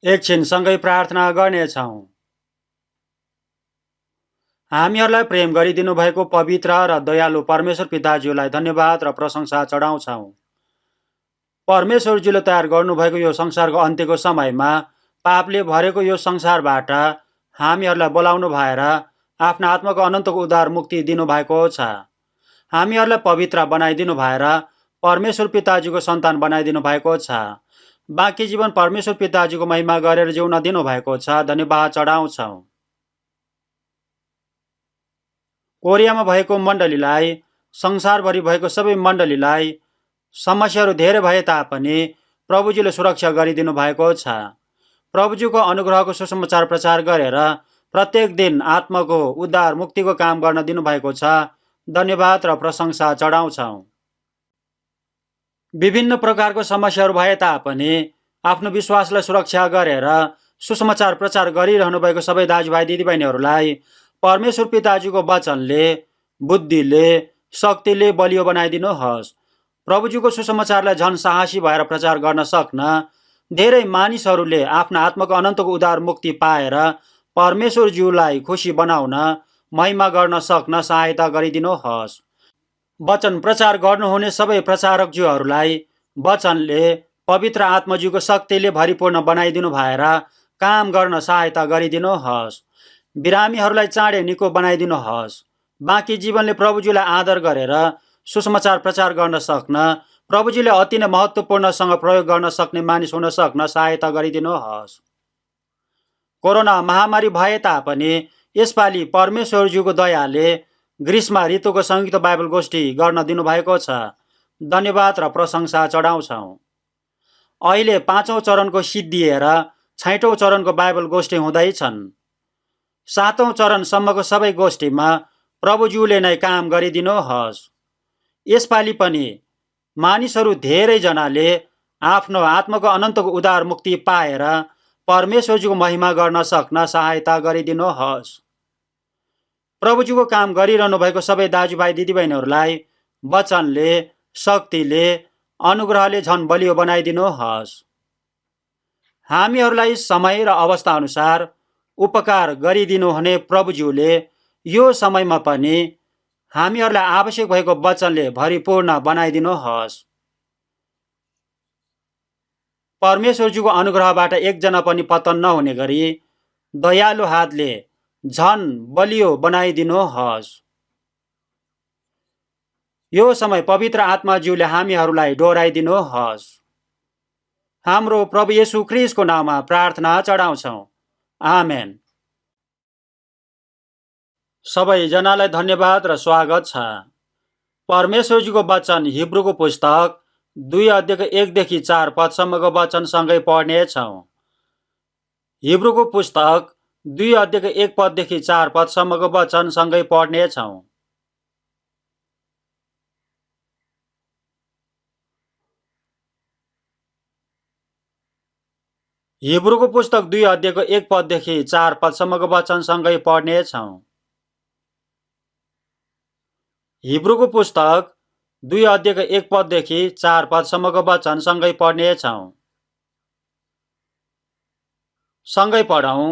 एकछिन सँगै प्रार्थना गर्नेछौँ। हामीहरूलाई प्रेम गरिदिनु भएको पवित्र र दयालु परमेश्वर पिताज्यूलाई धन्यवाद र प्रशंसा चढाउँछौँ। परमेश्वरज्यूले तयार गर्नुभएको यो संसारको अन्त्यको समयमा पापले भरेको यो संसारबाट हामीहरूलाई बोलाउनु भएर आफ्नो आत्माको अनन्तको उद्धार मुक्ति दिनुभएको छ। हामीहरूलाई पवित्र बनाइदिनु भएर परमेश्वर पिताजीको सन्तान बनाइदिनु भएको छ। बाँकी जीवन परमेश्वर पिताजीको महिमा गरेर जिउन दिनुभएको छ। धन्यवाद चढाउँछौँ। कोरियामा भएको मण्डलीलाई, संसारभरि भएको सबै मण्डलीलाई समस्याहरू धेरै भए तापनि प्रभुजीले सुरक्षा गरिदिनु भएको छ। प्रभुजीको अनुग्रहको सुसमाचार प्रचार गरेर प्रत्येक दिन आत्माको उद्धार मुक्तिको काम गर्न दिनुभएको छ। धन्यवाद र प्रशंसा चढाउँछौँ। विभिन्न प्रकारको समस्याहरू भए तापनि आफ्नो विश्वासलाई सुरक्षा गरेर सुसमाचार प्रचार गरिरहनु भएको सबै दाजुभाइ दिदीबहिनीहरूलाई परमेश्वर पिताजीको वचनले, बुद्धिले, शक्तिले बलियो बनाइदिनुहोस्। प्रभुजीको सुसमाचारलाई झन साहसी भएर प्रचार गर्न सक्न धेरै मानिसहरूले आफ्नो आत्माको अनन्तको उद्धार मुक्ति पाएर परमेश्वरज्यूलाई खुसी बनाउन, महिमा गर्न सक्न सहायता गरिदिनुहोस्। वचन प्रचार गर्नुहुने सबै प्रचारकज्यूहरूलाई वचनले पवित्र आत्माज्यूको शक्तिले भरिपूर्ण बनाइदिनु भएर काम गर्न सहायता गरिदिनुहोस्। बिरामीहरूलाई चाँडै निको बनाइदिनुहोस्। बाँकी जीवनले प्रभुजीलाई आदर गरेर सुसमाचार प्रचार गर्न सक्न, प्रभुजीले अति नै महत्त्वपूर्णसँग प्रयोग गर्न सक्ने मानिस हुन सक्न सहायता गरिदिनुहोस्। कोरोना महामारी भए तापनि यसपालि परमेश्वरज्यूको दयाले ग्रीष्म ऋतुको संयुक्त बाइबल गोष्ठी गर्न दिनुभएको छ। धन्यवाद र प्रशंसा चढाउँछौँ। अहिले 5औं चरणको सिद्धिएर 6औं चरणको बाइबल गोष्ठी हुँदैछन्। 7औं चरणसम्मको सबै गोष्ठीमा प्रभुज्यूले नै काम गरिदिनुहोस्। यसपालि पनि मानिसहरू धेरैजनाले आफ्नो आत्माको अनन्तको उद्धार मुक्ति पाएर परमेश्वरज्यूको महिमा गर्न सक्न सहायता गरिदिनुहोस्। प्रभुज्यूको काम गरिरहनु भएको सबै दाजुभाइ दिदीबहिनीहरूलाई वचनले, शक्तिले, अनुग्रहले झन बलियो बनाइदिनुहोस्। हामीहरूलाई समय र अवस्था अनुसार उपकार गरिदिनुहुने प्रभुज्यूले यो समयमा पनि हामीहरूलाई आवश्यक भएको वचनले भरिपूर्ण बनाइदिनुहोस्। परमेश्वरज्यूको अनुग्रहबाट एकजना पनि पतन नहुने गरी दयालु हातले झन बलियो बनाइदिनुहोस्। यो समय पवित्र आत्माज्यूले हामीहरूलाई डोराइदिनुहोस्। हाम्रो प्रभु येशू ख्रीष्टको नाममा प्रार्थना चढाउँछौँ। आमेन। सबैजनालाई धन्यवाद र स्वागत छ। परमेश्वरजीको वचन हिब्रूको पुस्तक 2 अध्यायको 1 देखि 4 पदसम्मको वचन सँगै पढ्नेछौँ। हिब्रूको पुस्तक 2 अध्यायको 1 पददेखि 4 पदसम्मको वचन सँगै पढ्नेछौँ। हिब्रूको पुस्तक 2 अध्यायको 1 पददेखि 4 पदसम्मको वचन सँगै पढ्नेछौँ। हिब्रूको पुस्तक 2 अध्यायको 1 पददेखि 4 पदसम्मको वचन सँगै पढ्नेछौँ। सँगै पढौँ।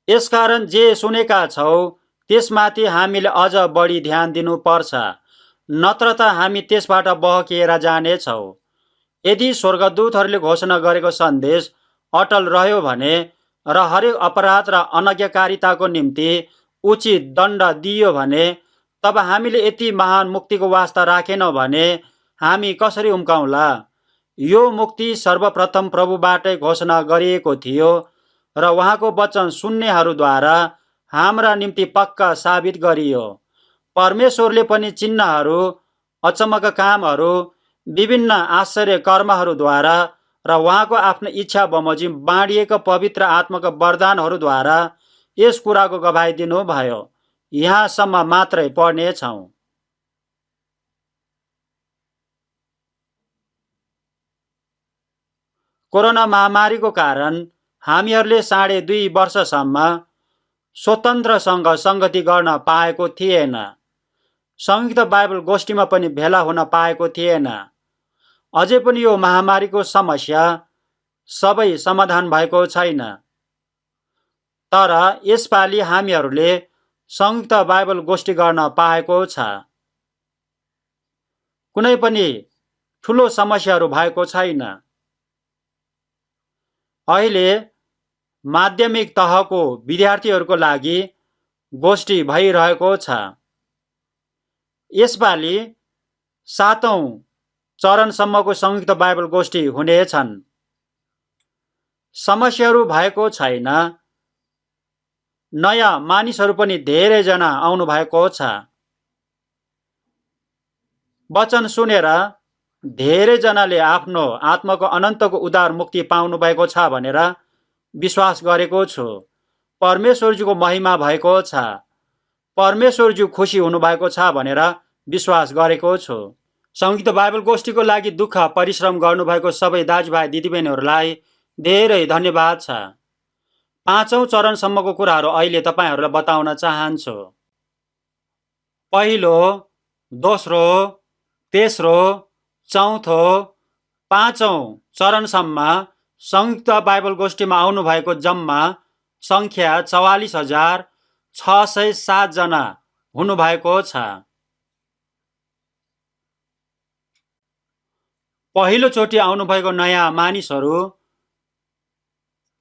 यसकारण जे सुनेका छौ त्यसमाथि हामीले अझ बढी ध्यान दिनुपर्छ, नत्र त हामी त्यसबाट बहकिएर जानेछौँ। यदि स्वर्गदूतहरूले घोषणा गरेको सन्देश अटल रह्यो भने र हरेक अपराध र अनज्ञाकारिताको निम्ति उचित दण्ड दिइयो भने, तब हामीले यति महान मुक्तिको वास्ता राखेनौँ भने हामी कसरी उम्काउँला? यो मुक्ति सर्वप्रथम प्रभुबाटै घोषणा गरिएको थियो र उहाँको वचन सुन्नेहरूद्वारा हाम्रा निम्ति पक्का साबित गरियो। परमेश्वरले पनि चिन्हहरू, अचम्मका कामहरू, विभिन्न आश्चर्य कर्महरूद्वारा र उहाँको आफ्नो इच्छा बमोजिम बाँडिएका पवित्र आत्माका वरदानहरूद्वारा यस कुराको गवाही दिनुभयो। यहाँसम्म मात्रै पढ्नेछौँ। कोरोना महामारीको कारण हामीहरूले 2.5 वर्षसम्म स्वतन्त्रसँग सङ्गति गर्न पाएको थिएन। संयुक्त बाइबल गोष्ठीमा पनि भेला हुन पाएको थिएन। अझै पनि यो महामारीको समस्या सबै समाधान भएको छैन। तर यसपालि हामीहरूले संयुक्त बाइबल गोष्ठी गर्न पाएको छ। कुनै पनि ठुलो समस्याहरू भएको छैन। अहिले माध्यमिक तहको विद्यार्थीहरूको लागि गोष्ठी भइरहेको छ। यसपालि 7औं चरणसम्मको संयुक्त बाइबल गोष्ठी हुनेछन्। समस्याहरू भएको छैन। नयाँ मानिसहरू पनि धेरैजना आउनु भएको छ। वचन सुनेर धेरैजनाले आफ्नो आत्माको अनन्तको उद्धार मुक्ति पाउनु भएको छ भनेर विश्वास गरेको छु। परमेश्वरजीको महिमा भएको छ। परमेश्वरजी खुसी हुनुभएको छ भनेर विश्वास गरेको छु। संयुक्त बाइबल गोष्ठीको लागि दुःख परिश्रम गर्नुभएको सबै दाजुभाइ दिदीबहिनीहरूलाई धेरै धन्यवाद छ। 5औं चरणसम्मको कुराहरू अहिले तपाईहरूलाई बताउन चाहन्छु। पहिलो, दोस्रो, तेस्रो, चौथो, 5औं चरणसम्म संयुक्त बाइबल गोष्ठीमा आउनुभएको जम्मा सङ्ख्या 44,607 जना हुनुभएको छ। पहिलोचोटि आउनुभएको नयाँ मानिसहरू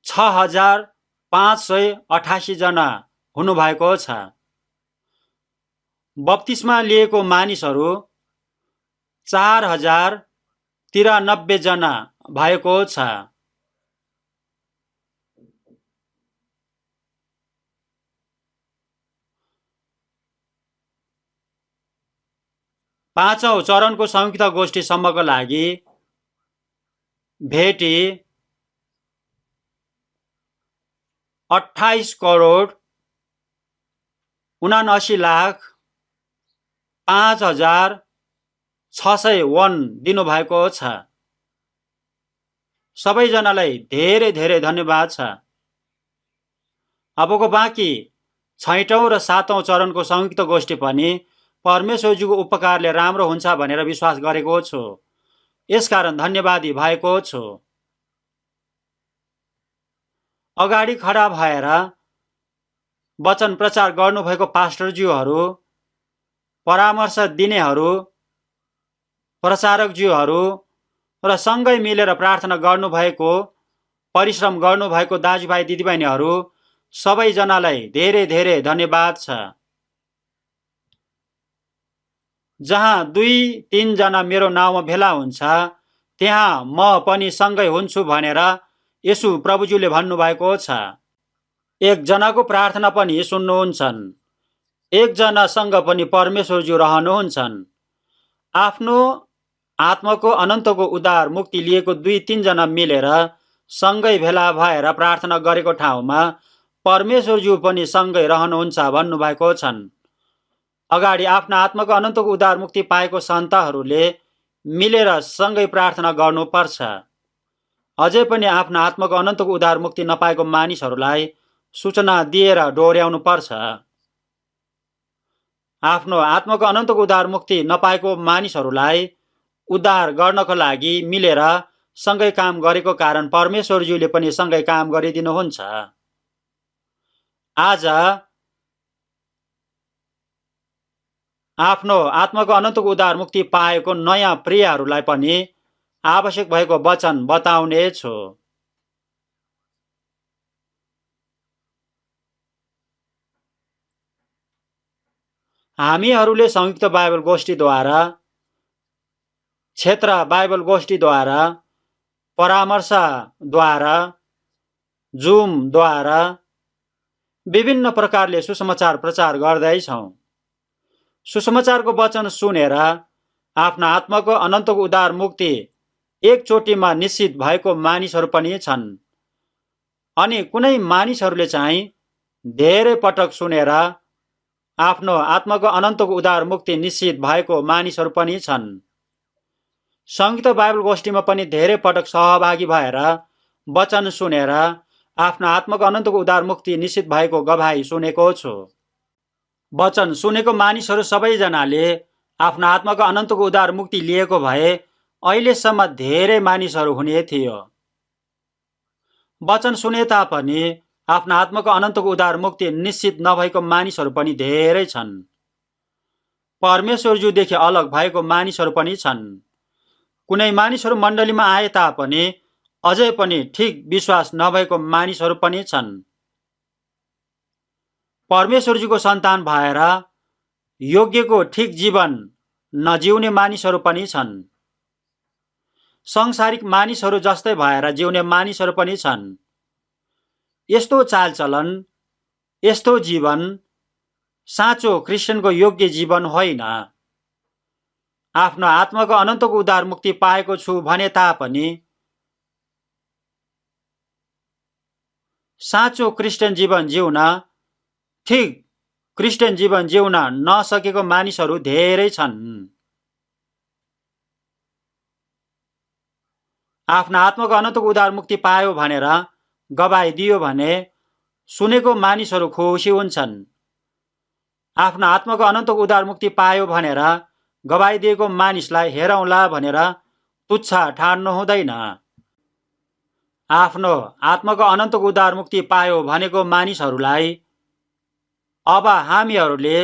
6,588 जना हुनुभएको छ। बप्तिस्मा लिएको मानिसहरू 4,093 जना भएको छ। 5औं चरणको संयुक्त गोष्ठीसम्मको लागि भेटी 28,79,05,601 दिनुभएको छ। सबैजनालाई धेरै धेरै धन्यवाद छ। अबको बाँकी 6औं र 7औं चरणको संयुक्त गोष्ठी पनि परमेश्वरजीको उपकारले राम्रो हुन्छ भनेर विश्वास गरेको छु। यसकारण धन्यवादी भएको छु। अगाडि खडा भएर वचन प्रचार गर्नुभएको पास्टरज्यूहरू, परामर्श दिनेहरू, प्रचारकज्यूहरू र सँगै मिलेर प्रार्थना गर्नुभएको, परिश्रम गर्नुभएको दाजुभाइ दिदीबहिनीहरू सबैजनालाई धेरै धेरै धन्यवाद छ। जहाँ 2-3 जना मेरो नाउँमा भेला हुन्छ त्यहाँ म पनि सँगै हुन्छु भनेर यसु प्रभुज्यूले भन्नुभएको छ। एकजनाको प्रार्थना पनि सुन्नुहुन्छन्। एकजनासँग पनि परमेश्वरज्यू रहनुहुन्छन्। आफ्नो आत्माको अनन्तको उद्धार मुक्ति लिएको 2-3 जना मिलेर सँगै भेला भएर प्रार्थना गरेको ठाउँमा परमेश्वरज्यू पनि सँगै रहनुहुन्छ भन्नुभएको छन्। अगाडि आफ्ना आत्माको अनन्तको उद्धार मुक्ति पाएको सन्तहरूले मिलेर सँगै प्रार्थना गर्नुपर्छ। अझै पनि आफ्ना आत्माको अनन्तको उद्धार मुक्ति नपाएको मानिसहरूलाई सूचना दिएर डोर्याउनु पर्छ। आफ्नो आत्माको अनन्तको उद्धार मुक्ति नपाएको मानिसहरूलाई उद्धार गर्नको लागि मिलेर सँगै काम गरेको कारण परमेश्वरज्यूले पनि सँगै काम गरिदिनुहुन्छ। आज आफ्नो आत्माको अनन्तको उद्धार मुक्ति पाएको नयाँ प्रियहरूलाई पनि आवश्यक भएको वचन बताउने छु। हामीहरूले संयुक्त बाइबल गोष्ठीद्वारा, क्षेत्र बाइबल गोष्ठीद्वारा, परामर्शद्वारा, जुमद्वारा विभिन्न प्रकारले सुसमाचार प्रचार गर्दैछौँ। सुसमाचारको वचन सुनेर आफ्ना आत्माको अनन्तको उद्धार मुक्ति एकचोटिमा निश्चित भएको मानिसहरू पनि छन्। अनि कुनै मानिसहरूले चाहिँ धेरै पटक सुनेर आफ्नो आत्माको अनन्तको उद्धार मुक्ति निश्चित भएको मानिसहरू पनि छन्। संयुक्त बाइबल गोष्ठीमा पनि धेरै पटक सहभागी भएर वचन सुनेर आफ्नो आत्माको अनन्तको उद्धार मुक्ति निश्चित भएको गवाही सुनेको छु। वचन सुनेको मानिसहरू सबैजनाले आफ्नो आत्माको अनन्तको उद्धार मुक्ति लिएको भए अहिलेसम्म धेरै मानिसहरू हुने थियो। वचन सुने तापनि आफ्नो आत्माको अनन्तको उद्धार मुक्ति निश्चित नभएको मानिसहरू पनि धेरै छन्। परमेश्वरज्यूदेखि अलग भएको मानिसहरू पनि छन्। कुनै मानिसहरू मण्डलीमा आए तापनि अझै पनि ठिक विश्वास नभएको मानिसहरू पनि छन्। परमेश्वरज्यूको सन्तान भएर योग्यको ठिक जीवन नजिउने मानिसहरू पनि छन्। सांसारिक मानिसहरू जस्तै भएर जिउने मानिसहरू पनि छन्। यस्तो चालचलन, यस्तो जीवन साँचो क्रिस्चियनको योग्य जीवन होइन। आफ्नो आत्माको अनन्तको उद्धार मुक्ति पाएको छु भने तापनि साँचो क्रिस्चियन जीवन जिउन, ठिक क्रिस्चियन जीवन जिउन नसकेको मानिसहरू धेरै छन्। आफ्नो आत्माको अनन्तको उद्धार मुक्ति पायो भनेर गवाई दियो भने सुनेको मानिसहरू खुसी हुन्छन्। आफ्नो आत्माको अनन्तको उद्धार मुक्ति पायो भनेर गवाई दिएको मानिसलाई हेरौँला भनेर तुच्छ ठान्नु हुँदैन। आफ्नो आत्माको अनन्तको उद्धार मुक्ति पायो भनेको मानिसहरूलाई अब हामीहरूले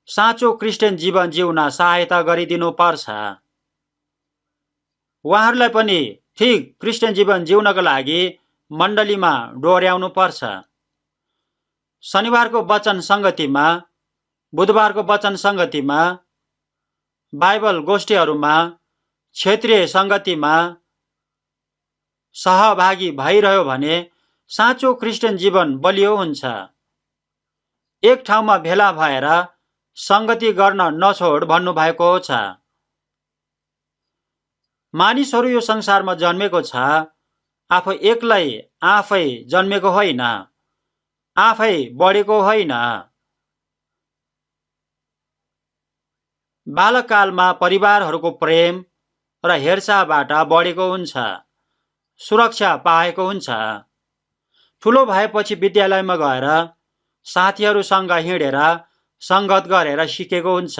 साँचो क्रिस्चियन जीवन जिउन सहायता गरिदिनु पर्छ। उहाँहरूलाई पनि ठिक क्रिस्चियन जीवन जिउनको लागि मण्डलीमा डोर्याउनु पर्छ। शनिबारको वचन सङ्गतिमा, बुधबारको वचन सङ्गतिमा, बाइबल गोष्ठीहरूमा, क्षेत्रीय सङ्गतिमा सहभागी भइरह्यो भने साँचो क्रिस्चियन जीवन बलियो हुन्छ। एक ठाउँमा भेला भएर सङ्गति गर्न नछोड भन्नुभएको छ। मानिसहरू यो संसारमा जन्मेको छ, आफू एक्लै आफै जन्मेको होइन, आफै बढेको होइन। बालककालमा परिवारहरूको प्रेम र हेरचाहबाट बढेको हुन्छ, सुरक्षा पाएको हुन्छ। ठुलो भएपछि विद्यालयमा गएर साथीहरूसँग हिँडेर सङ्गत गरेर सिकेको हुन्छ।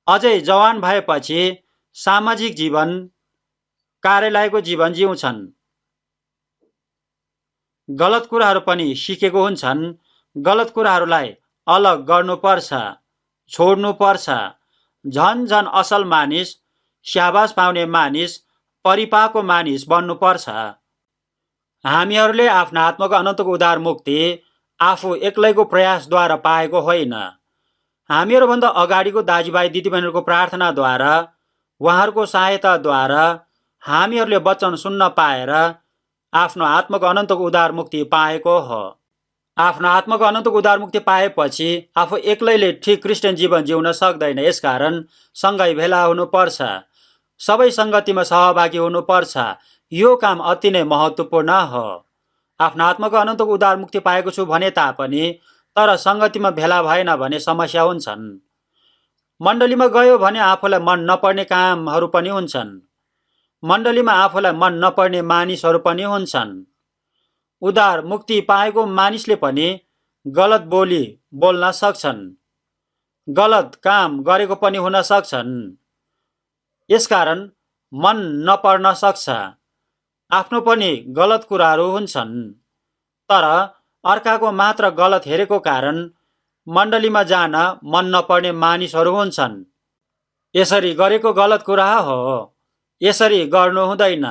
अझै जवान भएपछि सामाजिक जीवन, कार्यालयको जीवन जिउँछन्। गलत कुराहरू पनि सिकेको हुन्छन्। गलत कुराहरूलाई अलग गर्नुपर्छ, छोड्नुपर्छ। झन झन असल मानिस, स्याबास पाउने मानिस, परिपाको मानिस बन्नुपर्छ। हामीहरूले आफ्नो आत्माको अनन्तको उद्धार मुक्ति आफू एक्लैको प्रयासद्वारा पाएको होइन। हामीहरूभन्दा अगाडिको दाजुभाइ दिदीबहिनीहरूको प्रार्थनाद्वारा, उहाँहरूको सहायताद्वारा हामीहरूले वचन सुन्न पाएर आफ्नो आत्माको अनन्तको उद्धार मुक्ति पाएको हो। आफ्नो आत्माको अनन्तको उद्धार मुक्ति पाएपछि आफू एक्लैले ठिक क्रिस्चियन जीवन जिउन सक्दैन। यसकारण सँगै भेला हुनुपर्छ, सबै सङ्गतिमा सहभागी हुनुपर्छ। यो काम अति नै महत्त्वपूर्ण हो। आफ्नो आत्माको अनन्तको उद्धार मुक्ति पाएको छु भने तापनि तर सङ्गतिमा भेला भएन भने समस्या हुन्छन्। मण्डलीमा गयो भने आफूलाई मन नपर्ने कामहरू पनि हुन्छन्। मण्डलीमा आफूलाई मन नपर्ने मानिसहरू पनि हुन्छन्। उद्धार मुक्ति पाएको मानिसले पनि गलत बोली बोल्न सक्छन्, गलत काम गरेको पनि हुन सक्छन्। यसकारण मन नपर्न सक्छ, आफ्नो पनि गलत कुराहरू हुन्छन्। तर अर्काको मात्र गलत हेरेको कारण मण्डलीमा जान मन नपर्ने मानिसहरू हुन्छन्। यसरी गरेको गलत कुरा हो, यसरी गर्नु हुँदैन।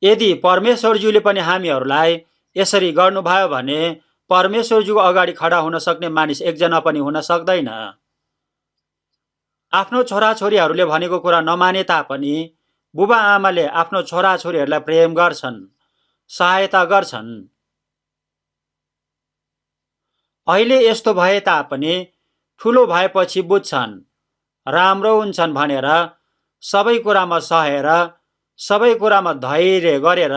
यदि परमेश्वरज्यूले पनि हामीहरूलाई यसरी गर्नुभयो भने परमेश्वरज्यूको अगाडि खडा हुन सक्ने मानिस एकजना पनि हुन सक्दैन। आफ्नो छोराछोरीहरूले भनेको कुरा नमाने तापनि बुबा आमाले आफ्नो छोराछोरीहरूलाई प्रेम गर्छन्, सहायता गर्छन्। अहिले यस्तो भए तापनि ठुलो भएपछि बुझ्छन्, राम्रो हुन्छन् भनेर सबै कुरामा सहेर, सबै कुरामा धैर्य गरेर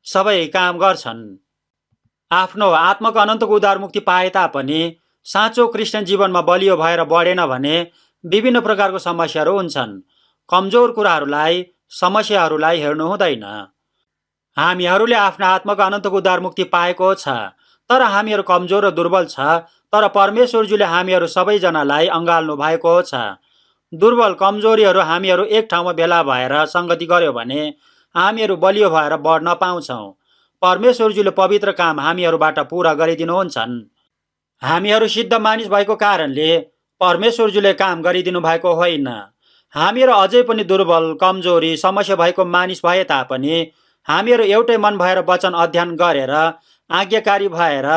सबै काम गर्छन्। आफ्नो आत्माको अनन्तको उद्धार मुक्ति पाए तापनि साँचो क्रिस्चियन जीवनमा बलियो भएर बढेन भने विभिन्न प्रकारको समस्याहरू हुन्छन्। कमजोर कुराहरूलाई, समस्याहरूलाई हेर्नु हुँदैन। हामीहरूले आफ्नो आत्माको अनन्तको उद्धार मुक्ति पाएको छ, तर हामीहरू कमजोर र दुर्बल छ। तर परमेश्वरज्यूले हामीहरू सबैजनालाई अँगाल्नु भएको छ। दुर्बल कमजोरीहरू हामीहरू एक ठाउँमा भेला भएर सङ्गति गर्यो भने हामीहरू बलियो भएर बढ्न पाउँछौँ। परमेश्वरज्यूले पवित्र काम हामीहरूबाट पुरा गरिदिनुहुन्छन्। हामीहरू सिद्ध मानिस भएको कारणले परमेश्वरज्यूले काम गरिदिनु भएको होइन। हामीहरू अझै पनि दुर्बल कमजोरी समस्या भएको मानिस भए तापनि हामीहरू एउटै मन भएर वचन अध्ययन गरेर आज्ञाकारी भएर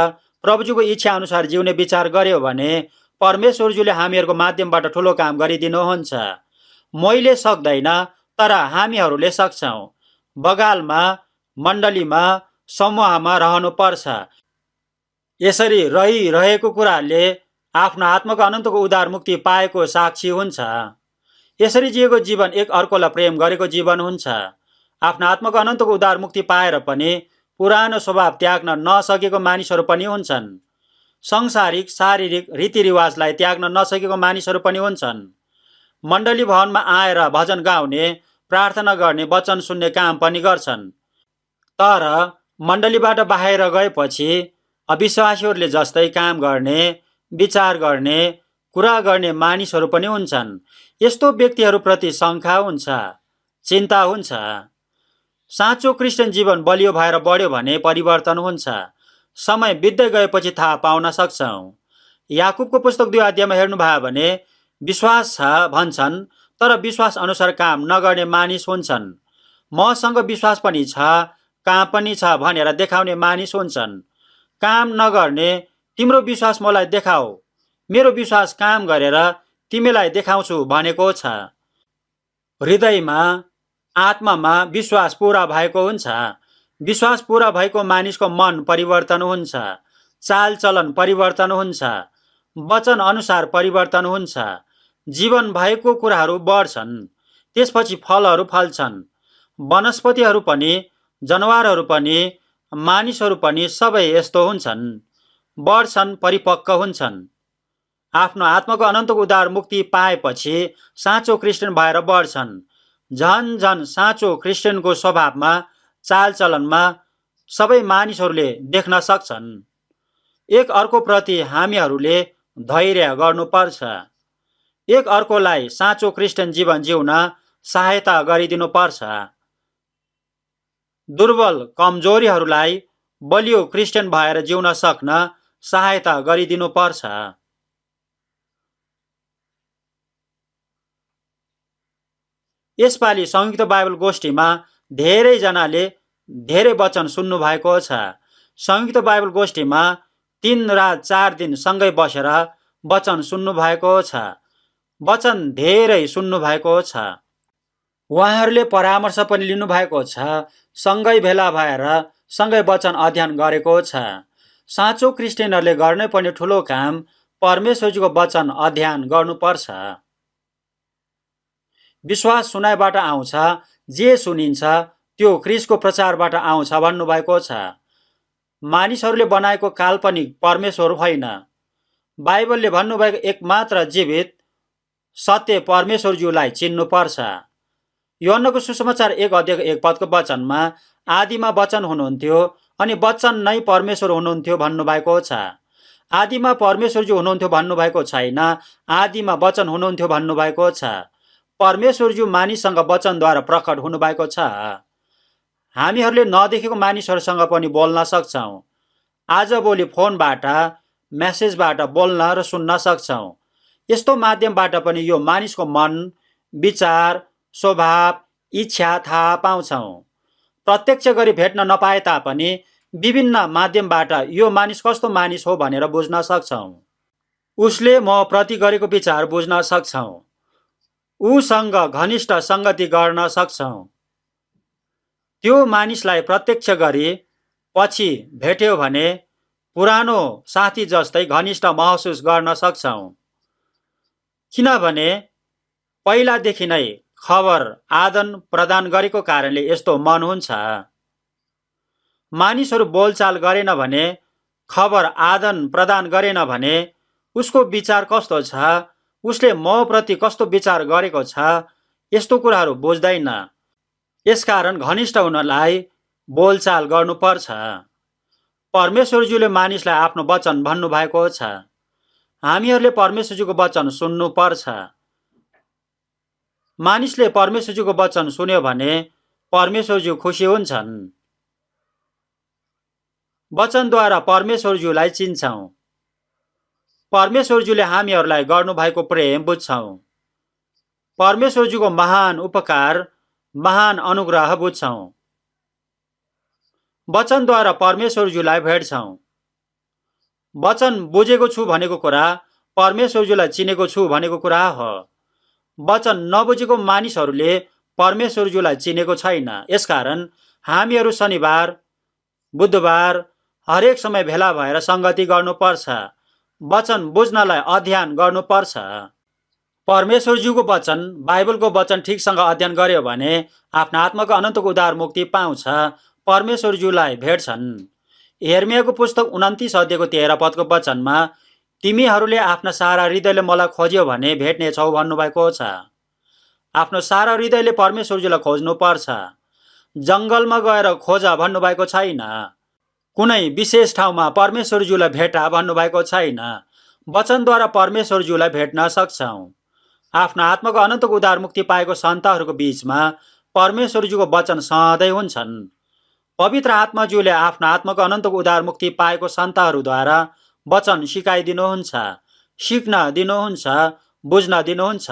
प्रभुजीको इच्छा अनुसार जिउने विचार गर्यो भने परमेश्वरज्यूले हामीहरूको माध्यमबाट ठुलो काम गरिदिनुहुन्छ। मैले सक्दैन तर हामीहरूले सक्छौँ। बगालमा, मण्डलीमा, समूहमा रहनुपर्छ। यसरी रहिरहेको कुराले आफ्नो आत्माको अनन्तको उद्धार मुक्ति पाएको साक्षी हुन्छ। यसरी जिएको जीवन एक अर्कोलाई प्रेम गरेको जीवन हुन्छ। आफ्नो आत्माको अनन्तको उद्धार मुक्ति पाएर पनि पुरानो स्वभाव त्याग्न नसकेको मानिसहरू पनि हुन्छन्। सांसारिक शारीरिक रीतिरिवाजलाई त्याग्न नसकेको मानिसहरू पनि हुन्छन्। मण्डली भवनमा आएर भजन गाउने, प्रार्थना गर्ने, वचन सुन्ने काम पनि गर्छन्। तर मण्डलीबाट बाहिर गएपछि अविश्वासीहरूले जस्तै काम गर्ने, विचार गर्ने, कुरा गर्ने मानिसहरू पनि हुन्छन्। यस्तो व्यक्तिहरूप्रति शङ्का हुन्छ, चिन्ता हुन्छ। साँचो क्रिस्चियन जीवन बलियो भएर बढ्यो भने परिवर्तन हुन्छ। समय बित्दै गएपछि थाहा पाउन सक्छौँ। याकुबको पुस्तक 2 अध्यायमा हेर्नुभयो भने विश्वास छ भन्छन् तर विश्वास अनुसार काम नगर्ने मानिस हुन्छन्। मसँग विश्वास पनि छ, काम पनि छ भनेर देखाउने मानिस हुन्छन्। काम नगर्ने, तिम्रो विश्वास मलाई देखाऊ, मेरो विश्वास काम गरेर तिमीलाई देखाउँछु भनेको छ। हृदयमा, आत्मामा विश्वास पुरा भएको हुन्छ। विश्वास पुरा भएको मानिसको मन परिवर्तन हुन्छ, चालचलन परिवर्तन हुन्छ, वचन अनुसार परिवर्तन हुन्छ। जीवन भएको कुराहरू बढ्छन्, त्यसपछि फलहरू फल्छन्। वनस्पतिहरू पनि, जनावरहरू पनि, मानिसहरू पनि सबै यस्तो हुन्छन्, बढ्छन्, परिपक्व हुन्छन्। आफ्नो आत्माको अनन्तको उद्धार मुक्ति पाएपछि साँचो क्रिस्चियन भएर बढ्छन्। झन झन साँचो क्रिस्चियनको स्वभावमा, चालचलनमा सबै मानिसहरूले देख्न सक्छन्। एक अर्को प्रति हामीहरूले धैर्य गर्नुपर्छ। एक अर्कोलाई साँचो क्रिस्चियन जीवन जिउन सहायता गरिदिनुपर्छ। दुर्बल कमजोरीहरूलाई बलियो क्रिस्चियन भएर जिउन सक्न सहायता गरिदिनुपर्छ। यसपालि संयुक्त बाइबल गोष्ठीमा धेरैजनाले धेरै वचन सुन्नु भएको छ। संयुक्त बाइबल गोष्ठीमा 3 रात 4 दिन सँगै बसेर वचन सुन्नु भएको छ। वचन धेरै सुन्नु भएको छ। उहाँहरूले परामर्श पनि लिनु भएको छ। सँगै भेला भएर सँगै वचन अध्ययन गरेको छ। साँचो क्रिस्चियनहरूले गर्ने पनि ठुलो काम परमेश्वरजीको वचन अध्ययन गर्नुपर्छ। विश्वास सुनाइबाट आउँछ, जे सुनिन्छ त्यो ख्रीष्टको प्रचारबाट आउँछ भन्नुभएको छ। मानिसहरूले बनाएको काल्पनिक परमेश्वर होइन। बाइबलले भन्नुभएको एकमात्र जीवित सत्य परमेश्वरज्यूलाई चिन्नुपर्छ। यूहन्नाको सुसमाचार 1 अध्यायको 1 पदको वचनमा आदिमा वचन हुनुहुन्थ्यो अनि वचन नै परमेश्वर हुनुहुन्थ्यो भन्नुभएको छ। आदिमा परमेश्वरज्यू हुनुहुन्थ्यो भन्नुभएको छैन, आदिमा वचन हुनुहुन्थ्यो भन्नुभएको छ। परमेश्वरज्यू मानिससँग वचनद्वारा प्रकट हुनुभएको छ। हामीहरूले नदेखेको मानिसहरूसँग पनि बोल्न सक्छौँ। आजभोलि फोनबाट, मेसेजबाट बोल्न र सुन्न सक्छौँ। यस्तो माध्यमबाट पनि यो मानिसको मन, विचार, स्वभाव, इच्छा थाहा पाउँछौँ। प्रत्यक्ष गरी भेट्न नपाए तापनि विभिन्न माध्यमबाट यो मानिस कस्तो मानिस हो भनेर बुझ्न सक्छौँ। उसले म प्रति गरेको विचार बुझ्न सक्छौँ। उसँग घनिष्ठ सङ्गति गर्न सक्छौँ। त्यो मानिसलाई प्रत्यक्ष गरी पछि भेट्यो भने पुरानो साथी जस्तै घनिष्ठ महसुस गर्न सक्छौँ। किनभने पहिलादेखि नै खबर आदान प्रदान गरेको कारणले यस्तो मन हुन्छ। मानिसहरू बोलचाल गरेन भने, खबर आदान प्रदान गरेन भने उसको विचार कस्तो छ, उसले म प्रति कस्तो विचार गरेको छ, यस्तो कुराहरू बुझ्दैन। यसकारण घनिष्ठ हुनलाई बोलचाल गर्नुपर्छ। परमेश्वरज्यूले मानिसलाई आफ्नो वचन भन्नुभएको छ। हामीहरूले परमेश्वरज्यूको वचन सुन्नुपर्छ। मानिसले परमेश्वरजीको वचन सुन्यो भने परमेश्वरज्यू खुसी हुन्छन्। वचनद्वारा परमेश्वरज्यूलाई चिन्छौँ। परमेश्वरज्यूले हामीहरूलाई गर्नुभएको प्रेम बुझ्छौँ। परमेश्वरज्यूको महान उपकार, महान अनुग्रह बुझ्छौँ। वचनद्वारा परमेश्वरज्यूलाई भेट्छौँ। वचन बुझेको छु भनेको कुरा परमेश्वरज्यूलाई चिनेको छु भनेको कुरा हो। वचन नबुझेको मानिसहरूले परमेश्वरज्यूलाई चिनेको छैन। यसकारण हामीहरू शनिबार, बुधबार हरेक समय भेला भएर संगति गर्नुपर्छ। वचन बुझ्नलाई अध्ययन गर्नुपर्छ। परमेश्वरज्यूको वचन, बाइबलको वचन ठिकसँग अध्ययन गर्यो भने आफ्नो आत्माको अनन्तको उद्धार मुक्ति पाउँछ, परमेश्वरज्यूलाई भेट्छन्। यिर्मयाहको पुस्तक 29 अध्यायको 13 पदको वचनमा तिमीहरूले आफ्ना सारा हृदयले मलाई खोज्यो भने भेट्नेछौ भन्नुभएको छ। आफ्नो सारा हृदयले परमेश्वरज्यूलाई खोज्नुपर्छ। जङ्गलमा गएर खोजा भन्नुभएको छैन। कुनै विशेष ठाउँमा परमेश्वरज्यूलाई भेटा भन्नुभएको छैन। वचनद्वारा परमेश्वरज्यूलाई भेट्न सक्छौँ। आफ्नो आत्माको अनन्तको उद्धार मुक्ति पाएको सन्तहरूको बीचमा परमेश्वरज्यूको वचन सधैँ हुन्छन्। पवित्र आत्माज्यूले आफ्नो आत्माको अनन्तको उद्धार मुक्ति पाएको सन्तहरूद्वारा वचन सिकाइदिनुहुन्छ, सिक्न दिनुहुन्छ, बुझ्न दिनुहुन्छ।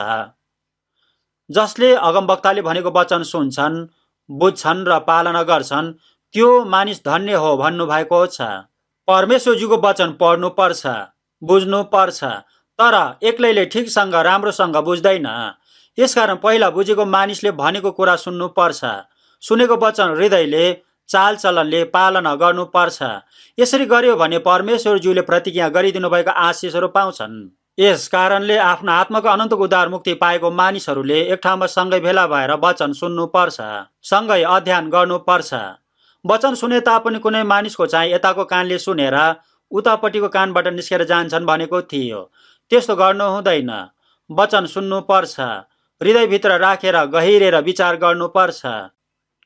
जसले अगमवक्ताले भनेको वचन सुन्छन्, बुझ्छन् र पालना गर्छन्, त्यो मानिस धन्य हो भन्नुभएको छ। परमेश्वरज्यूको वचन पढ्नुपर्छ, बुझ्नुपर्छ, तर एक्लैले ठिकसँग राम्रोसँग बुझ्दैन। यसकारण पहिला बुझेको मानिसले भनेको कुरा सुन्नुपर्छ। सुनेको वचन हृदयले, चालचलनले पालना गर्नुपर्छ। यसरी गर्यो भने परमेश्वरज्यूले प्रतिज्ञा गरिदिनु भएको आशिषहरू पाउँछन्। यस कारणले आफ्नो आत्माको अनन्तको उद्धार मुक्ति पाएको मानिसहरूले एक ठाउँमा सँगै भेला भएर वचन सुन्नुपर्छ, सँगै अध्ययन गर्नुपर्छ। वचन सुने तापनि कुनै मानिसको चाहिँ यताको कानले सुनेर उतापट्टिको कानबाट निस्केर जान्छन् भनेको थियो। त्यस्तो गर्नु हुँदैन। वचन सुन्नुपर्छ, हृदयभित्र राखेर गहिरेर विचार गर्नुपर्छ,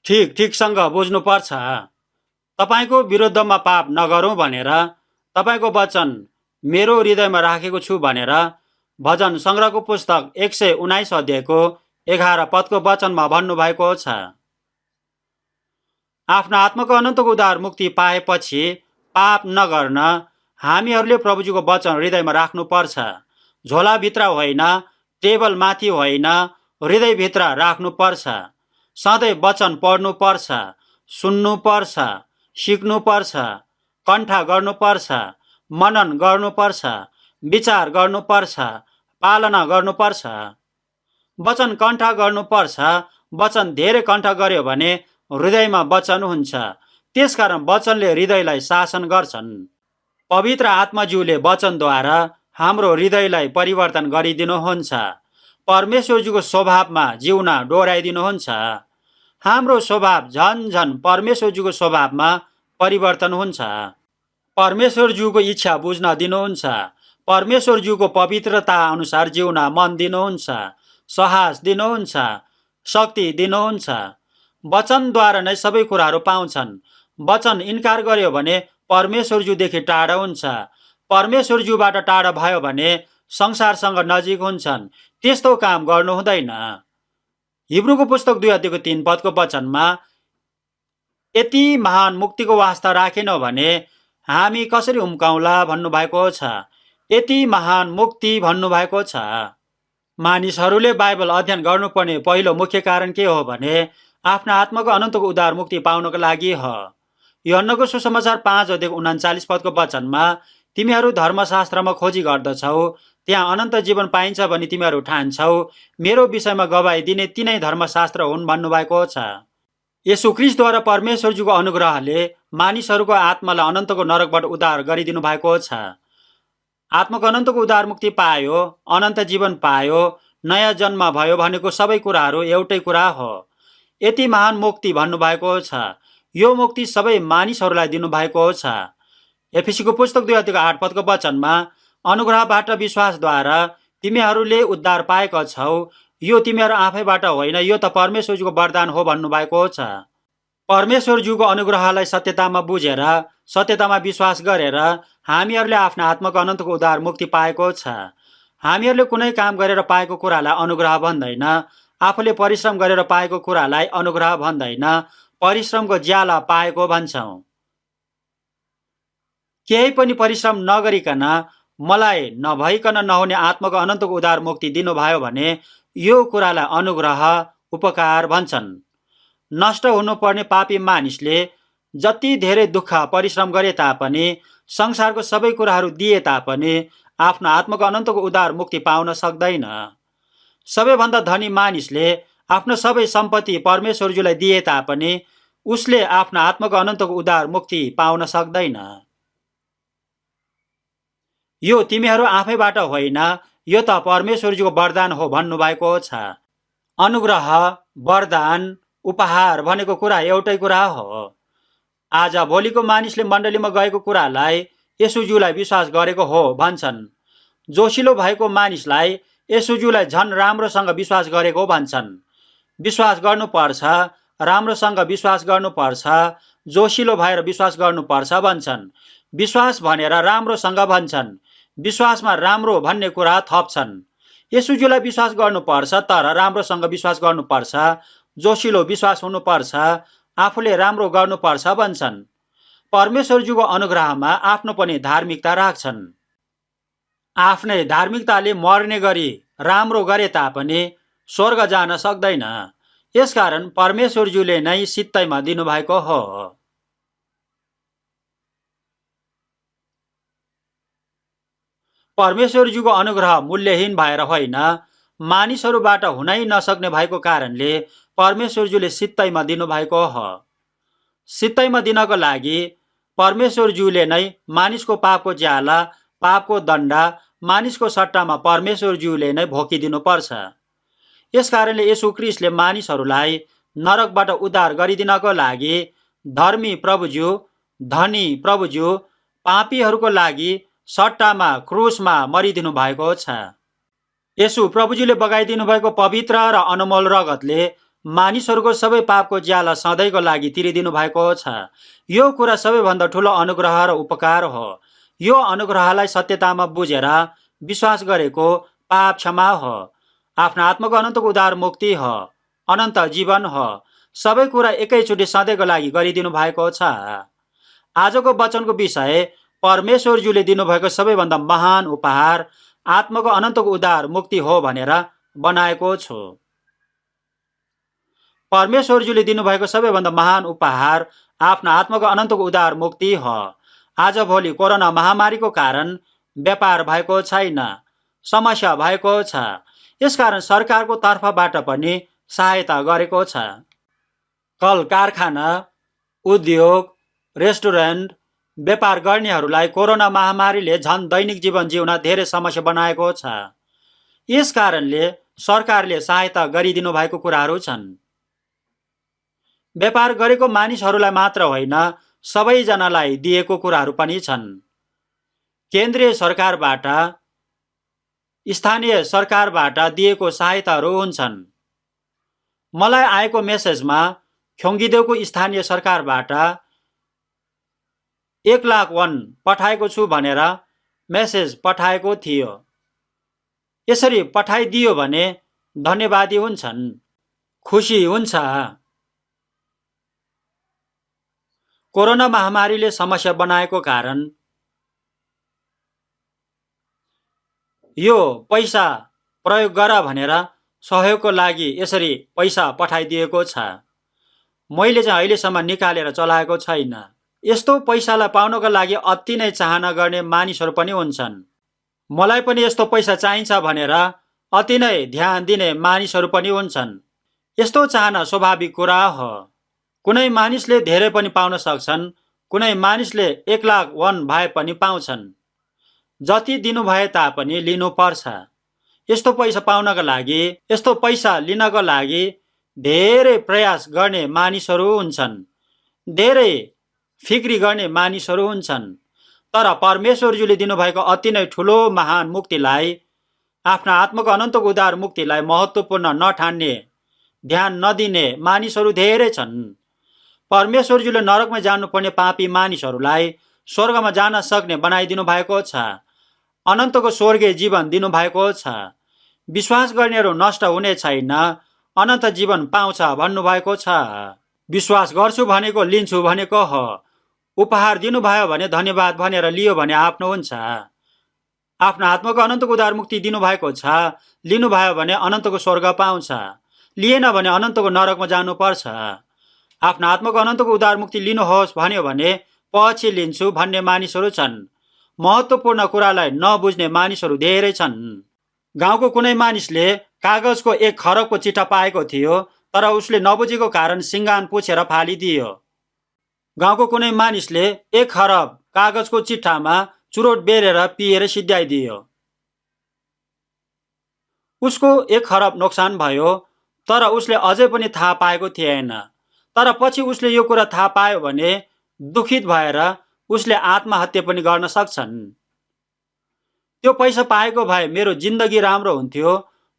ठिकसँग बुझ्नुपर्छ। तपाईँको विरुद्धमा पाप नगरौँ भनेर तपाईँको वचन मेरो हृदयमा राखेको छु भनेर भजन सङ्ग्रहको पुस्तक 119 अध्यायको 11 पदको वचनमा भन्नुभएको छ। आफ्नो आत्माको अनन्तको उद्धार मुक्ति पाएपछि पाप नगर्न हामीहरूले प्रभुजीको वचन हृदयमा राख्नुपर्छ। झोलाभित्र होइन, टेबल माथि होइन, हृदयभित्र राख्नुपर्छ। सधैँ वचन पढ्नुपर्छ, सुन्नुपर्छ, सिक्नुपर्छ, कण्ठ गर्नुपर्छ, मनन गर्नुपर्छ, विचार गर्नुपर्छ, पालना गर्नुपर्छ। वचन कण्ठ गर्नुपर्छ। वचन धेरै कण्ठ गर्यो भने हृदयमा वचन हुन्छ। त्यसकारण वचनले हृदयलाई शासन गर्छन्। पवित्र आत्माज्यूले वचनद्वारा हाम्रो हृदयलाई परिवर्तन गरिदिनुहुन्छ। परमेश्वरज्यूको स्वभावमा जिउन डोराइदिनुहुन्छ। हाम्रो स्वभाव झन परमेश्वरज्यूको स्वभावमा परिवर्तन हुन्छ। परमेश्वरज्यूको इच्छा बुझ्न दिनुहुन्छ। परमेश्वरज्यूको पवित्रता अनुसार जिउन मन दिनुहुन्छ, साहस दिनुहुन्छ, शक्ति दिनुहुन्छ। वचनद्वारा नै सबै कुराहरू पाउँछन्। वचन इन्कार गर्यो भने परमेश्वरज्यूदेखि टाढा हुन्छ। परमेश्वरज्यूबाट टाढा भयो भने संसारसँग नजिक हुन्छन्। त्यस्तो काम गर्नु हुँदैन। हिब्रूको पुस्तक 2 अध्यायको 3 पदको वचनमा यति महान मुक्तिको वास्ता राखेनौँ भने हामी कसरी उम्काउँला भन्नुभएको छ। यति महान मुक्ति भन्नुभएको छ। मानिसहरूले बाइबल अध्ययन गर्नुपर्ने पहिलो मुख्य कारण के हो भने आफ्नो आत्माको अनन्तको उद्धार मुक्ति पाउनको लागि हो। यूहन्नाको सुसमाचार 5 अध्यायको 39 पदको वचनमा तिमीहरू धर्मशास्त्रमा खोजी गर्दछौ, त्यहाँ अनन्त जीवन पाइन्छ भनी तिमीहरू ठान्छौ, मेरो विषयमा गवाई दिने तिनै धर्मशास्त्र हुन् भन्नुभएको छ। येशू ख्रीष्टद्वारा परमेश्वरज्यूको अनुग्रहले मानिसहरूको आत्मालाई अनन्तको नरकबाट उद्धार गरिदिनु भएको छ। आत्माको अनन्तको उद्धार मुक्ति पायो, अनन्त जीवन पायो, नयाँ जन्म भयो भनेको सबै कुराहरू एउटै कुरा हो। यति महान मुक्ति भन्नुभएको छ। यो मुक्ति सबै मानिसहरूलाई दिनुभएको छ। एफिसीको पुस्तक 2 अध्यायको 8 पदको वचनमा अनुग्रहबाट विश्वासद्वारा तिमीहरूले उद्धार पाएका छौ, यो तिमीहरू आफैबाट होइन, यो त परमेश्वरज्यूको वरदान हो भन्नुभएको छ। परमेश्वरज्यूको अनुग्रहलाई सत्यतामा बुझेर, सत्यतामा विश्वास गरेर हामीहरूले आफ्नो आत्माको अनन्तको उद्धार मुक्ति पाएको छ। हामीहरूले कुनै काम गरेर पाएको कुरालाई अनुग्रह भन्दैन। आफूले परिश्रम गरेर पाएको कुरालाई अनुग्रह भन्दैन, परिश्रमको ज्याला पाएको भन्छौँ। केही पनि परिश्रम नगरिकन मलाई नभइकन नहुने आत्माको अनन्तको उद्धार मुक्ति दिनुभयो भने यो कुरालाई अनुग्रह उपकार भन्छन्। नष्ट हुनुपर्ने पापी मानिसले जति धेरै दुःख परिश्रम गरे तापनि, संसारको सबै कुराहरू दिए तापनि आफ्नो आत्माको अनन्तको उद्धार मुक्ति पाउन सक्दैन। सबैभन्दा धनी मानिसले आफ्नो सबै सम्पत्ति परमेश्वरज्यूलाई दिए तापनि उसले आफ्नो आत्माको अनन्तको उद्धार मुक्ति पाउन सक्दैन। यो तिमीहरू आफैबाट होइन, यो त परमेश्वरज्यूको वरदान हो भन्नुभएको छ। अनुग्रह, वरदान, उपहार भनेको कुरा एउटै कुरा हो। आज भोलिको मानिसले मण्डलीमा गएको कुरालाई येशूज्यूलाई विश्वास गरेको हो भन्छन्। जोसिलो भएको मानिसलाई येशूज्यूलाई झन् राम्रोसँग विश्वास गरेको भन्छन्। विश्वास गर्नुपर्छ, राम्रोसँग विश्वास गर्नुपर्छ, जोसिलो भएर विश्वास गर्नुपर्छ भन्छन्। विश्वास भनेर राम्रोसँग भन्छन्। विश्वासमा राम्रो भन्ने कुरा थप्छन्। येशूज्यूलाई विश्वास गर्नुपर्छ, तर राम्रोसँग विश्वास गर्नुपर्छ, जोसिलो विश्वास हुनुपर्छ, आफूले राम्रो गर्नुपर्छ भन्छन्। परमेश्वरज्यूको अनुग्रहमा आफ्नो पनि धार्मिकता राख्छन्। आफ्नै धार्मिकताले मर्ने गरी राम्रो गरे तापनि स्वर्ग जान सक्दैन। यसकारण परमेश्वरज्यूले नै सित्तैमा दिनुभएको हो। परमेश्वरज्यूको अनुग्रह मूल्यहीन भएर होइन, मानिसहरूबाट हुनै नसक्ने भएको कारणले परमेश्वरज्यूले सित्तैमा दिनुभएको हो। सित्तैमा दिनको लागि परमेश्वरज्यूले नै मानिसको पापको ज्याला, पापको दण्ड मानिसको सट्टामा परमेश्वरज्यूले नै भोकिदिनुपर्छ। यसकारणले येशू ख्रीष्टले मानिसहरूलाई नरकबाट उद्धार गरिदिनको लागि धर्मी प्रभुज्यू, धनी प्रभुज्यू पापीहरूको लागि सट्टामा क्रुसमा मरिदिनु भएको छ। येशू प्रभुज्यूले बगाइदिनु भएको पवित्र र अनमोल रगतले मानिसहरूको सबै पापको ज्याला सधैँको लागि तिरिदिनु भएको छ। यो कुरा सबैभन्दा ठुलो अनुग्रह र उपकार हो। यो अनुग्रहलाई सत्यतामा बुझेर विश्वास गरेको पाप क्षमा हो, आफ्नो आत्माको अनन्तको उद्धार मुक्ति हो, अनन्त जीवन हो। सबै कुरा एकैचोटि सधैँको लागि गरिदिनु भएको छ। आजको वचनको विषय परमेश्वरज्यूले दिनुभएको सबैभन्दा महान उपहार आत्माको अनन्तको उद्धार मुक्ति हो भनेर बनाएको छु। परमेश्वरज्यूले दिनुभएको सबैभन्दा महान उपहार आफ्नो आत्माको अनन्तको उद्धार मुक्ति हो। आजभोलि कोरोना महामारीको कारण व्यापार भएको छैन, समस्या भएको छ। यसकारण सरकारको तर्फबाट पनि सहायता गरेको छ। कल कारखाना, उद्योग, रेस्टुरेन्ट, व्यापार गर्नेहरूलाई कोरोना महामारीले झन् दैनिक जीवन जिउन धेरै समस्या बनाएको छ। यसकारणले सरकारले सहायता गरिदिनु भएको कुराहरू छन्। व्यापार गरेको मानिसहरूलाई मात्र होइन, सबैजनालाई दिएको कुराहरू पनि छन्। केन्द्रीय सरकारबाट, स्थानीय सरकारबाट दिएको सहायताहरू हुन्छन्। मलाई आएको मेसेजमा ख्योङ्गिदेउको स्थानीय सरकारबाट 1 लाख वन पठाएको छु भनेर मेसेज पठाएको थियो। यसरी पठाइदियो भने धन्यवादी हुन्छन्, खुसी हुन्छ। कोरोना महामारीले समस्या बनाएको कारण यो पैसा प्रयोग गर भनेर सहयोगको लागि यसरी पैसा पठाइदिएको छ। मैले चाहिँ अहिलेसम्म निकालेर चलाएको छैन। यस्तो पैसालाई पाउनको लागि अति नै चाहना गर्ने मानिसहरू पनि हुन्छन्। मलाई पनि यस्तो पैसा चाहिन्छ भनेर अति नै ध्यान दिने मानिसहरू पनि हुन्छन्। यस्तो चाहना स्वाभाविक कुरा हो। कुनै मानिसले धेरै पनि पाउन सक्छन्, कुनै मानिसले 1 लाख वन भए पनि पाउँछन्। जति दिनु भए तापनि लिनुपर्छ। यस्तो पैसा पाउनका लागि, यस्तो पैसा लिनको लागि धेरै प्रयास गर्ने मानिसहरू हुन्छन्, धेरै फिक्री गर्ने मानिसहरू हुन्छन्। तर परमेश्वरज्यूले दिनुभएको अति नै ठुलो महान मुक्तिलाई, आफ्ना आत्माको अनन्तको उद्धार मुक्तिलाई महत्त्वपूर्ण नठान्ने, ध्यान नदिने मानिसहरू धेरै छन्। परमेश्वरज्यूले नरकमा जानुपर्ने पापी मानिसहरूलाई स्वर्गमा जान सक्ने बनाइदिनु भएको छ। अनन्तको स्वर्गीय जीवन दिनुभएको छ। विश्वास गर्नेहरू नष्ट हुने छैन, अनन्त जीवन पाउँछ भन्नुभएको छ। विश्वास गर्छु भनेको लिन्छु भनेको हो। उपहार दिनुभयो भने धन्यवाद भनेर लियो भने आफ्नो हुन्छ। आफ्नो आत्माको अनन्तको उद्धार मुक्ति दिनुभएको छ। लिनुभयो भने अनन्तको स्वर्ग पाउँछ, लिएन भने अनन्तको नरकमा जानुपर्छ। आफ्नो आत्माको अनन्तको उद्धार मुक्ति लिनुहोस् भन्यो भने पछि लिन्छु भन्ने मानिसहरू छन्। महत्त्वपूर्ण कुरालाई नबुझ्ने मानिसहरू धेरै छन्। गाउँको कुनै मानिसले कागजको 1 खरबको चिठा पाएको थियो, तर उसले नबुझेको कारण सिङ्गान पुछेर फालिदियो। गाउँको कुनै मानिसले 1 खरब कागजको चिठामा चुरोट बेरेर पिएर सिद्ध्याइदियो। उसको 1 खरब नोक्सान भयो, तर उसले अझै पनि थाहा पाएको थिएन। तर पछि उसले यो कुरा थाहा पायो भने दुखित भएर उसले आत्महत्या पनि गर्न सक्छन्। त्यो पैसा पाएको भए मेरो जिन्दगी राम्रो हुन्थ्यो,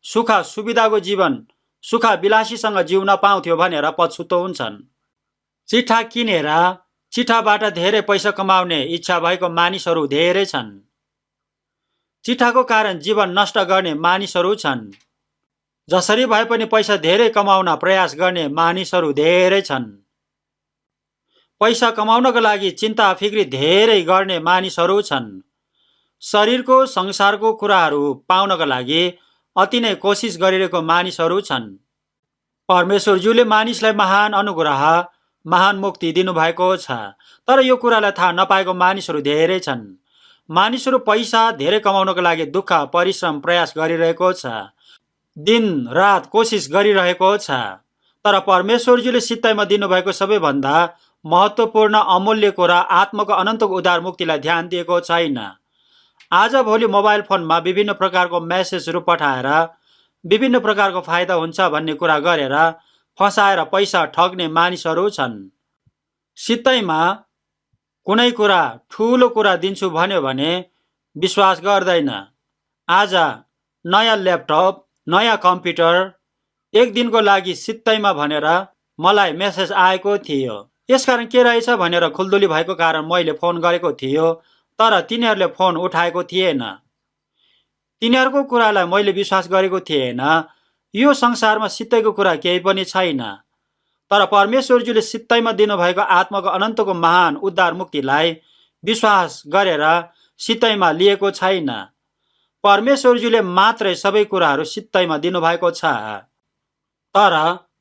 सुख सुविधाको जीवन सुख विलासीसँग जिउन पाउँथ्यो भनेर पछुतो हुन्छन्। चिठा किनेर चिठाबाट धेरै पैसा कमाउने इच्छा भएको मानिसहरू धेरै छन्। चिठाको कारण जीवन नष्ट गर्ने मानिसहरू छन्। जसरी भए पनि पैसा धेरै कमाउन प्रयास गर्ने मानिसहरू धेरै छन्। पैसा कमाउनको लागि चिन्ता फिक्री धेरै गर्ने मानिसहरू छन्। शरीरको संसारको कुराहरू पाउनको लागि अति नै कोसिस गरिरहेको मानिसहरू छन्। परमेश्वरज्यूले मानिसलाई महान अनुग्रह महान मुक्ति दिनुभएको छ, तर यो कुरालाई थाहा नपाएको मानिसहरू धेरै छन्। मानिसहरू पैसा धेरै कमाउनको लागि दुःख परिश्रम प्रयास गरिरहेको छ, दिन रात कोसिस गरिरहेको छ, तर परमेश्वरज्यूले सित्तैमा दिनुभएको सबैभन्दा महत्त्वपूर्ण अमूल्य कुरा आत्माको अनन्तको उद्धार मुक्तिलाई ध्यान दिएको छैन। आज भोलि मोबाइल फोनमा विभिन्न प्रकारको मेसेजहरू पठाएर विभिन्न प्रकारको फाइदा हुन्छ भन्ने कुरा गरेर फसाएर पैसा ठग्ने मानिसहरू छन्। सित्तैमा कुनै कुरा ठुलो कुरा दिन्छु भन्यो भने विश्वास गर्दैन। आज नयाँ ल्यापटप नयाँ कम्प्युटर 1 दिनको लागि सित्तैमा भनेर मलाई मेसेज आएको थियो। यसकारण के रहेछ भनेर खुल्दुली भएको कारण मैले फोन गरेको थियो, तर तिनीहरूले फोन उठाएको थिएन। तिनीहरूको कुरालाई मैले विश्वास गरेको थिएन। यो संसारमा सित्तैको कुरा केही पनि छैन, तर परमेश्वरज्यूले सित्तैमा दिनुभएको आत्माको अनन्तको महान उद्धार मुक्तिलाई विश्वास गरेर सित्तैमा लिएको छैन। परमेश्वरज्यूले मात्रै सबै कुराहरू सित्तैमा दिनुभएको छ, तर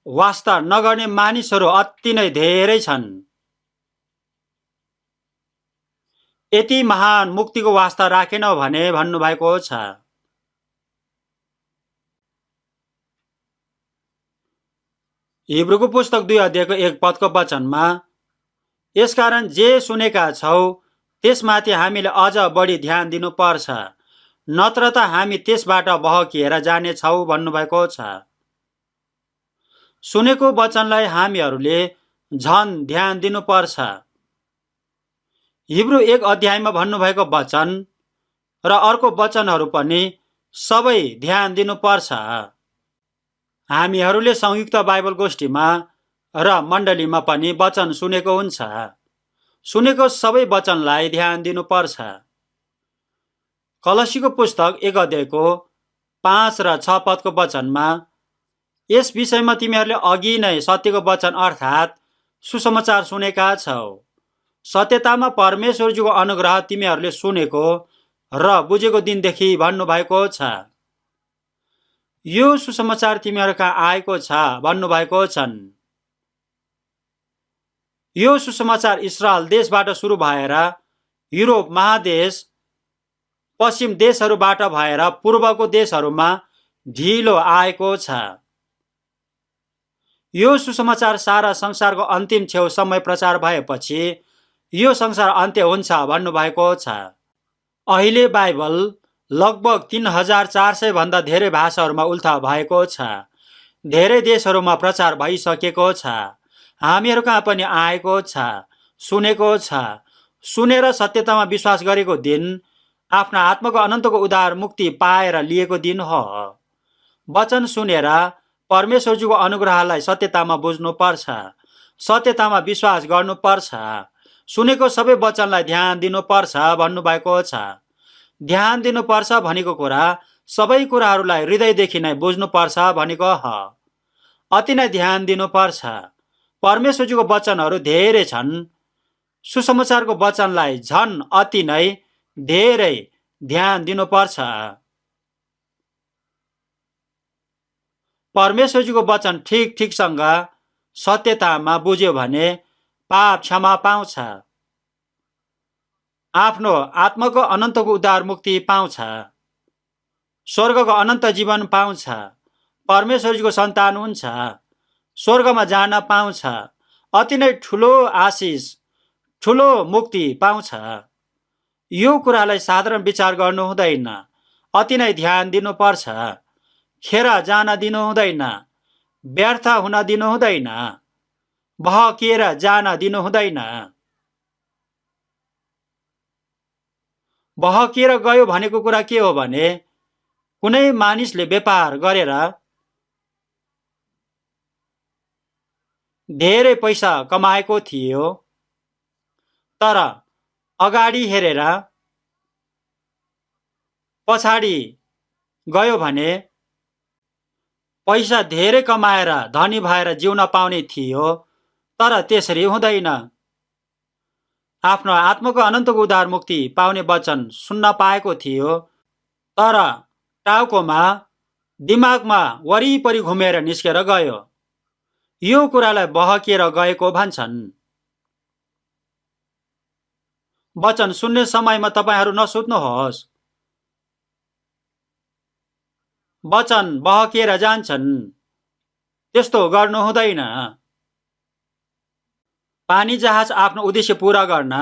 वास्ता नगर्ने मानिसहरू अति नै धेरै छन्। यति महान मुक्तिको वास्ता राखेनौ भने भन्नुभएको छ। हिब्रूको पुस्तक 2 अध्यायको 1 पदको वचनमा यसकारण जे सुनेका छौ त्यसमाथि हामीले अझ बढी ध्यान दिनुपर्छ, नत्र त हामी त्यसबाट बहकिएर जानेछौ भन्नुभएको छ। सुनेको वचनलाई हामीहरूले झन ध्यान दिनुपर्छ। हिब्रू 1 अध्यायमा भन्नुभएको वचन र अर्को वचनहरू पनि सबै ध्यान दिनुपर्छ। हामीहरूले संयुक्त बाइबल गोष्ठीमा र मण्डलीमा पनि वचन सुनेको हुन्छ। सुनेको सबै वचनलाई ध्यान दिनुपर्छ। कलसीको पुस्तक 1 अध्यायको 5 र 6 पदको वचनमा यस विषयमा तिमीहरूले अघि नै सत्यको वचन अर्थात् सुसमाचार सुनेका छौ। सत्यतामा परमेश्वरज्यूको अनुग्रह तिमीहरूले सुनेको र बुझेको दिनदेखि भन्नुभएको छ। यो सुसमाचार तिमीहरू कहाँ आएको छ भन्नुभएको छन्। यो सुसमाचार इस्रायल देशबाट सुरु भएर युरोप महादेश पश्चिम देशहरूबाट भएर पूर्वको देशहरूमा ढिलो आएको छ। यो सुसमाचार सारा संसारको अन्तिम छेउ समय प्रचार भएपछि यो संसार अन्त्य हुन्छ भन्नुभएको छ। अहिले बाइबल लगभग 3400 भन्दा धेरै भाषाहरूमा उल्था भएको छ। धेरै देशहरूमा प्रचार भइसकेको छ। हामीहरू कहाँ पनि आएको छ, सुनेको छ। सुनेर सत्यतामा विश्वास गरेको दिन आफ्ना आत्माको अनन्तको उद्धार मुक्ति पाएर लिएको दिन हो। वचन सुनेर परमेश्वरज्यूको अनुग्रहलाई सत्यतामा बुझ्नुपर्छ, सत्यतामा विश्वास गर्नुपर्छ। सुनेको सबै वचनलाई ध्यान दिनुपर्छ भन्नुभएको छ। ध्यान दिनुपर्छ भनेको कुरा सबै कुराहरूलाई हृदयदेखि नै बुझ्नुपर्छ भनेको हो। अति नै ध्यान दिनुपर्छ। परमेश्वरजीको वचनहरू धेरै छन्। सुसमाचारको वचनलाई झन् अति नै धेरै ध्यान दिनुपर्छ। परमेश्वरजीको वचन ठिकसँग सत्यतामा बुझ्यो भने पाप क्षमा पाउँछ, आफ्नो आत्माको अनन्तको उद्धार मुक्ति पाउँछ, स्वर्गको अनन्त जीवन पाउँछ, परमेश्वरजीको सन्तान हुन्छ, स्वर्गमा जान पाउँछ, अति नै ठुलो आशिष, ठुलो मुक्ति पाउँछ। यो कुरालाई साधारण विचार गर्नु हुँदैन, अति नै ध्यान दिनुपर्छ। खेर जान दिनु हुँदैन, व्यर्थ हुन दिनु हुँदैन, बहकिएर जान दिनु हुँदैन। बहकिएर गयो भनेको कुरा के हो भने कुनै मानिसले व्यापार गरेर धेरै पैसा कमाएको थियो, तर अगाडि हेरेर पछाडि गयो भने पैसा धेरै कमाएर धनी भएर जिउन पाउने थियो, तर त्यसरी हुँदैन। आफ्नो आत्माको अनन्तको उद्धार मुक्ति पाउने वचन सुन्न पाएको थियो, तर टाउकोमा दिमागमा वरिपरि घुमेर निस्केर गयो। यो कुरालाई बहकिएर गएको भन्छन्। वचन सुन्ने समयमा तपाईहरू नसुत्नुहोस्, वचन बहकिएर जान्छन्, त्यस्तो गर्नु हुँदैन। पानी जहाज आफ्नो उद्देश्य पूरा गर्न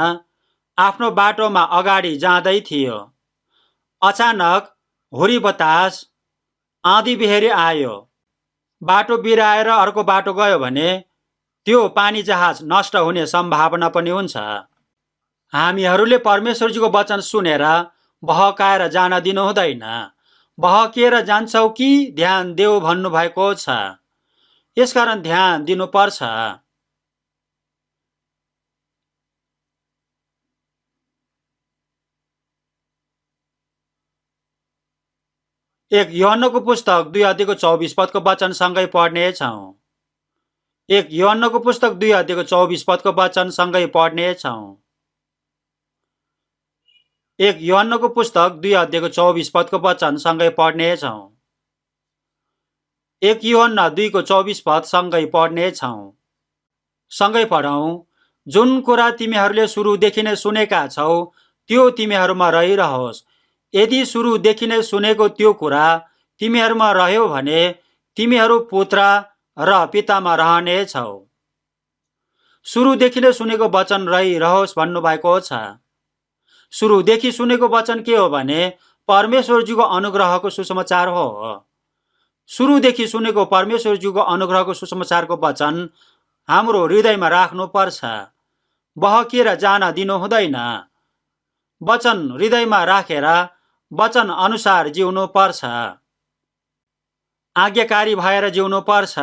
आफ्नो बाटोमा अगाडि जाँदै थियो। अचानक हुरी बतास, आँधी बेहरी आयो, बाटो बिराएर अर्को बाटो गयो भने त्यो पानी जहाज नष्ट हुने सम्भावना पनि हुन्छ। हामीहरूले परमेश्वरजीको वचन सुनेर बहकाएर जान दिनु हुँदैन। बहकिएर जान्छौ कि ध्यान देऊ भन्नुभएको छ, यसकारण ध्यान दिनुपर्छ। एक यूहन्नको पुस्तक 2:24 वचन सँगै पढ्नेछौँ। एक यूहन्नको पुस्तक 2:24 वचन सँगै पढ्नेछौँ। एक यूहन्नको पुस्तक 2:24 वचन सँगै पढ्नेछौँ। एक यूहन्ना 2:24 सँगै पढ्नेछौँ। सँगै पढौँ। जुन कुरा तिमीहरूले सुरुदेखि नै सुनेका छौ त्यो तिमीहरूमा रहिरहोस्। यदि सुरुदेखि नै सुनेको त्यो कुरा तिमीहरूमा रह्यो भने तिमीहरू पुत्र र पितामा रहनेछौ। सुरुदेखि नै सुनेको वचन रहिरहोस् भन्नुभएको छ। सुरुदेखि सुनेको वचन के हो भने परमेश्वरजीको अनुग्रहको सुसमाचार हो। सुरुदेखि सुनेको परमेश्वरजीको अनुग्रहको सुसमाचारको वचन हाम्रो हृदयमा राख्नुपर्छ। बहकिएर जान दिनु हुँदैन। वचन हृदयमा राखेर वचन अनुसार जिउनु पर्छ। आज्ञाकारी भएर जिउनु पर्छ।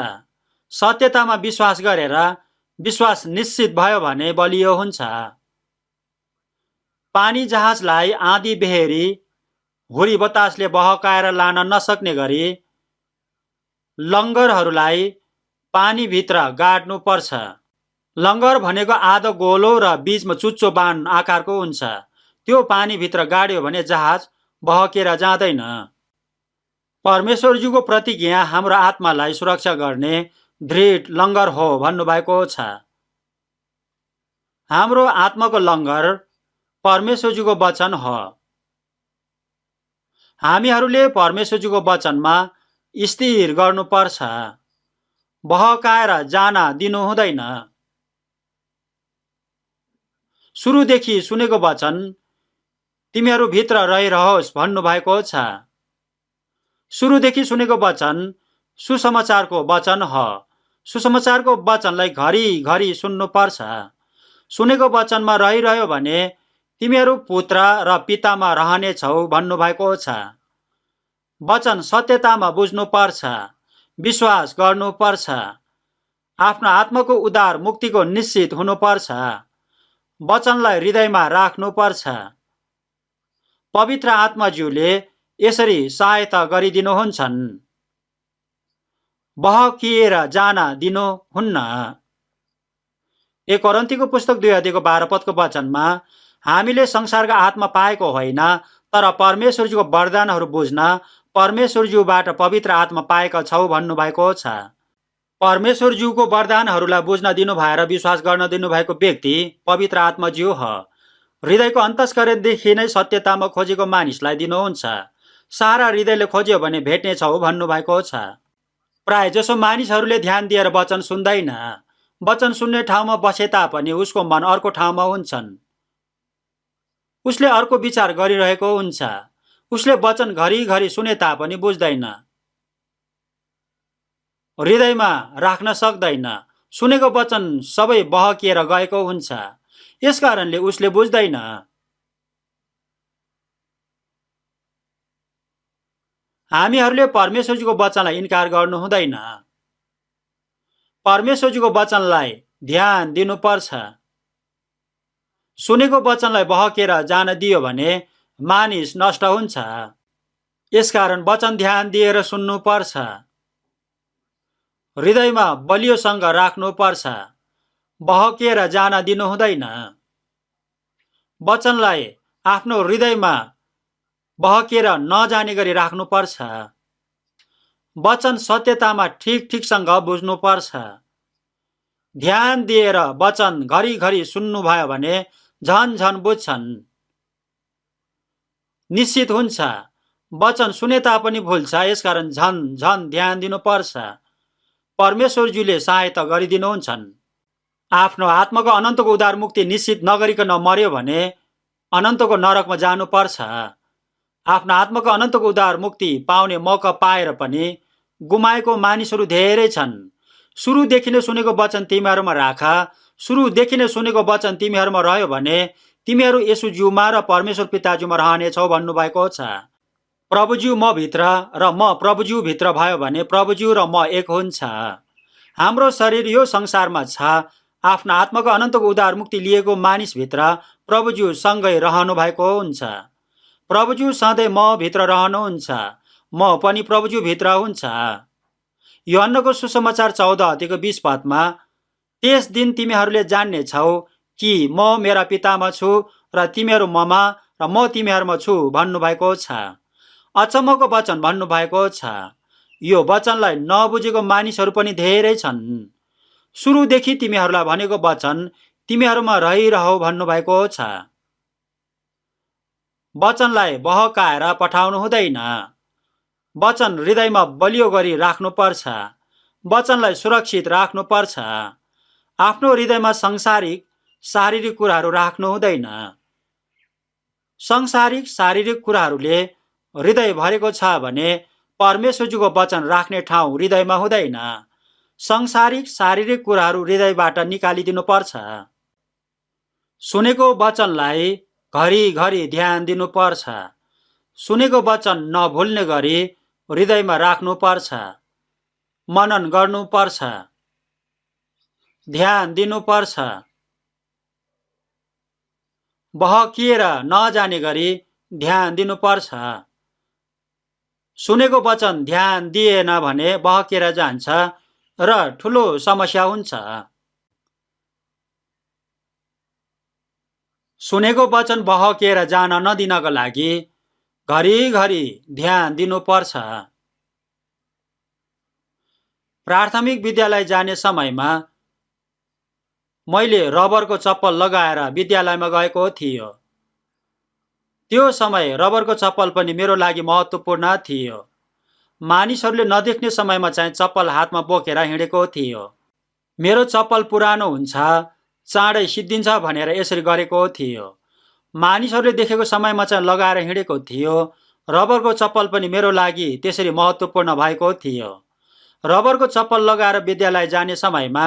सत्यतामा विश्वास गरेर विश्वास निश्चित भयो भने बलियो हुन्छ। पानी जहाजलाई आँधी बेहरी हुरी बतासले बहकाएर लान नसक्ने गरी लङ्गरहरूलाई पानीभित्र गाड्नु पर्छ। लङ्गर भनेको आधो गोलो र बीचमा चुच्चो बाण आकारको हुन्छ। त्यो पानीभित्र गाड्यो भने जहाज बहकेर जाँदैन। परमेश्वरजीको प्रतिज्ञा हाम्रो आत्मालाई सुरक्षा गर्ने दृढ लङ्गर हो भन्नुभएको छ। हाम्रो आत्माको लङ्गर परमेश्वरजीको वचन हो। हामीहरूले परमेश्वरजीको वचनमा स्थिर गर्नुपर्छ। बहकाएर जान दिनु हुँदैन। सुरुदेखि सुनेको वचन तिमीहरू भित्र रहिरहोस् भन्नुभएको छ। सुरुदेखि सुनेको वचन सुसमाचारको वचन हो। सुसमाचारको वचनलाई घरिघरि सुन्नुपर्छ। सुनेको वचनमा रहिरह्यो भने तिमीहरू पुत्र र पितामा रहनेछौ भन्नुभएको छ। वचन सत्यतामा बुझ्नुपर्छ, विश्वास गर्नुपर्छ, आफ्नो आत्माको उद्धार मुक्तिको निश्चित हुनुपर्छ। वचनलाई हृदयमा राख्नुपर्छ। पवित्र आत्माज्यूले यसरी सहायता गरिदिनुहुन्छन्। बहकिएर जान दिनुहुन्न। 1 कोरिन्थीको पुस्तक 2 अध्यायको 12 पदको वचनमा हामीले संसारका आत्मा पाएको होइन, तर परमेश्वरजीको वरदानहरू बुझ्न परमेश्वरज्यूबाट पवित्र आत्मा पाएका छौ भन्नुभएको छ। परमेश्वरज्यूको वरदानहरूलाई बुझ्न दिनु भएर विश्वास गर्न दिनुभएको व्यक्ति पवित्र आत्माज्यू हो। हृदयको अन्तस्करणदेखि नै सत्यतामा खोजेको मानिसलाई दिनुहुन्छ। सारा हृदयले खोज्यो भने भेट्नेछौ भन्नुभएको छ। प्राय जसो मानिसहरूले ध्यान दिएर वचन सुन्दैन। वचन सुन्ने ठाउँमा बसे तापनि उसको मन अर्को ठाउँमा हुन्छन्। उसले अर्को विचार गरिरहेको हुन्छ। उसले वचन घरिघरि सुने तापनि बुझ्दैन, हृदयमा राख्न सक्दैन। सुनेको वचन सबै बहकिएर गएको हुन्छ। यसकारणले उसले बुझ्दैन। हामीहरूले परमेश्वरजीको वचनलाई इन्कार गर्नु हुँदैन। परमेश्वरजीको वचनलाई ध्यान दिनुपर्छ। सुनेको वचनलाई बहकेर जान दियो भने मानिस नष्ट हुन्छ। यसकारण वचन ध्यान दिएर सुन्नुपर्छ। हृदयमा बलियोसँग राख्नुपर्छ। बहकेर जान दिनु हुँदैन। वचनलाई आफ्नो हृदयमा बहकेर नजाने गरी राख्नुपर्छ। वचन सत्यतामा ठिकसँग बुझ्नुपर्छ। ध्यान दिएर वचन घरिघरि सुन्नुभयो भने झन बुझ्छन्। निश्चित हुन्छ। वचन सुने तापनि भुल्छ। यसकारण झन ध्यान दिनुपर्छ। परमेश्वरज्यूले सहायता गरिदिनुहुन्छन्। आफ्नो आत्माको अनन्तको उद्धार मुक्ति निश्चित नगरिकन मर्यो भने अनन्तको नरकमा जानुपर्छ। आफ्नो आत्माको अनन्तको उद्धार मुक्ति पाउने मौका पाएर पनि गुमाएको मानिसहरू धेरै छन्। सुरुदेखि नै सुनेको वचन तिमीहरूमा राख। सुरुदेखि नै सुनेको वचन तिमीहरूमा रह्यो भने तिमीहरू येशूज्यूमा र परमेश्वर पिताज्यूमा रहनेछौ भन्नुभएको छ। प्रभुज्यू म भित्र र म प्रभुज्यू भित्र भयो भने प्रभुज्यू र म एक हुन्छ। हाम्रो शरीर यो संसारमा छ। आफ्नो आत्माको अनन्तको उद्धार मुक्ति लिएको मानिसभित्र प्रभुज्यू सँगै रहनु भएको हुन्छ। प्रभुज्यू सधैँ म भित्र रहनुहुन्छ। म पनि प्रभुज्यू भित्र हुन्छ। यूहन्नाको सुसमाचार 14 अध्यायको 20 पदमा त्यस दिन तिमीहरूले जान्ने छौ कि म मेरा पितामा छु र तिमीहरू ममा र म तिमीहरूमा छु भन्नुभएको छ। अचम्मको वचन भन्नुभएको छ। यो वचनलाई नबुझेको मानिसहरू पनि धेरै छन्। सुरुदेखि तिमीहरूलाई भनेको वचन तिमीहरूमा रहिरहौ भन्नुभएको छ। वचनलाई बहकाएर पठाउनु हुँदैन। वचन हृदयमा बलियो गरी राख्नुपर्छ। वचनलाई सुरक्षित राख्नुपर्छ। आफ्नो हृदयमा शारीरिक कुराहरू राख्नु हुँदैन। शारीरिक कुराहरूले हृदय भरेको छ भने परमेश्वरज्यूको वचन राख्ने ठाउँ हृदयमा हुँदैन। शारीरिक कुराहरू हृदयबाट निकालिदिनुपर्छ। सुनेको वचनलाई घरिघरि ध्यान दिनुपर्छ। सुनेको वचन नभुल्ने गरी हृदयमा राख्नुपर्छ। मनन गर्नुपर्छ। ध्यान दिनुपर्छ। बहकिएर नजाने गरी ध्यान दिनुपर्छ। सुनेको वचन ध्यान दिएन भने बहकिएर जान्छ र ठुलो समस्या हुन्छ। सुनेको वचन बहकिएर जान नदिनको लागि घरिघरि ध्यान दिनुपर्छ। प्राथमिक विद्यालय जाने समयमा मैले रबरको चप्पल लगाएर विद्यालयमा गएको थियो। त्यो समय रबरको चप्पल पनि मेरो लागि महत्त्वपूर्ण थियो। मानिसहरूले नदेख्ने समयमा चाहिँ चप्पल हातमा बोकेर हिँडेको थियो। मेरो चप्पल पुरानो हुन्छ, चाँडै सिद्धिन्छ भनेर यसरी गरेको थियो। मानिसहरूले देखेको समयमा चाहिँ लगाएर हिँडेको थियो। रबरको चप्पल पनि मेरो लागि त्यसरी महत्त्वपूर्ण भएको थियो। रबरको चप्पल लगाएर विद्यालय जाने समयमा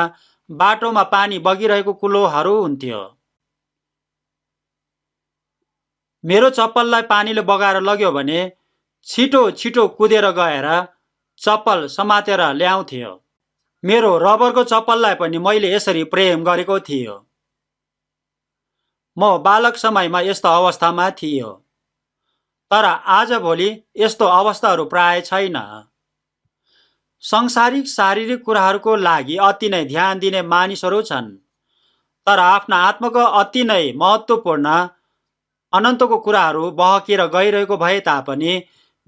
बाटोमा पानी बगिरहेको कुलोहरू हुन्थ्यो। मेरो चप्पललाई पानीले बगाएर लग्यो भने छिटो कुदेर गएर चप्पल समातेर ल्याउँथ्यो। मेरो रबरको चप्पललाई पनि मैले यसरी प्रेम गरेको थियो। म बालक समयमा यस्तो अवस्थामा थियो। तर आजभोलि यस्तो अवस्थाहरू प्राय छैन। सांसारिक शारीरिक कुराहरूको लागि अति नै ध्यान दिने मानिसहरू छन्, तर आफ्ना आत्माको अति नै महत्त्वपूर्ण अनन्तको कुराहरू बहकिएर गइरहेको भए तापनि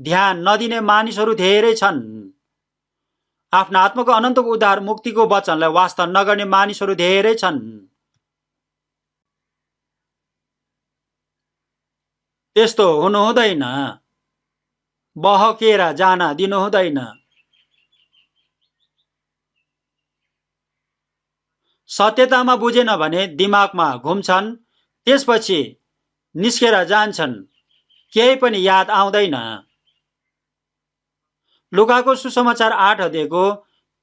ध्यान नदिने मानिसहरू धेरै छन्। आफ्ना आत्माको अनन्तको उद्धार मुक्तिको वचनलाई वास्ता नगर्ने मानिसहरू धेरै छन्। त्यस्तो हुनु हुँदैन। बहकेर जान दिनु हुँदैन। सत्यतामा बुझेन भने दिमागमा घुम्छन्, त्यसपछि निस्केर जान्छन्, केही पनि याद आउँदैन। लुकाको सुसमाचार 8 अध्यायको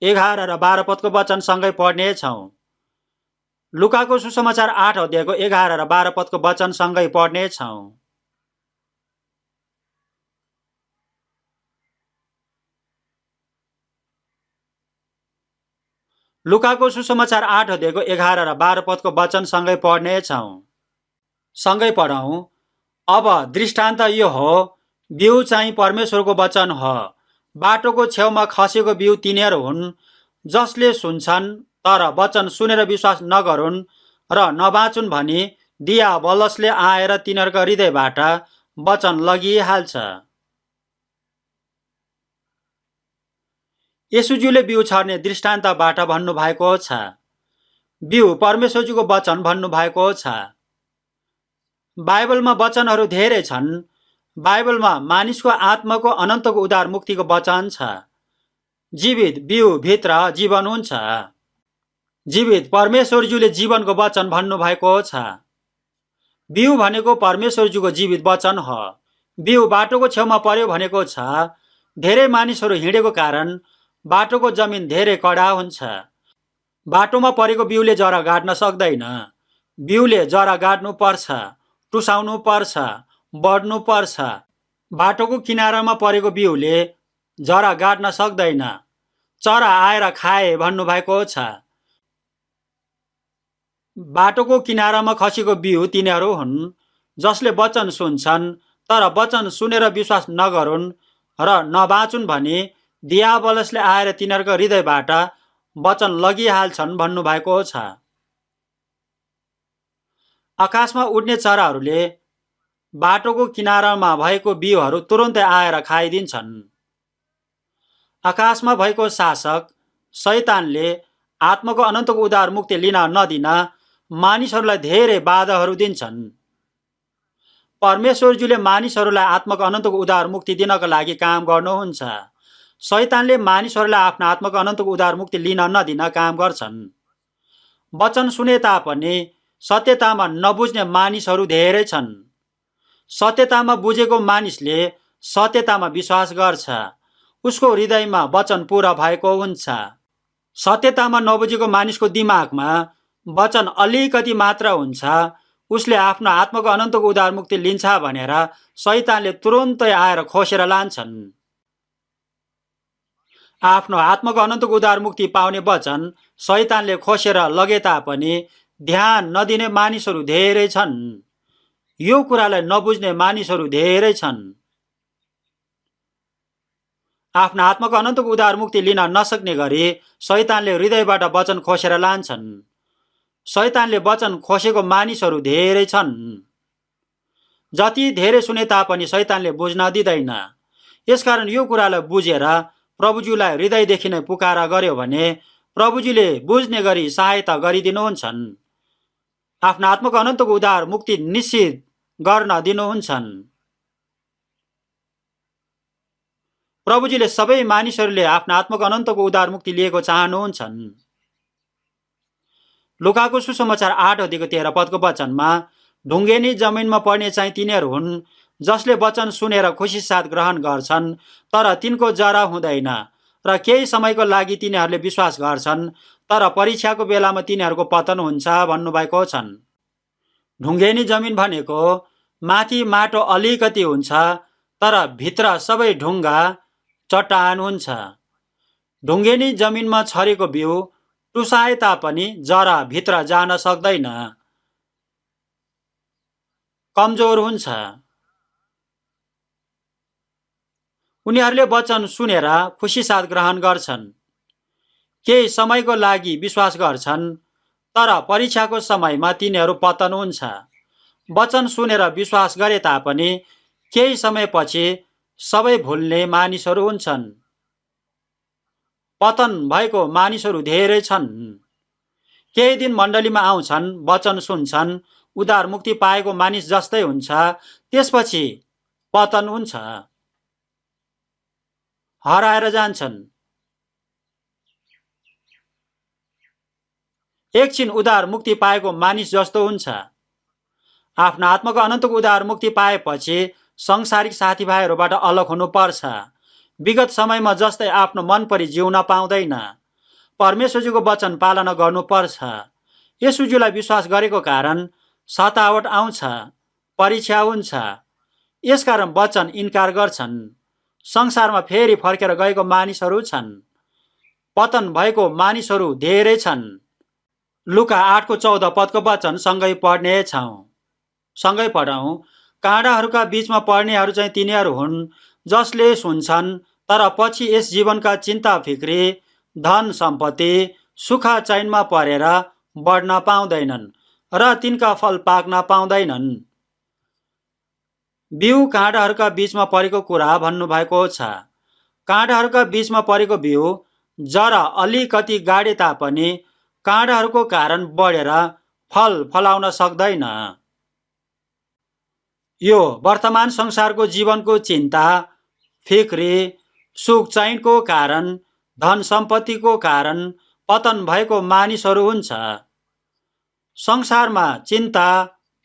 11 र 12 पदको वचन सँगै पढ्नेछौँ। लुकाको सुसमाचार 8 अध्यायको 11 र 12 पदको वचन सँगै पढ्नेछौँ। लुकाको सुसमाचार 8 अध्यायको 11 र 12 पदको वचन सँगै पढ्नेछौँ। सँगै पढौँ। अब दृष्टान्त यो हो, बिउ चाहिँ परमेश्वरको वचन हो। बाटोको छेउमा खसेको बिउ तिनीहरू हुन्, जसले सुन्छन् तर वचन सुनेर विश्वास नगरून् र नबाँचुन् भनी दियाबलसले आएर तिनीहरूका हृदयबाट वचन लगिहाल्छ। येशूज्यूले बिउ छर्ने दृष्टान्तबाट भन्नुभएको छ। बिउ परमेश्वरजीको वचन भन्नुभएको छ। बाइबलमा वचनहरू धेरै छन्। बाइबलमा मानिसको आत्माको अनन्तको उद्धार मुक्तिको वचन छ। जीवित बिउ भित्र जीवन हुन्छ। जीवित परमेश्वरज्यूले जीवनको वचन भन्नुभएको छ। बिउ भनेको परमेश्वरज्यूको जीवित वचन हो। बिउ बाटोको छेउमा पर्यो भनेको छ, धेरै मानिसहरू हिँडेको कारण बाटोको जमिन धेरै कडा हुन्छ। बाटोमा परेको बिउले जरा गाड्न सक्दैन। बिउले जरा गाड्नु पर्छ, टुसाउनु पर्छ, बढ्नु पर्छ। बाटोको किनारामा परेको बिउले जरा गाड्न सक्दैन। चरा आएर खाए भन्नुभएको छ। बाटोको किनारामा खसेको बिउ तिनीहरू हुन्, जसले वचन सुन्छन् तर वचन सुनेर विश्वास नगरून् र नबाँचुन् भनी दियाबलसले आएर तिनीहरूको हृदयबाट वचन लगिहाल्छन् भन्नुभएको छ। आकाशमा उड्ने चराहरूले बाटोको किनारामा भएको बिउहरू तुरुन्तै आएर खाइदिन्छन्। आकाशमा भएको शासक शैतानले आत्माको अनन्तको उद्धार मुक्ति लिन नदिन मानिसहरूलाई धेरै बाधाहरू दिन्छन्। परमेश्वरज्यूले मानिसहरूलाई आत्माको अनन्तको उद्धार मुक्ति दिनका लागि काम गर्नुहुन्छ। शैतानले मानिसहरूलाई आफ्नो आत्माको अनन्तको उद्धार मुक्ति लिन नदिन काम गर्छन्। वचन सुने तापनि सत्यतामा नबुझ्ने मानिसहरू धेरै छन्। सत्यतामा बुझेको मानिसले सत्यतामा विश्वास गर्छ। उसको हृदयमा वचन पूरा भएको हुन्छ। सत्यतामा नबुझेको मानिसको दिमागमा वचन अलिकति मात्र हुन्छ। उसले आफ्नो आत्माको अनन्तको उद्धार मुक्ति लिन्छ भनेर शैतानले तुरुन्तै आएर खोसेर लान्छन्। आफ्नो आत्माको अनन्तको उद्धार मुक्ति पाउने वचन शैतानले खोसेर लगे तापनि ध्यान नदिने मानिसहरू धेरै छन्। यो कुरालाई नबुझ्ने मानिसहरू धेरै छन्। आफ्नो आत्माको अनन्तको उद्धार मुक्ति लिन नसक्ने गरी शैतानले हृदयबाट वचन खोसेर लान्छन्। शैतानले वचन खोसेको मानिसहरू धेरै छन्। जति धेरै सुने तापनि शैतानले बुझ्न दिँदैन। यसकारण यो कुरालाई बुझेर प्रभुज्यूलाई हृदयदेखि नै पुकारा गर्यो भने प्रभुजीले बुझ्ने गरी सहायता गरिदिनुहुन्छन्। आफ्नो आत्माको अनन्तको उद्धार मुक्ति निश्चित गर्न दिनुहुन्छन्। प्रभुजीले सबै मानिसहरूले आफ्नो आत्माको अनन्तको उद्धार मुक्ति लिएको चाहनुहुन्छन्। लुकाको सुसमाचार 8 अध्यायको 13 पदको वचनमा ढुङ्गेनी जमिनमा पर्ने चाहिँ तिनीहरू हुन्, जसले वचन सुनेर खुसी साथ ग्रहण गर्छन्, तर तिनको जरा हुँदैन र केही समयको लागि तिनीहरूले विश्वास गर्छन्, तर परीक्षाको बेलामा तिनीहरूको पतन हुन्छ भन्नुभएको छन्। ढुङ्गेनी जमिन भनेको माथि माटो अलिकति हुन्छ, तर भित्र सबै ढुङ्गा चट्टान हुन्छ। ढुङ्गेनी जमिनमा छरेको बिउ टुसाए तापनि जरा भित्र जान सक्दैन, कमजोर हुन्छ। उनीहरूले वचन सुनेर खुसी साथ ग्रहण गर्छन्, केही समयको लागि विश्वास गर्छन्, तर परीक्षाको समयमा तिनीहरू पतन हुन्छ। वचन सुनेर विश्वास गरे तापनि केही समयपछि सबै भुल्ने मानिसहरू हुन्छन्। पतन भएको मानिसहरू धेरै छन्। केही दिन मण्डलीमा आउँछन्, वचन सुन्छन्, उद्धार मुक्ति पाएको मानिस जस्तै हुन्छ, त्यसपछि पतन हुन्छ, हराएर जान्छन्। एकछिन उद्धार मुक्ति पाएको मानिस जस्तो हुन्छ। आफ्नो आत्माको अनन्तको उद्धार मुक्ति पाएपछि संसारिक साथीभाइहरूबाट अलग हुनुपर्छ। विगत समयमा जस्तै आफ्नो मन परी जिउन पाउँदैन। परमेश्वरजीको वचन पालना गर्नुपर्छ। येशूजीलाई विश्वास गरेको कारण सतावट आउँछ, परीक्षा हुन्छ। यसकारण वचन इन्कार गर्छन्। संसारमा फेरि फर्केर गएको मानिसहरू छन्। पतन भएको मानिसहरू धेरै छन्। लुका 8:14 वचन सँगै पढ्नेछौँ। सँगै पढौँ। काँडाहरूका बीचमा पर्नेहरू चाहिँ तिनीहरू हुन् जसले सुन्छन्, तर पछि यस जीवनका चिन्ता फिक्री, धन सम्पत्ति, सुख चैनमा परेर बढ्न पाउँदैनन् र तिनका फल पाक्न पाउँदैनन्। बिउ काँडाहरूका बीचमा परेको कुरा भन्नुभएको छ। काँडाहरूका बीचमा परेको बिउ जरा अलिकति गाडे तापनि काँडाहरूको कारण बढेर फल फलाउन सक्दैन। यो वर्तमान संसारको जीवनको चिन्ता, फिक्री, सुख चैनको कारण, धन सम्पत्तिको कारण पतन भएको मानिसहरू हुन्छ। संसारमा चिन्ता,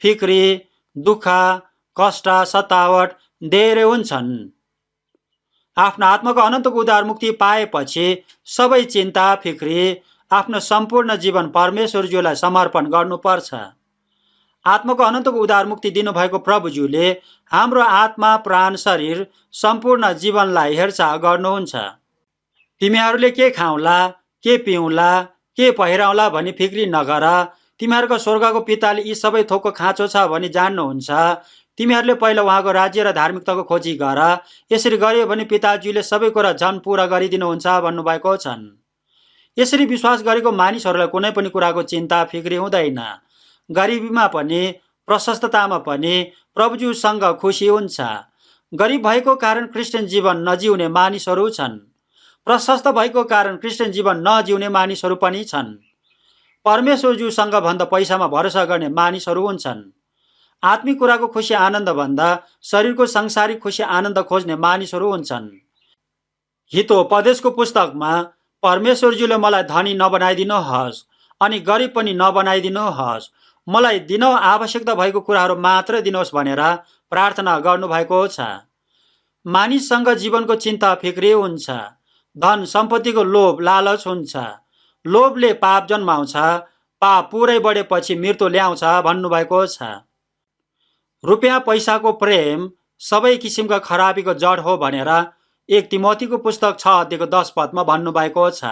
फिक्री, दुःख, कष्ट, सतावट धेरै हुन्छन्। आफ्नो आत्माको अनन्तको उद्धार मुक्ति पाएपछि सबै चिन्ता, फिक्री, आफ्नो सम्पूर्ण जीवन परमेश्वरज्यूलाई समर्पण गर्नुपर्छ। आत्माको अनन्तको उद्धार मुक्ति दिनुभएको प्रभुज्यूले हाम्रो आत्मा, प्राण, शरीर सम्पूर्ण जीवनलाई हेरचाह गर्नुहुन्छ। तिमीहरूले के खाउँला, के पिउँला, के पहिराउँला भनी फिक्री नगर। तिमीहरूको स्वर्गको पिताले यी सबै थोकको खाँचो छ भनी जान्नुहुन्छ। तिमीहरूले पहिला उहाँको राज्य र धार्मिकताको खोजी गर। यसरी गर्यो भने पिताज्यूले सबै कुरा झन् पूरा गरिदिनुहुन्छ भन्नुभएको छन्। यसरी विश्वास गरेको मानिसहरूलाई कुनै पनि कुराको चिन्ता, फिक्री हुँदैन। गरिबीमा पनि, प्रशस्ततामा पनि प्रभुज्यूसँग खुसी हुन्छ। गरिब भएको कारण क्रिस्चियन जीवन नजिउने मानिसहरू छन्। प्रशस्त भएको कारण क्रिस्चियन जीवन नजिउने मानिसहरू पनि छन्। परमेश्वरज्यूसँग भन्दा पैसामा भरोसा गर्ने मानिसहरू हुन्छन्। आत्मिक कुराको खुसी आनन्द भन्दा शरीरको सांसारिक खुसी आनन्द खोज्ने मानिसहरू हुन्छन्। हितोपदेशको पुस्तकमा परमेश्वरज्यूले मलाई धनी नबनाइदिनुहोस् अनि गरिब पनि नबनाइदिनुहोस्, मलाई दिन आवश्यकता भएको कुराहरू मात्र दिनुहोस् भनेर प्रार्थना गर्नुभएको छ। मानिससँग जीवनको चिन्ता फिक्री हुन्छ। धन सम्पत्तिको लोभ, लालच हुन्छ। लोभले पाप जन्माउँछ, पाप पुरै बढेपछि मृत्यु ल्याउँछ भन्नुभएको छ। रुपियाँ पैसाको प्रेम सबै किसिमका खराबीको जड हो भनेर 1 तिमोथीको पुस्तक 6:10 भन्नुभएको छ।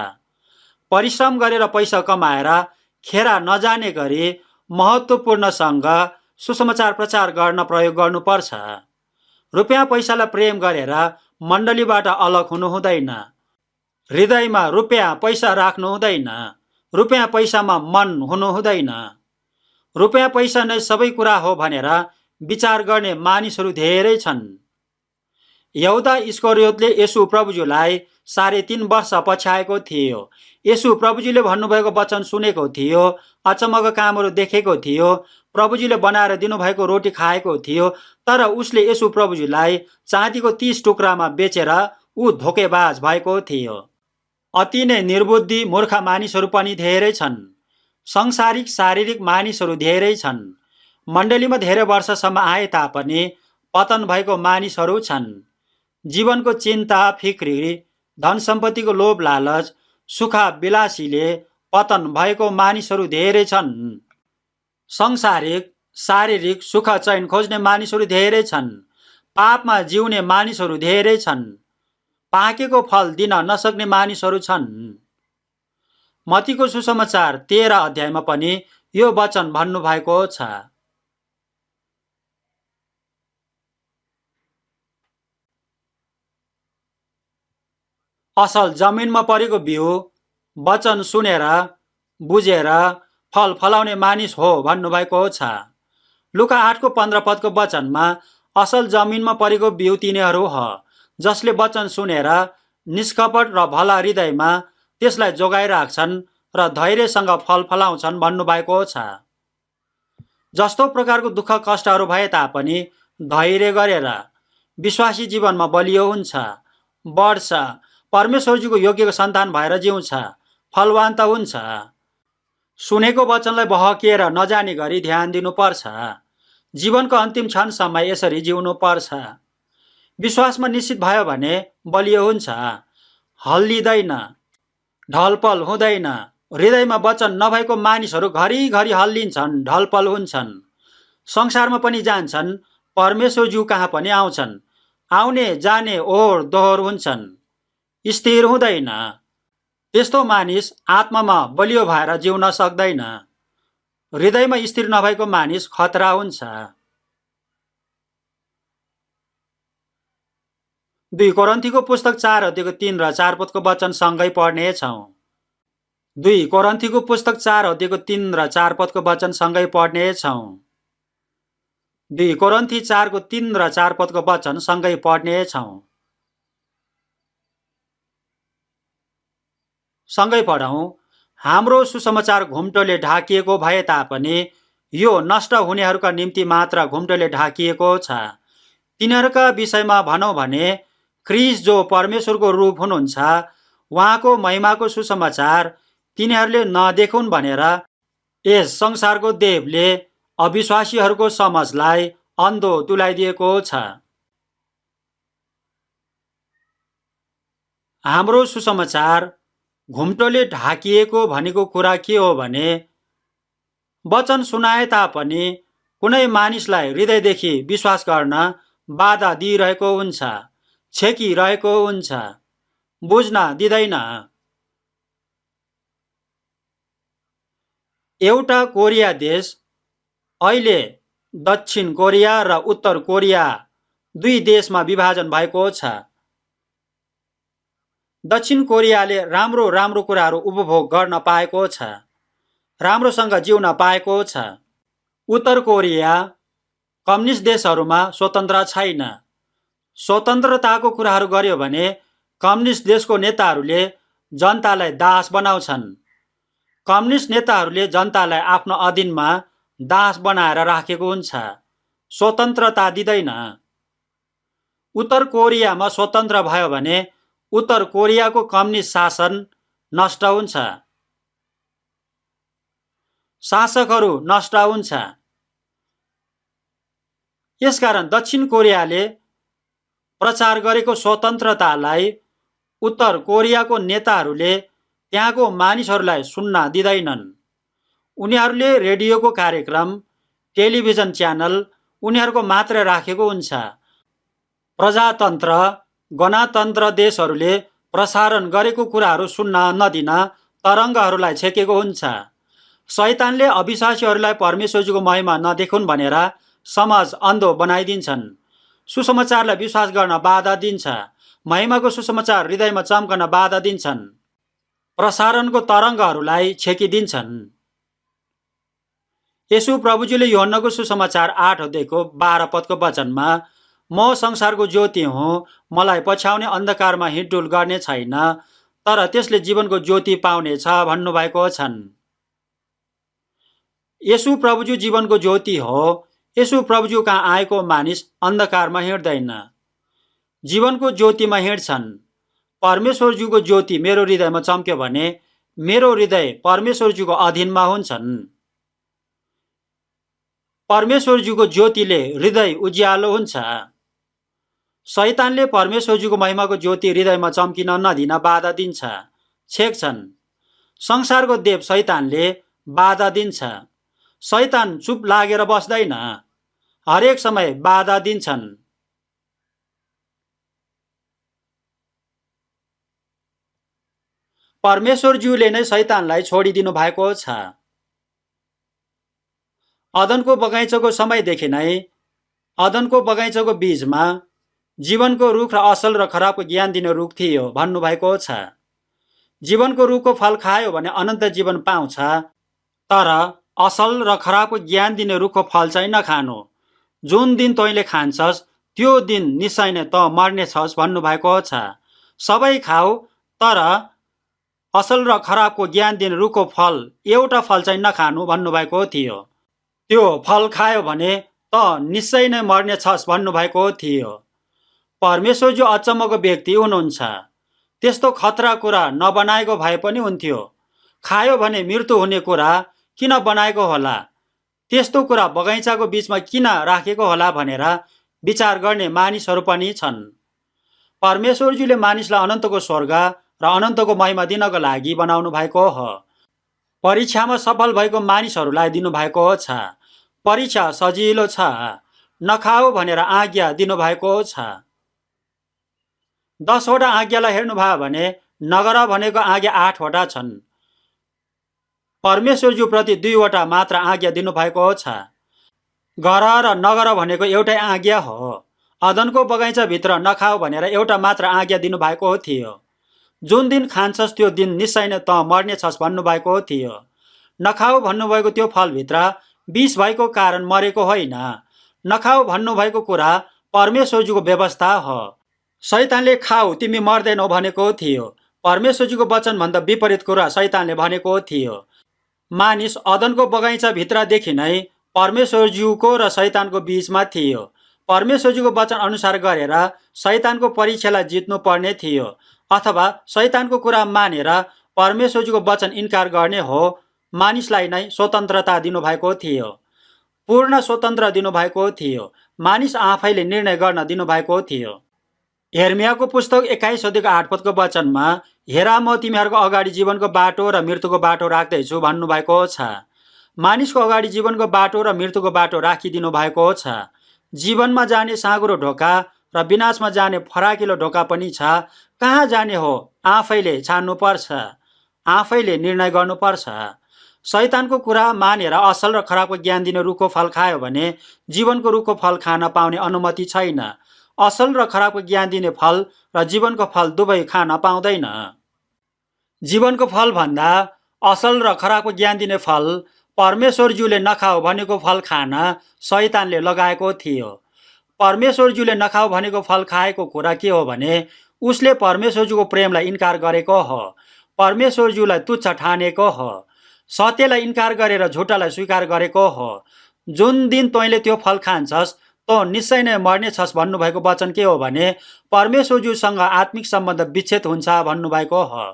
परिश्रम गरेर पैसा कमाएर खेरा नजाने गरी महत्त्वपूर्णसँग सुसमाचार प्रचार गर्न प्रयोग गर्नुपर्छ। रुपियाँ पैसालाई प्रेम गरेर मण्डलीबाट अलग हुनु हुँदैन। हृदयमा रुपियाँ पैसा राख्नु हुँदैन। रुपियाँ पैसामा मन हुनु हुँदैन। रुपियाँ पैसा नै सबै कुरा हो भनेर विचार गर्ने मानिसहरू धेरै छन्। यहुदा इस्करियोतले येशू प्रभुज्यूलाई 3.5 वर्ष पछ्याएको थियो। येशू प्रभुज्यूले भन्नुभएको वचन सुनेको थियो, अचम्मका कामहरू देखेको थियो, प्रभुज्यूले बनाएर दिनुभएको रोटी खाएको थियो, तर उसले येशू प्रभुज्यूलाई चाँदीको 30 टुक्रामा बेचेर ऊ धोकेबाज भएको थियो। अति नै निर्बुद्धि, मूर्ख मानिसहरू पनि धेरै छन्। सांसारिक, शारीरिक मानिसहरू धेरै छन्। मण्डलीमा धेरै वर्षसम्म आए तापनि पतन भएको मानिसहरू छन्। जीवनको चिन्ता, फिक्री, धन सम्पत्तिको लोभ, लालच, सुख विलासीले पतन भएको मानिसहरू धेरै छन्। सांसारिक, शारीरिक सुख चैन खोज्ने मानिसहरू धेरै छन्। पापमा जिउने मानिसहरू धेरै छन्। पाकेको फल दिन नसक्ने मानिसहरू छन्। मत्तीको सुसमाचार 13 अध्यायमा पनि यो वचन भन्नुभएको छ। असल जमिनमा परेको बिउ वचन सुनेर बुझेर फल फलाउने मानिस हो भन्नुभएको छ। लुका 8को 15 पदको वचनमा असल जमिनमा परेको बिउ तिनीहरू हो जसले वचन सुनेर निष्कपट र भला हृदयमा त्यसलाई जोगाइराख्छन् र धैर्यसँग फल फलाउँछन् भन्नुभएको छ। जस्तो प्रकारको दुःख कष्टहरू भए तापनि धैर्य गरेर विश्वासी जीवनमा बलियो हुन्छ, बढ्छ, परमेश्वरजीको योग्यको सन्तान भएर जिउँछ, फलवान त हुन्छ। सुनेको वचनलाई बहकिएर नजाने गरी ध्यान दिनुपर्छ। जीवनको अन्तिम क्षणसम्म यसरी जिउनु पर्छ। विश्वासमा निश्चित भयो भने बलियो हुन्छ, हल्लिँदैन, ढलपल हुँदैन। हृदयमा वचन नभएको मानिसहरू घरिघरि हल्लिन्छन्, ढलपल हुन्छन्, संसारमा पनि जान्छन्, परमेश्वरज्यू कहाँ पनि आउँछन्, आउने जाने ओहोर दोहोर हुन्छन्, स्थिर हुँदैन। त्यस्तो मानिस आत्मामा बलियो भएर जिउन सक्दैन। हृदयमा स्थिर नभएको मानिस खतरा हुन्छ। 2 कोरिन्थीको पुस्तक 4 अध्यायको 3 र 4 पदको वचन सँगै पढ्नेछौँ। 2 कोरिन्थीको पुस्तक 4 अध्यायको 3 र 4 पदको वचन सँगै पढ्नेछौँ। 2 कोरिन्थी 4 को 3 र 4 पदको वचन सँगै पढ्नेछौँ। सँगै पढौँ। हाम्रो सुसमाचार घुम्टोले ढाकिएको भए तापनि यो नष्ट हुनेहरूका निम्ति मात्र घुम्टोले ढाकिएको छ। तिनीहरूका विषयमा भनौँ भने ख्रीष्ट जो परमेश्वरको रूप हुनुहुन्छ, उहाँको महिमाको सुसमाचार तिनीहरूले नदेखुन् भनेर यस संसारको देवले अविश्वासीहरूको समझलाई अन्धो तुलाइदिएको छ। हाम्रो सुसमाचार घुम्टोले ढाकिएको भनेको कुरा के हो भने वचन सुनाए तापनि कुनै मानिसलाई हृदयदेखि विश्वास गर्न बाधा दिइरहेको हुन्छ, छेकिरहेको हुन्छ, बुझ्न दिँदैन। एउटा कोरिया देश अहिले दक्षिण कोरिया र उत्तर कोरिया 2 देशमा विभाजन भएको छ। दक्षिण कोरियाले राम्रो राम्रो कुराहरू उपभोग गर्न पाएको छ, राम्रोसँग जिउन पाएको छ। उत्तर कोरिया कम्युनिस्ट देशहरूमा स्वतन्त्र छैन। स्वतन्त्रताको कुराहरू गर्यो भने कम्युनिस्ट देशको नेताहरूले जनतालाई दास बनाउँछन्। कम्युनिस्ट नेताहरूले जनतालाई आफ्नो अधीनमा दास बनाएर राखेको हुन्छ, स्वतन्त्रता दिँदैन। उत्तर कोरियामा स्वतन्त्र भयो भने उत्तर कोरियाको कम्युनिस्ट शासन नष्ट हुन्छ, शासकहरू नष्ट हुन्छ। यसकारण दक्षिण कोरियाले प्रचार गरेको स्वतन्त्रतालाई उत्तर कोरियाको नेताहरूले त्यहाँको मानिसहरूलाई सुन्न दिँदैनन्। उनीहरूले रेडियोको कार्यक्रम, टेलिभिजन च्यानल उनीहरूको मात्र राखेको हुन्छ। प्रजातन्त्र, गणतन्त्र देशहरूले प्रसारण गरेको कुराहरू सुन्न नदिन तरङ्गहरूलाई छेकेको हुन्छ। शैतानले अविश्वासीहरूलाई परमेश्वरजीको महिमा नदेखुन् भनेर समाज अन्धो बनाइदिन्छन्। सुसमाचारलाई विश्वास गर्न बाधा दिन्छ। महिमाको सुसमाचार हृदयमा चम्कन बाधा दिन्छन्। प्रसारणको तरङ्गहरूलाई छेकिदिन्छन्। यसु प्रभुजीले योहन्नाको सुसमाचार 8 अध्यायको 12 पदको वचनमा म संसारको ज्योति हुँ, मलाई पछ्याउने अन्धकारमा हिँडडुल गर्ने छैन, तर त्यसले जीवनको ज्योति पाउनेछ भन्नुभएको छन्। यसु प्रभुजी जीवनको ज्योति हो। यसु प्रभुजी कहाँ आएको मानिस अन्धकारमा हिँड्दैन, जीवनको ज्योतिमा हिँड्छन्। परमेश्वरजीको ज्योति मेरो हृदयमा चम्क्यो भने मेरो हृदय परमेश्वरजीको अधीनमा हुन्छन्। परमेश्वरजीको ज्योतिले हृदय उज्यालो हुन्छ। शैतानले परमेश्वरजीको महिमाको ज्योति हृदयमा चम्किन नदिन बाधा दिन्छ, छेक्छन्। संसारको देव शैतानले बाधा दिन्छ। शैतान चुप लागेर बस्दैन, हरेक समय बाधा दिन्छन्। परमेश्वरज्यूले नै शैतानलाई छोडिदिनु भएको छ। अदनको बगैँचाको समयदेखि नै अदनको बगैँचाको बीजमा जीवनको रुख र असल र खराबको ज्ञान दिने रुख थियो भन्नुभएको छ। जीवनको रुखको फल खायो भने अनन्त जीवन पाउँछ, तर असल र खराबको ज्ञान दिने रुखको फल चाहिँ नखानु। जुन दिन तैँले खान्छस् त्यो दिन निश्चय नै त मर्नेछस् भन्नुभएको छ। सबै खाऊ, तर असल र खराबको ज्ञान दिने रुखको फल एउटा फल चाहिँ नखानु भन्नुभएको थियो। त्यो फल खायो भने त निश्चय नै मर्नेछस् भन्नुभएको थियो। परमेश्वर जो अचम्मको व्यक्ति हुनुहुन्छ। त्यस्तो खतरा कुरा नबनाएको भए पनि हुन्थ्यो। खायो भने मृत्यु हुने कुरा किन बनाएको होला, त्यस्तो कुरा बगैँचाको बीचमा किन राखेको होला भनेर विचार गर्ने मानिसहरू पनि छन्। परमेश्वरजीले मानिसलाई अनन्तको स्वर्ग र अनन्तको महिमा दिनको लागि बनाउनु भएको हो। परीक्षामा सफल भएको मानिसहरूलाई दिनुभएको छ। परीक्षा सजिलो छ। नखाऊ भनेर आज्ञा दिनुभएको छ। 10 वटा आज्ञालाई हेर्नुभयो भने नगर भनेको आज्ञा 8 वटा छन्। परमेश्वरज्यू प्रति 2 वटा मात्र आज्ञा दिनुभएको छ। गर र नगर भनेको एउटै आज्ञा हो। अदनको बगैँचाभित्र नखाऊ भनेर एउटा मात्र आज्ञा दिनुभएको थियो। जुन दिन खान्छस् त्यो दिन निश्चय नै त मर्नेछस् भन्नुभएको थियो। नखाऊ भन्नुभएको त्यो फलभित्र विष भएको कारण मरेको होइन। नखाऊ भन्नुभएको कुरा परमेश्वरजीको व्यवस्था हो। शैतानले खाऊ तिमी मर्दैनौ भनेको थियो। परमेश्वरजीको वचनभन्दा विपरीत कुरा शैतानले भनेको थियो। मानिस अदनको बगैँचाभित्रदेखि नै परमेश्वरज्यूको र शैतानको बीचमा थियो। परमेश्वरजीको वचन अनुसार गरेर शैतानको परीक्षालाई जित्नु पर्ने थियो, अथवा शैतानको कुरा मानेर परमेश्वरजीको वचन इन्कार गर्ने हो। मानिसलाई नै स्वतन्त्रता दिनुभएको थियो, पूर्ण स्वतन्त्र दिनुभएको थियो। मानिस आफैले निर्णय गर्न दिनुभएको थियो। यिर्मयाको पुस्तक 21 अध्यायको 8 पदको वचनमा हेर म तिमीहरूको अगाडि जीवनको बाटो र मृत्युको बाटो राख्दैछु भन्नुभएको छ। मानिसको अगाडि जीवनको बाटो र मृत्युको बाटो राखिदिनु भएको छ। जीवनमा जाने साँघुरो ढोका र विनाशमा जाने फराकिलो ढोका पनि छ। कहाँ जाने हो आफैले छान्नुपर्छ, आफैले निर्णय गर्नुपर्छ। शैतानको कुरा मानेर असल र खराबको ज्ञान दिने रुखको फल खायो भने जीवनको रुखको फल खान पाउने अनुमति छैन। असल र खराबको ज्ञान दिने फल र जीवनको फल दुवै खान पाउँदैन। जीवनको फल भन्दा असल र खराबको ज्ञान दिने फल परमेश्वरज्यूले नखाऊ भनेको फल खान शैतानले लगाएको थियो। परमेश्वरज्यूले नखाऊ भनेको फल खाएको कुरा के हो भने उसले परमेश्वरज्यूको प्रेमलाई इन्कार गरेको हो, परमेश्वरज्यूलाई तुच्छ ठानेको हो, सत्यलाई इन्कार गरेर झुटालाई स्वीकार गरेको हो। जुन दिन तैँले त्यो फल खान्छस् त निश्चय नै मर्नेछस् भन्नुभएको वचन के हो भने परमेश्वरज्यूसँग आत्मिक सम्बन्ध विच्छेद हुन्छ भन्नुभएको हो।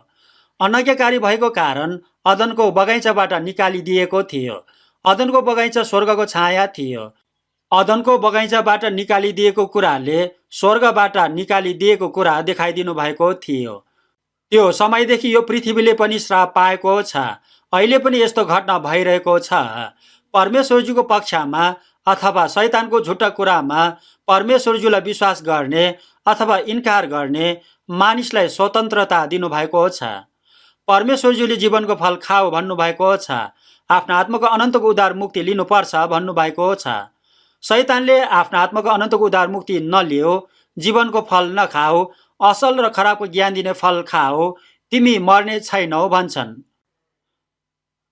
अनज्ञाकारी भएको कारण अदनको बगैँचाबाट निकालिदिएको थियो। अदनको बगैँचा स्वर्गको छाया थियो। अदनको बगैँचाबाट निकालिदिएको कुराले स्वर्गबाट निकालिदिएको कुरा देखाइदिनु भएको थियो। त्यो समयदेखि यो पृथ्वीले पनि श्राप पाएको छ। अहिले पनि यस्तो घटना भइरहेको छ। परमेश्वरज्यूको पक्षमा अथवा शैतानको झुटा कुरामा परमेश्वरज्यूलाई विश्वास गर्ने अथवा इन्कार गर्ने मानिसलाई स्वतन्त्रता दिनुभएको छ। परमेश्वरज्यूले जीवनको फल खाऊ भन्नुभएको छ। आफ्नो आत्माको अनन्तको उद्धार मुक्ति लिनुपर्छ भन्नुभएको छ। शैतानले आफ्नो आत्माको अनन्तको उद्धार मुक्ति नलियो, जीवनको फल नखाऊ, असल र खराबको ज्ञान दिने फल खाऊ, तिमी मर्ने छैनौ भन्छन्।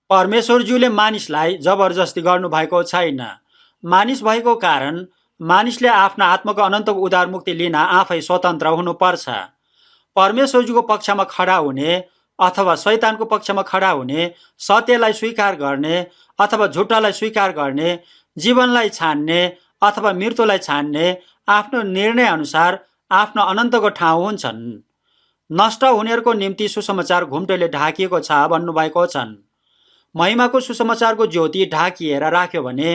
परमेश्वरज्यूले मानिसलाई जबरजस्ती गर्नुभएको छैन। मानिस भएको कारण मानिसले आफ्नो आत्माको अनन्तको उद्धार मुक्ति लिन आफै स्वतन्त्र हुनुपर्छ। परमेश्वरज्यूको पक्षमा खडा हुने अथवा शैतानको पक्षमा खडा हुने, सत्यलाई स्वीकार गर्ने अथवा झुटालाई स्वीकार गर्ने, जीवनलाई छान्ने अथवा मृत्युलाई छान्ने आफ्नो निर्णय अनुसार आफ्नो अनन्तको ठाउँ हुन्छन्। नष्ट हुनेहरूको निम्ति सुसमाचार घुम्टेले ढाकिएको छ भन्नुभएको छन्। महिमाको सुसमाचारको ज्योति ढाकिएर राख्यो भने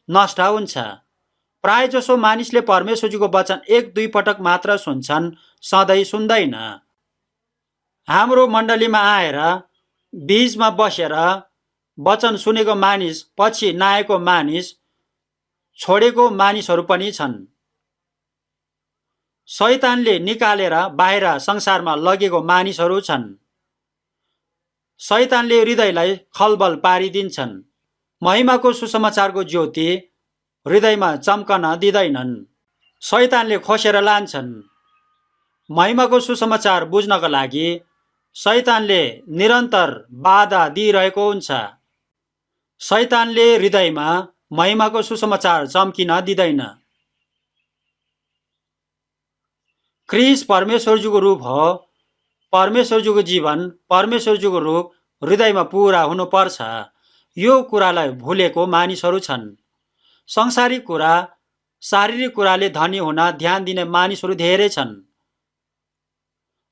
नष्ट हुन्छ। प्राय जसो मानिसले परमेश्वरजीको वचन 1-2 पटक मात्र सुन्छन्, सधैँ सुन्दैन। हाम्रो मण्डलीमा आएर बीचमा बसेर वचन सुनेको मानिस पछि नआएको मानिस, छोडेको मानिसहरू पनि छन्। शैतानले निकालेर बाहिर संसारमा लगेको मानिसहरू छन्। शैतानले हृदयलाई खलबल पारिदिन्छन्। महिमाको सुसमाचारको ज्योति हृदयमा चम्कन दिँदैनन्। शैतानले खोसेर लान्छन्। महिमाको सुसमाचार बुझ्नका लागि शैतानले निरन्तर बाधा दिइरहेको हुन्छ। शैतानले हृदयमा महिमाको सुसमाचार चम्किन दिँदैन। ख्रीष्ट परमेश्वरजीको रूप हो। परमेश्वरजीको जीवन, परमेश्वरजीको रूप हृदयमा पुरा हुनुपर्छ। यो कुरालाई भुलेको मानिसहरू छन्। संसारिक कुरा, शारीरिक कुराले धनी हुन ध्यान दिने मानिसहरू धेरै छन्।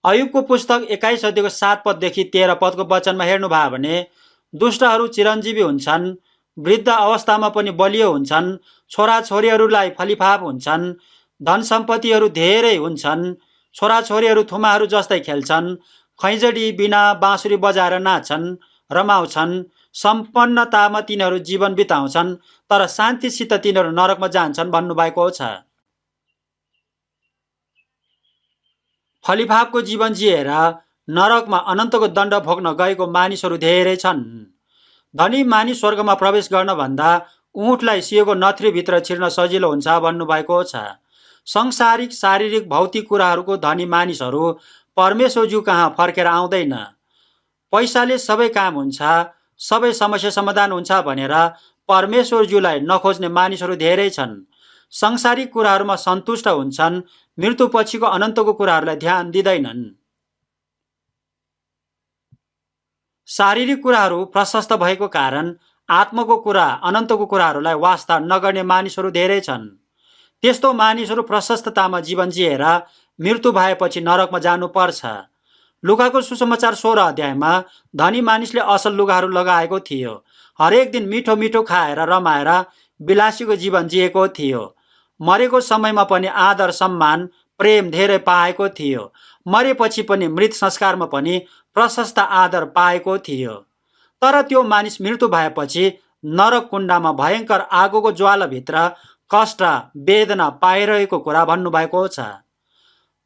अयुबको पुस्तक 21 अध्यायको 7 पददेखि 13 पदको वचनमा हेर्नुभयो भने दुष्टहरू चिरञ्जीवी हुन्छन्, वृद्ध अवस्थामा पनि बलियो हुन्छन्, छोराछोरीहरूलाई फलिफाप हुन्छन्, धन सम्पत्तिहरू धेरै हुन्छन्, छोराछोरीहरू थुमाहरू जस्तै खेल्छन्, खैँजडी बिना बाँसुरी बजाएर नाच्छन्, रमाउँछन्, सम्पन्नतामा तिनीहरू जीवन बिताउँछन्, तर शान्तिसित तिनीहरू नरकमा जान्छन् भन्नुभएको छ। फलिफापको जीवन जिएर नरकमा अनन्तको दण्ड भोग्न गएको मानिसहरू धेरै छन्। धनी मानिस स्वर्गमा प्रवेश गर्न भन्दा ऊँटलाई सियोको नथरीभित्र छिर्न सजिलो हुन्छ भन्नुभएको छ। संसारिक, शारीरिक, भौतिक कुराहरूको धनी मानिसहरू परमेश्वरज्यू कहाँ फर्केर आउँदैन। पैसाले सबै काम हुन्छ, सबै समस्या समाधान हुन्छ भनेर परमेश्वरज्यूलाई नखोज्ने मानिसहरू धेरै छन्। संसारिक कुराहरूमा सन्तुष्ट हुन्छन्, मृत्युपछिको अनन्तको कुराहरूलाई ध्यान दिँदैनन्। शारीरिक कुराहरू प्रशस्त भएको कारण आत्माको कुरा, अनन्तको कुराहरूलाई वास्ता नगर्ने मानिसहरू धेरै छन्। त्यस्तो मानिसहरू प्रशस्ततामा जीवन जिएर मृत्यु भएपछि नरकमा जानुपर्छ। लुकाको सुसमाचार 16 अध्यायमा धनी मानिसले असल लुगाहरू लगाएको थियो, हरेक दिन मिठो मिठो खाएर रमाएर विलासीको जीवन जिएको थियो। मरेको समयमा पनि आदर, सम्मान, प्रेम धेरै पाएको थियो। मरेपछि पनि मृत संस्कारमा पनि प्रशस्त आदर पाएको थियो। तर त्यो मानिस मृत्यु भएपछि नरक कुण्डमा भयङ्कर आगोको ज्वालाभित्र कष्ट, वेदना पाइरहेको कुरा भन्नुभएको छ।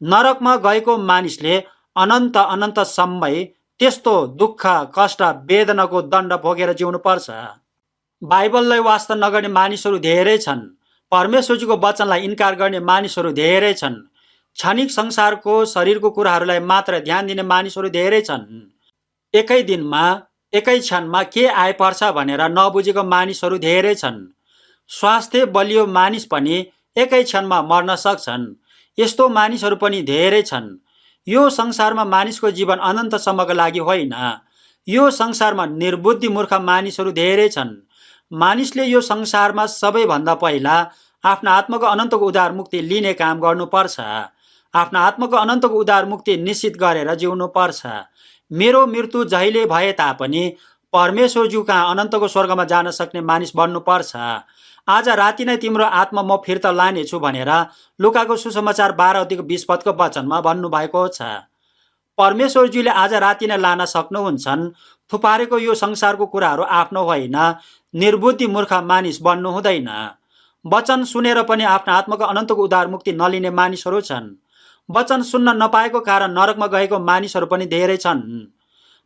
नरकमा गएको मानिसले अनन्त समय त्यस्तो दुःख, कष्ट, वेदनाको दण्ड भोगेर जिउनुपर्छ। बाइबललाई वास्ता नगर्ने मानिसहरू धेरै छन्। परमेश्वरजीको वचनलाई इन्कार गर्ने मानिसहरू धेरै छन्। क्षणिक संसारको, शरीरको कुराहरूलाई मात्र ध्यान दिने मानिसहरू धेरै छन्। एकै दिनमा, एकै क्षणमा के आइपर्छ भनेर नबुझेको मानिसहरू धेरै छन्। स्वास्थ्य बलियो मानिस पनि एकै क्षणमा मर्न सक्छन्। यस्तो मानिसहरू पनि धेरै छन्। यो संसारमा मानिसको जीवन अनन्तसम्मका लागि होइन। यो संसारमा निर्बुद्धि मूर्ख मानिसहरू धेरै छन्। मानिसले यो संसारमा सबैभन्दा पहिला आफ्नो आत्माको अनन्तको उद्धार मुक्ति लिने काम गर्नुपर्छ। आफ्नो आत्माको अनन्तको उद्धार मुक्ति निश्चित गरेर जिउनुपर्छ। मेरो मृत्यु जहिले भए तापनि परमेश्वरज्यू कहाँ अनन्तको स्वर्गमा जान सक्ने मानिस बन्नुपर्छ। आज राति नै तिम्रो आत्मा म फिर्ता लानेछु भनेर लुकाको सुसमाचार 12 अध्यायको 20 पदको वचनमा भन्नुभएको छ। परमेश्वरज्यूले आज राति नै लान सक्नुहुन्छन्। थुपारेको यो संसारको कुराहरू आफ्नो होइन। निर्बुद्धि मूर्ख मानिस बन्नु हुँदैन। वचन सुनेर पनि आफ्नो आत्माको अनन्तको उद्धार मुक्ति नलिने मानिसहरू छन्। वचन सुन्न नपाएको कारण नरकमा गएको मानिसहरू पनि धेरै छन्।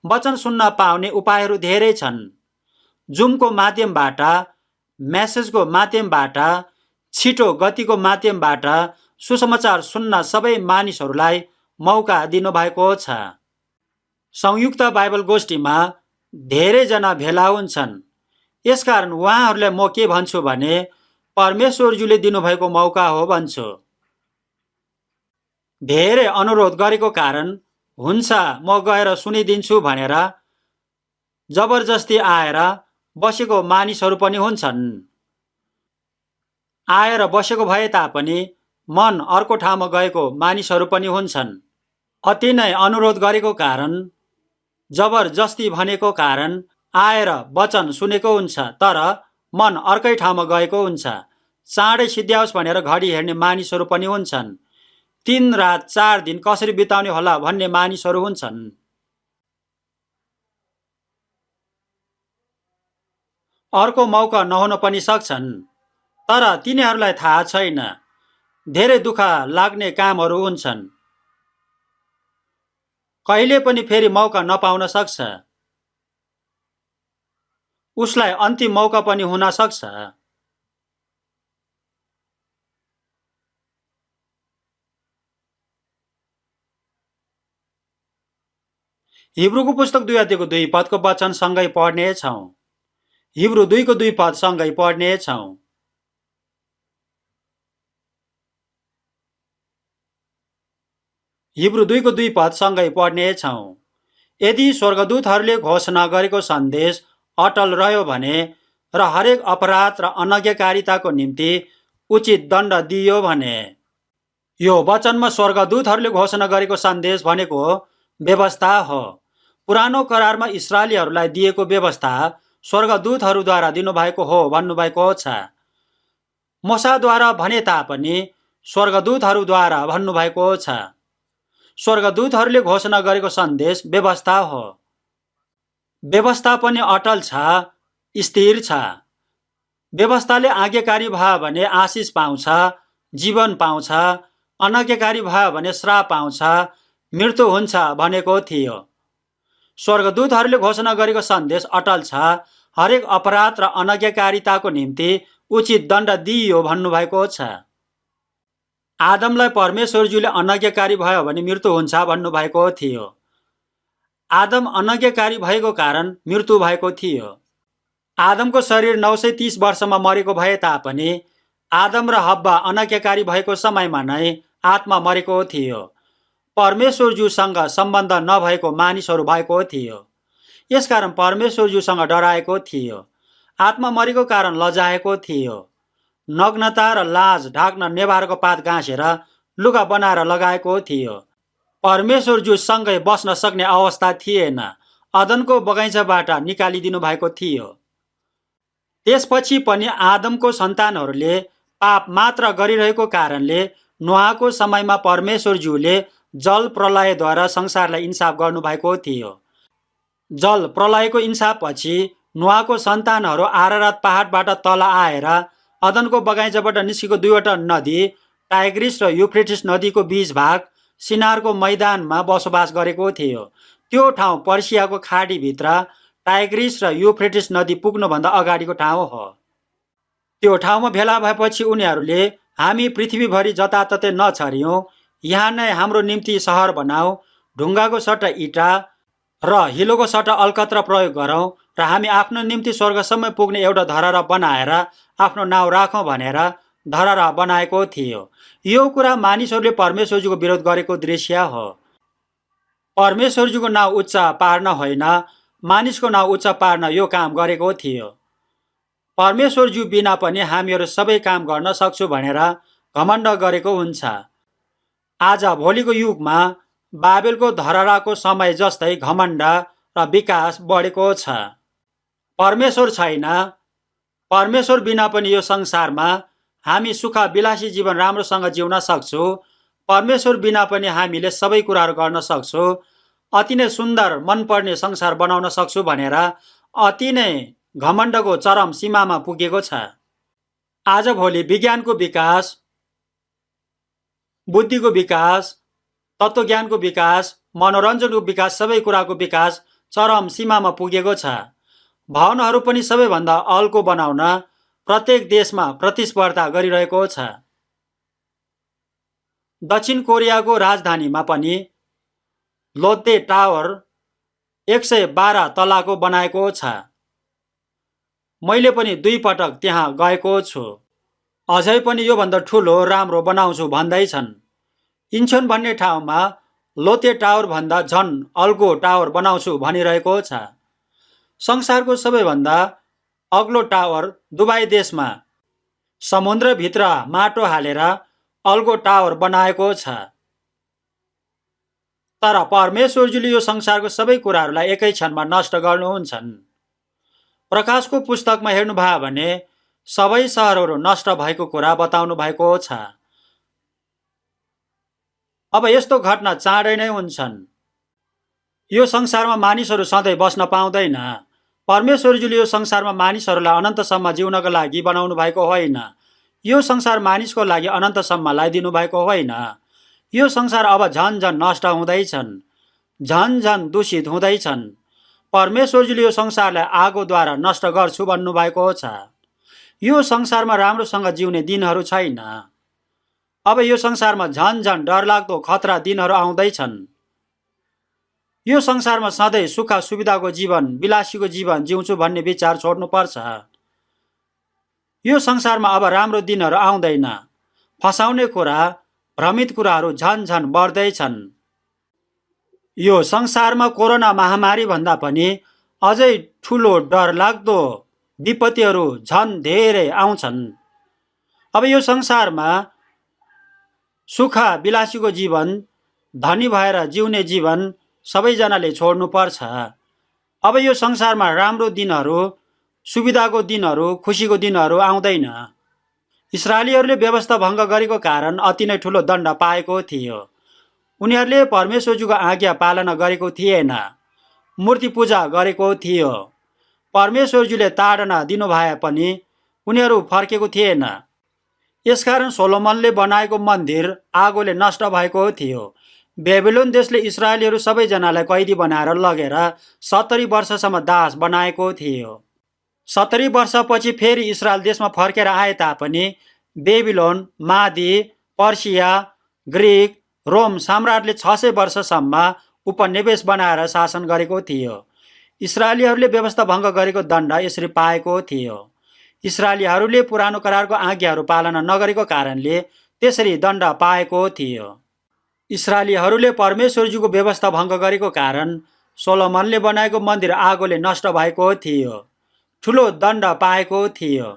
वचन सुन्न पाउने उपायहरू धेरै छन्। जुमको माध्यमबाट, मेसेजको माध्यमबाट, छिटो गतिको माध्यमबाट सुसमाचार सुन्न सबै मानिसहरूलाई मौका दिनुभएको छ। संयुक्त बाइबल गोष्ठीमा धेरैजना भेला हुन्छन्। यसकारण उहाँहरूलाई म के भन्छु भने परमेश्वरज्यूले दिनुभएको मौका हो भन्छु। धेरै अनुरोध गरेको कारण हुन्छ म गएर सुनिदिन्छु भनेर जबरजस्ती आएर बसेको मानिसहरू पनि हुन्छन्। आएर बसेको भए तापनि मन अर्को ठाउँमा गएको मानिसहरू पनि हुन्छन्। अति नै अनुरोध गरेको कारण, जबरजस्ती भनेको कारण आएर वचन सुनेको हुन्छ, तर मन अर्कै ठाउँमा गएको हुन्छ। चाँडै सिद्ध्याओस् भनेर घडी हेर्ने मानिसहरू पनि हुन्छन्। 3 रात 4 दिन कसरी बिताउने होला भन्ने मानिसहरू हुन्छन्। अर्को मौका नहुन पनि सक्छन्, तर तिनीहरूलाई थाहा छैन। धेरै दुःख लाग्ने कामहरू हुन्छन्। कहिले पनि फेरि मौका नपाउन सक्छ। उसलाई अन्तिम मौका पनि हुन सक्छ। हिब्रूको पुस्तक 2 अध्यायको 2 पदको वचन सँगै पढ्नेछौँ। हिब्रू 2 को 2 पद सँगै पढ्नेछौँ। हिब्रू 2 को 2 पद सँगै पढ्नेछौँ। यदि स्वर्गदूतहरूले घोषणा गरेको सन्देश अटल रह्यो भने र हरेक अपराध र अनज्ञाकारिताको निम्ति उचित दण्ड दिइयो भने। यो वचनमा स्वर्गदूतहरूले घोषणा गरेको सन्देश भनेको व्यवस्था हो। पुरानो करारमा इस्राएलीहरूलाई दिएको व्यवस्था स्वर्गदूतहरूद्वारा दिनुभएको हो भन्नुभएको छ। मूसाद्वारा भने तापनि स्वर्गदूतहरूद्वारा भन्नुभएको छ। स्वर्गदूतहरूले घोषणा गरेको सन्देश व्यवस्था हो। व्यवस्था पनि अटल छ, स्थिर छ। व्यवस्थाले आज्ञाकारी भयो भने आशिष पाउँछ, जीवन पाउँछ, अनज्ञाकारी भयो भने श्राप पाउँछ, मृत्यु हुन्छ भनेको थियो। स्वर्गदूतहरूले घोषणा गरेको सन्देश अटल छ, हरेक अपराध र अनज्ञाकारिताको निम्ति उचित दण्ड दिइयो भन्नुभएको छ। आदमलाई परमेश्वरज्यूले अनज्ञाकारी भयो भने मृत्यु हुन्छ भन्नुभएको थियो। आदम अनज्ञाकारी भएको कारण मृत्यु भएको थियो। आदमको शरीर 930 वर्षमा मरेको भए तापनि आदम र हव्वा अनज्ञाकारी भएको समयमा नै आत्मा मरेको थियो। परमेश्वरज्यूसँग सम्बन्ध नभएको मानिसहरू भएको थियो। यसकारण परमेश्वरज्यूसँग डराएको थियो। आत्मा मरेको कारण लजाएको थियो। नग्नता र लाज ढाक्न नेभारको पात गाँसेर लुगा बनाएर लगाएको थियो। परमेश्वरज्यूसँगै बस्न सक्ने अवस्था थिएन। अदनको बगैँचाबाट निकालिदिनु भएको थियो। त्यसपछि पनि आदमको सन्तानहरूले पाप मात्र गरिरहेको कारणले नोआको समयमा परमेश्वरज्यूले जल प्रलयद्वारा संसारलाई इन्साफ गर्नुभएको थियो। जल प्रलयको इन्साफपछि नोआको सन्तानहरू आरारात पहाडबाट तल आएर अदनको बगैँचाबाट निस्केको 2वटा नदी टाइग्रिस र युफ्रेटिस नदीको बीच भाग सिनारको मैदानमा बसोबास गरेको थियो। त्यो ठाउँ पर्सियाको खाडीभित्र टाइग्रिस र युफ्रेटिस नदी पुग्नुभन्दा अगाडिको ठाउँ हो। त्यो ठाउँमा भेला भएपछि उनीहरूले हामी पृथ्वीभरि जताततै नछरियौँ, यहाँ नै हाम्रो निम्ति सहर बनाऊ, ढुङ्गाको सट्टा इँटा र हिलोको सट्टा अलकत्रा प्रयोग गरौँ र हामी आफ्नो निम्ति स्वर्गसम्म पुग्ने एउटा धरहरा बनाएर आफ्नो नाउँ राखौँ भनेर धरहरा बनाएको थियो। यो कुरा मानिसहरूले परमेश्वरज्यूको विरोध गरेको दृश्य हो। परमेश्वरज्यूको नाउँ उच्च पार्न होइन, मानिसको नाउँ उच्च पार्न यो काम गरेको थियो। परमेश्वरज्यू बिना पनि हामीहरू सबै काम गर्न सक्छु भनेर घमण्ड गरेको हुन्छ। आज भोलिको युगमा बाबेलको धरहराको समय जस्तै घमण्ड र विकास बढेको छ। परमेश्वर छैन। परमेश्वर बिना पनि यो संसारमा हामी सुख विलासी जीवन राम्रोसँग जिउन सक्छौँ। परमेश्वर बिना पनि हामीले सबै कुराहरू गर्न सक्छौँ। अति नै सुन्दर मनपर्ने संसार बनाउन सक्छौँ भनेर अति नै घमण्डको चरम सीमामा पुगेको छ। आजभोलि विज्ञानको विकास, बुद्धिको विकास, तत्त्वज्ञानको विकास, मनोरञ्जनको विकास, सबै कुराको विकास चरम सीमामा पुगेको छ। भवनहरू पनि सबैभन्दा अल्को बनाउन प्रत्येक देशमा प्रतिस्पर्धा गरिरहेको छ। दक्षिण कोरियाको राजधानीमा पनि लोते टावर 112 तलाको बनाएको छ। मैले पनि 2 पटक त्यहाँ गएको छु। अझै पनि योभन्दा ठुलो राम्रो बनाउँछु भन्दैछन्। इन्चोन भन्ने ठाउँमा लोते टावर भन्दा झन अल्गो टावर बनाउँछु भनिरहेको छ। संसारको सबैभन्दा अग्लो टावर दुबई देशमा समुद्रभित्र माटो हालेर अल्गो टावर बनाएको छ। तर परमेश्वरज्यूले यो संसारको सबै कुराहरूलाई एकै क्षणमा नष्ट गर्नुहुन्छन्। प्रकाशको पुस्तकमा हेर्नुभयो भने सबै सहरहरू नष्ट भएको कुरा बताउनु भएको छ। अब यस्तो घटना चाँडै नै हुन्छन्। यो संसारमा मानिसहरू सधैँ बस्न पाउँदैन। परमेश्वरज्यूले यो संसारमा मानिसहरूलाई अनन्तसम्म जिउनको लागि बनाउनु भएको होइन। यो संसार मानिसको लागि अनन्तसम्मलाई दिनुभएको होइन। यो संसार अब झन झन नष्ट हुँदैछन्, झन झन दूषित हुँदैछन्। परमेश्वरज्यूले यो संसारलाई आगोद्वारा नष्ट गर्छु भन्नुभएको छ। यो संसारमा राम्रोसँग जिउने दिनहरू छैन। अब यो संसारमा झन झन डरलाग्दो खतरा दिनहरू आउँदैछन्। यो संसारमा सधैँ सुख सुविधाको जीवन, विलासीको जीवन जिउँछु भन्ने विचार छोड्नुपर्छ। यो संसारमा अब राम्रो दिनहरू आउँदैन। फसाउने कुरा, भ्रमित कुराहरू झन झन बढ्दैछन्। यो संसारमा कोरोना महामारी भन्दा पनि अझै ठुलो डरलाग्दो विपत्तिहरू झन धेरै आउँछन्। अब यो संसारमा सुख विलासीको जीवन, धनी भएर जिउने जीवन सबैजनाले छोड्नुपर्छ। अब यो संसारमा राम्रो दिनहरू, सुविधाको दिनहरू, खुसीको दिनहरू आउँदैन। इस्राएलीहरूले व्यवस्था भङ्ग गरेको कारण अति नै ठुलो दण्ड पाएको थियो। उनीहरूले परमेश्वरजीको आज्ञा पालना गरेको थिएन, मूर्ति पूजा गरेको थियो। परमेश्वरजीले ताडना दिनुभए पनि उनीहरू फर्केको थिएन। यसकारण सोलोमनले बनाएको मन्दिर आगोले नष्ट भएको थियो। बेबिलोन देशले इस्राएलीहरू सबैजनालाई कैदी बनाएर लगेर 70 वर्षसम्म दास बनाएको थियो। 70 वर्षपछि फेरि इस्रायल देशमा फर्केर आए तापनि बेबिलोन, मादी, पर्सिया, ग्रिक, रोम सम्राटले 600 वर्षसम्म उपनिवेश बनाएर शासन गरेको थियो। इस्राएलीहरूले व्यवस्था भङ्ग गरेको दण्ड यसरी पाएको थियो। इस्राएलीहरूले पुरानो करारको आज्ञाहरू पालना नगरेको कारणले त्यसरी दण्ड पाएको थियो। इस्राएलीहरूले परमेश्वरजीको व्यवस्था भङ्ग गरेको कारण सोलोमनले बनाएको मन्दिर आगोले नष्ट भएको थियो, ठुलो दण्ड पाएको थियो।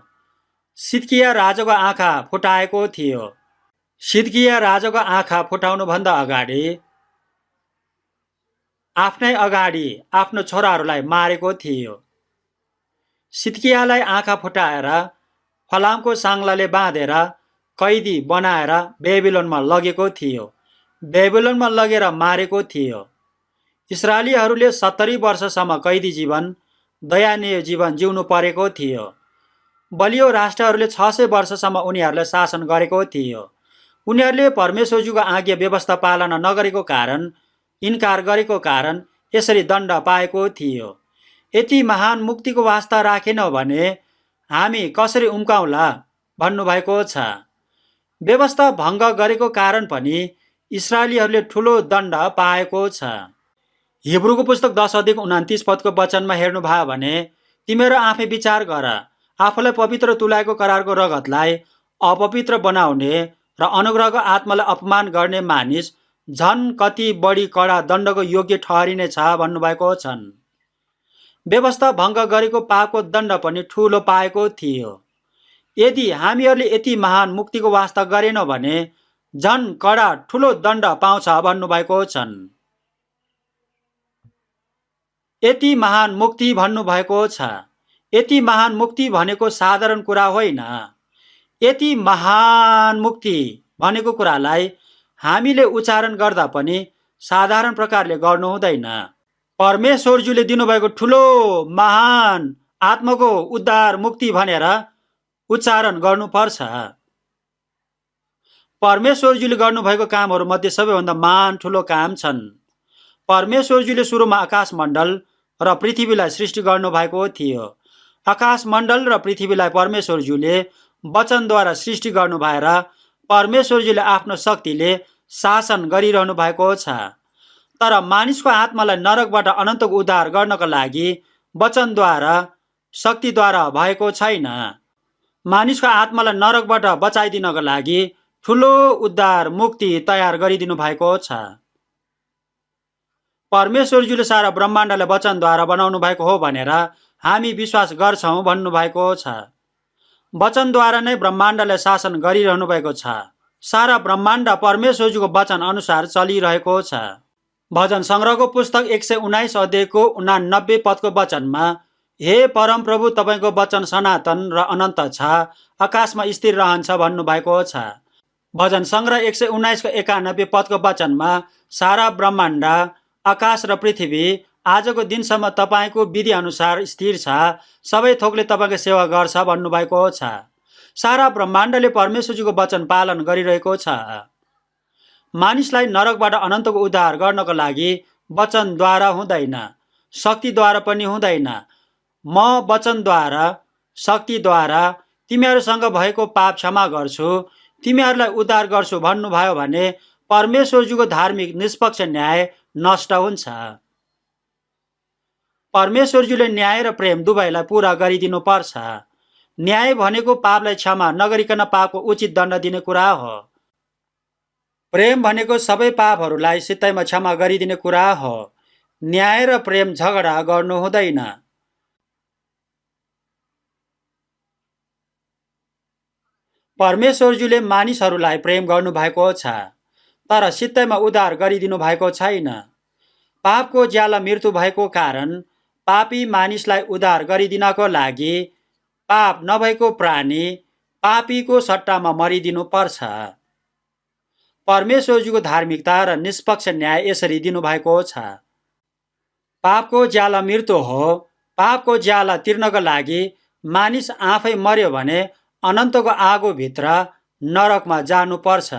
सिद्किया राजाको आँखा फुटाएको थियो। सिद्किया राजाको आँखा फुटाउनुभन्दा अगाडि आफ्नै अगाडि आफ्नो छोराहरूलाई मारेको थियो। सिद्कियालाई आँखा फुटाएर फलामको साङ्लाले बाँधेर कैदी बनाएर बेबिलोनमा लगेको थियो। बेबिलोनमा लगेर मारेको थियो। इस्राएलीहरूले 70 वर्षसम्म कैदी जीवन, दयनीय जीवन जिउनु परेको थियो। बलियो राष्ट्रहरूले 600 वर्षसम्म उनीहरूलाई शासन गरेको थियो। उनीहरूले परमेश्वरजीको आज्ञा व्यवस्था पालना नगरेको कारण, इन्कार गरेको कारण यसरी दण्ड पाएको थियो। यति महान मुक्तिको वास्ता राखेनौ भने हामी कसरी उम्काउला भन्नुभएको छ। व्यवस्था भङ्ग गरेको कारण पनि इस्राएलीहरूले ठुलो दण्ड पाएको छ। हिब्रूको पुस्तक 10:29 वचनमा हेर्नुभयो भने, तिमीहरू आफै विचार गर, आफूलाई पवित्र तुल्याएको करारको रगतलाई अपवित्र बनाउने र अनुग्रहको आत्मालाई अपमान गर्ने मानिस झन कति बढी कडा दण्डको योग्य ठहरिनेछ भन्नुभएको छन्। व्यवस्था भङ्ग गरेको पापको दण्ड पनि ठुलो पाएको थियो। यदि हामीहरूले यति महान मुक्तिको वास्ता गरेनौँ भने झन कडा ठुलो दण्ड पाउँछ भन्नुभएको छन्। यति महान मुक्ति भन्नुभएको छ। यति महान मुक्ति भनेको साधारण कुरा होइन। यति महान मुक्ति भनेको कुरालाई हामीले उच्चारण गर्दा पनि साधारण प्रकारले गर्नु हुँदैन। परमेश्वरजीले दिनुभएको ठुलो महान आत्माको उद्धार मुक्ति भनेर उच्चारण गर्नुपर्छ। परमेश्वरजीले गर्नुभएको कामहरू मध्ये सबैभन्दा महान ठुलो काम छन्। परमेश्वरजीले सुरुमा आकाश मण्डल र पृथ्वीलाई सृष्टि गर्नुभएको थियो। आकाश मण्डल र पृथ्वीलाई परमेश्वरजीले वचनद्वारा सृष्टि गर्नु भएर परमेश्वरजीले आफ्नो शक्तिले शासन गरिरहनु भएको छ। तर मानिसको आत्मालाई नरकबाट अनन्तको उद्धार गर्नको लागि वचनद्वारा, शक्तिद्वारा भएको छैन। मानिसको आत्मालाई नरकबाट बचाइदिनको लागि ठुलो उद्धार मुक्ति तयार गरिदिनु भएको छ। परमेश्वरजीले सारा ब्रह्माण्डलाई वचनद्वारा बनाउनु भएको हो भनेर हामी विश्वास गर्छौँ भन्नुभएको छ। वचनद्वारा नै ब्रह्माण्डलाई शासन गरिरहनु भएको छ। सारा ब्रह्माण्ड परमेश्वरजीको वचन अनुसार चलिरहेको छ। भजन सङ्ग्रहको पुस्तक 119 अध्यायको 89 वचनमा, हे परमप्रभु, तपाईँको वचन सनातन र अनन्त छ, आकाशमा स्थिर रहन्छ भन्नुभएको छ। भजन सङ्ग्रह 119:91 वचनमा, सारा ब्रह्माण्ड, आकाश र पृथ्वी आजको दिनसम्म तपाईँको विधि अनुसार स्थिर छ, सबै थोकले तपाईँको सेवा गर्छ भन्नुभएको छ। सारा ब्रह्माण्डले परमेश्वरजीको वचन पालन गरिरहेको छ। मानिसलाई नरकबाट अनन्तको उद्धार गर्नको लागि वचनद्वारा हुँदैन, शक्तिद्वारा पनि हुँदैन। म वचनद्वारा, शक्तिद्वारा तिमीहरूसँग भएको पाप क्षमा गर्छु, तिमीहरूलाई उद्धार गर्छु भन्नुभयो भने परमेश्वरजीको धार्मिक निष्पक्ष न्याय नष्ट हुन्छ। परमेश्वरज्यूले न्याय र प्रेम दुवैलाई पूरा गरिदिनु पर्छ। न्याय भनेको पापलाई क्षमा नगरिकन पापको उचित दण्ड दिने कुरा हो। प्रेम भनेको सबै पापहरूलाई सित्तैमा क्षमा गरिदिने कुरा हो। न्याय र प्रेम झगडा गर्नु हुँदैन। परमेश्वरज्यूले मानिसहरूलाई प्रेम गर्नुभएको छ, तर सित्तैमा उद्धार गरिदिनु भएको छैन। पापको ज्याला मृत्यु भएको कारण पापी मानिसलाई उद्धार गरिदिनको लागि पाप नभएको प्राणी पापीको सट्टामा मरिदिनु पर्छ। परमेश्वरज्यूको धार्मिकता र निष्पक्ष न्याय यसरी दिनुभएको छ। पापको ज्याला मृत्यु हो। पापको ज्याला तिर्नको लागि मानिस आफै मर्यो भने अनन्तको आगोभित्र नरकमा जानुपर्छ।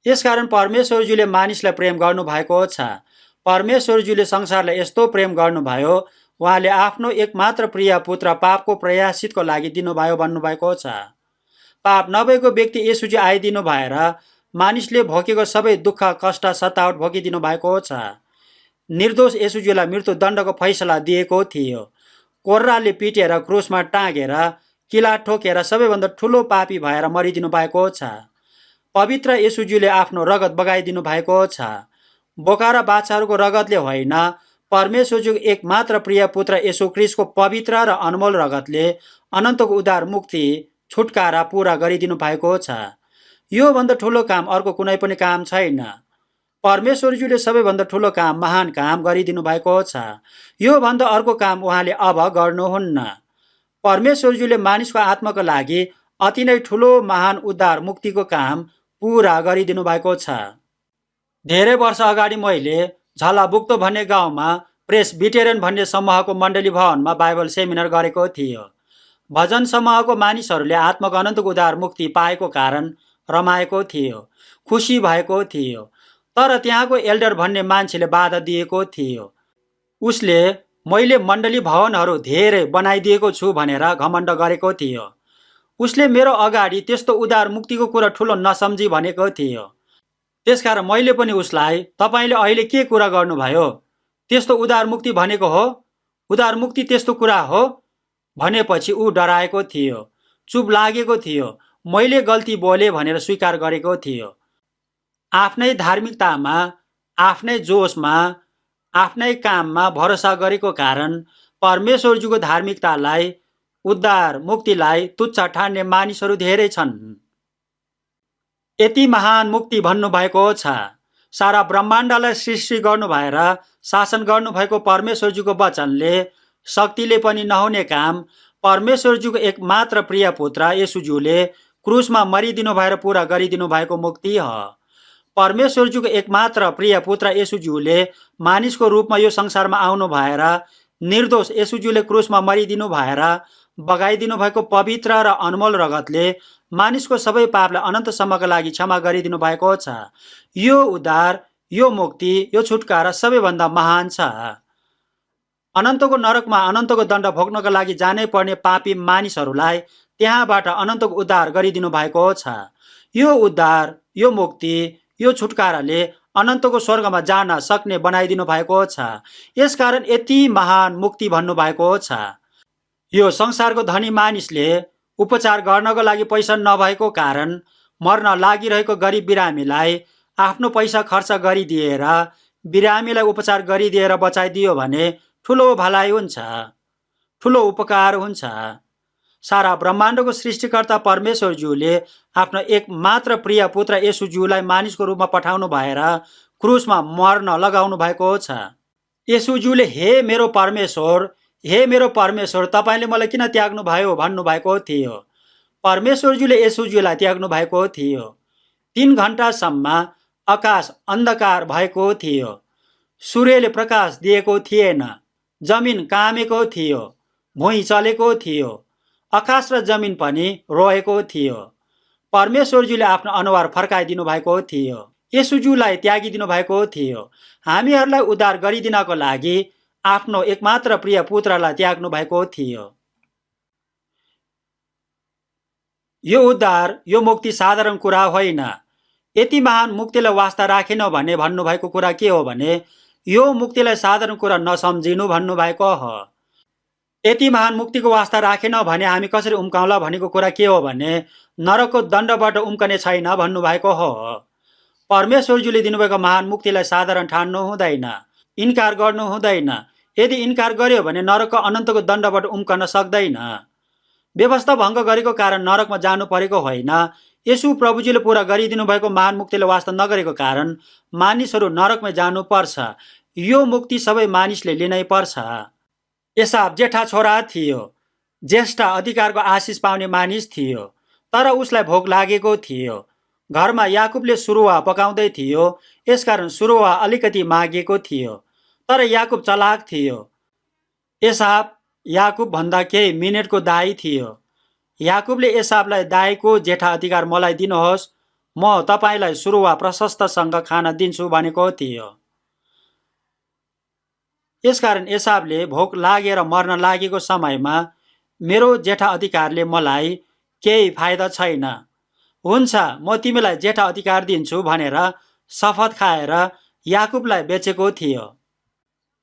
यसकारण परमेश्वरज्यूले मानिसलाई प्रेम गर्नुभएको छ। परमेश्वरज्यूले संसारलाई यस्तो प्रेम गर्नुभयो, उहाँले आफ्नो एकमात्र प्रिय पुत्र पापको प्रायश्चितको लागि दिनुभयो भन्नुभएको छ। पाप नभएको व्यक्ति येशूजी आइदिनु भएर मानिसले भोगेको सबै दुःख कष्ट सतावट भोगिदिनु भएको छ। निर्दोष येशूजीलाई मृत्यु दण्डको फैसला दिएको थियो। कोर्राले पिटेर क्रुसमा टाँगेर किला ठोकेर सबैभन्दा ठुलो पापी भएर मरिदिनु भएको छ। पवित्र येशूजीले आफ्नो रगत बगाइदिनु भएको छ। बोका र बाछाहरूको रगतले होइन, परमेश्वरज्यूको एकमात्र प्रिय पुत्र येशू ख्रीष्टको पवित्र र अनमोल रगतले अनन्तको उद्धार मुक्ति छुटकारा पूरा गरिदिनु भएको छ। यो भन्दा ठुलो काम अर्को कुनै पनि काम छैन। परमेश्वरज्यूले सबैभन्दा ठुलो काम, महान काम गरिदिनु भएको छ। यो भन्दा अर्को काम उहाँले अब गर्नुहुन्न। परमेश्वरज्यूले मानिसको आत्माको लागि अति नै ठुलो महान उद्धार मुक्तिको काम पूरा गरिदिनु भएको छ। धेरै वर्ष अगाडि मैले झलाबुक्तो भन्ने गाउँमा प्रेसबिटेरियन भन्ने समूहको मण्डली भवनमा बाइबल सेमिनार गरेको थियो। भजन समूहको मानिसहरूले आत्माको अनन्तको उद्धार मुक्ति पाएको कारण रमाएको थियो, खुसी भएको थियो। तर त्यहाँको एल्डर भन्ने मान्छेले बाधा दिएको थियो। उसले मैले मण्डली भवनहरू धेरै बनाइदिएको छु भनेर घमण्ड गरेको थियो। उसले मेरो अगाडि त्यस्तो उद्धार मुक्तिको कुरा ठुलो नसम्झी भनेको थियो। त्यसकारण मैले पनि उसलाई, तपाईँले अहिले के कुरा गर्नुभयो? त्यस्तो उद्धार मुक्ति भनेको हो? उद्धार मुक्ति त्यस्तो कुरा हो? भनेपछि ऊ डराएको थियो, चुप लागेको थियो। मैले गल्ती बोले भनेर स्वीकार गरेको थियो। आफ्नै धार्मिकतामा, आफ्नै जोसमा, आफ्नै काममा भरोसा गरेको कारण परमेश्वरज्यूको धार्मिकतालाई, उद्धार मुक्तिलाई तुच्छ ठान्ने मानिसहरू धेरै छन्। यति महान मुक्ति भन्नुभएको छ। सारा ब्रह्माण्डलाई सृष्टि गर्नु भएर शासन गर्नुभएको परमेश्वरज्यूको वचनले, शक्तिले पनि नहुने काम परमेश्वरज्यूको एकमात्र प्रिय पुत्र येशूज्यूले क्रुसमा मरिदिनु भएर पूरा गरिदिनु भएको मुक्ति हो। परमेश्वरज्यूको एकमात्र प्रिय पुत्र येशूज्यूले मानिसको रूपमा यो संसारमा आउनु भएर निर्दोष येशूज्यूले क्रुसमा मरिदिनु भएर बगाइदिनु भएको पवित्र र अनमोल रगतले मानिसको सबै पापलाई अनन्तसम्मका लागि क्षमा गरिदिनु भएको छ। यो उद्धार, यो मुक्ति, यो छुटकारा सबैभन्दा महान छ। अनन्तको नरकमा अनन्तको दण्ड भोग्नका लागि जानै पर्ने पापी मानिसहरूलाई त्यहाँबाट अनन्तको उद्धार गरिदिनु भएको छ। यो उद्धार, यो मुक्ति, यो छुटकाराले अनन्तको स्वर्गमा जान सक्ने बनाइदिनु भएको छ। यसकारण यति महान मुक्ति भन्नुभएको छ। यो संसारको धनी मानिसले उपचार गर्नको लागि पैसा नभएको कारण मर्न लागिरहेको गरिब बिरामीलाई आफ्नो पैसा खर्च गरिदिएर बिरामीलाई उपचार गरिदिएर बचाइदियो भने ठुलो भलाइ हुन्छ, ठुलो उपकार हुन्छ। सारा ब्रह्माण्डको सृष्टिकर्ता परमेश्वरज्यूले आफ्नो एकमात्र प्रिय पुत्र येशूज्यूलाई मानिसको रूपमा पठाउनु भएर क्रुसमा मर्न लगाउनु भएको छ। येशूज्यूले हे मेरो परमेश्वर, हे मेरो परमेश्वर, तपाईँले मलाई किन त्याग्नु भयो भन्नुभएको थियो। परमेश्वरज्यूले येशूज्यूलाई त्याग्नु भएको थियो। 3 घण्टासम्म आकाश अन्धकार भएको थियो। सूर्यले प्रकाश दिएको थिएन, जमिन कामेको थियो, भुइँ चलेको थियो, आकाश र जमिन पनि रोएको थियो। परमेश्वरज्यूले आफ्नो अनुहार फर्काइदिनु भएको थियो, येशूज्यूलाई त्यागिदिनु भएको थियो। हामीहरूलाई उद्धार गरिदिनको लागि आफ्नो एकमात्र प्रिय पुत्रलाई त्याग्नु भएको थियो। यो उद्धार, यो मुक्ति साधारण कुरा होइन। यति महान मुक्तिलाई वास्ता राखेन भने भन्नुभएको कुरा के हो भने यो मुक्तिलाई साधारण कुरा नसम्झिनु भन्नुभएको हो। यति महान मुक्तिको वास्ता राखेन भने हामी कसरी उम्काउँला भनेको कुरा के हो भने नरकको दण्डबाट उम्कने छैन भन्नुभएको हो। परमेश्वरज्यूले दिनुभएको महान मुक्तिलाई साधारण ठान्नु हुँदैन, इन्कार गर्नु हुँदैन। यदि इन्कार गर्यो भने नरकको अनन्तको दण्डबाट उम्कन सक्दैन। व्यवस्था भङ्ग गरेको कारण नरकमा जानु परेको होइन, यसु प्रभुजीले पुरा गरिदिनु भएको महान मुक्तिले वास्ता नगरेको कारण मानिसहरू नरकमै जानु पर्छ। यो मुक्ति सबै मानिसले लिनै पर्छ। एसाव जेठा छोरा थियो, ज्येष्ठ अधिकारको आशिष पाउने मानिस थियो, तर उसलाई भोक लागेको थियो। घरमा याकुबले सुरुवा पकाउँदै थियो, यसकारण सुरुवा अलिकति मागेको थियो, तर याकुब चलाक थियो। एसाव याकुब भन्दा केही मिनेटको दाई थियो। याकुबले एसावलाई दाईको जेठा अधिकार मलाई दिनुहोस्, म तपाईँलाई सुरुवा प्रशस्तसँग खान दिन्छु भनेको थियो। यसकारण एसावले भोक लागेर मर्न लागेको समयमा मेरो जेठा अधिकारले मलाई केही फाइदा छैन, हुन्छ म तिमीलाई जेठा अधिकार दिन्छु भनेर शपथ खाएर याकुबलाई बेचेको थियो।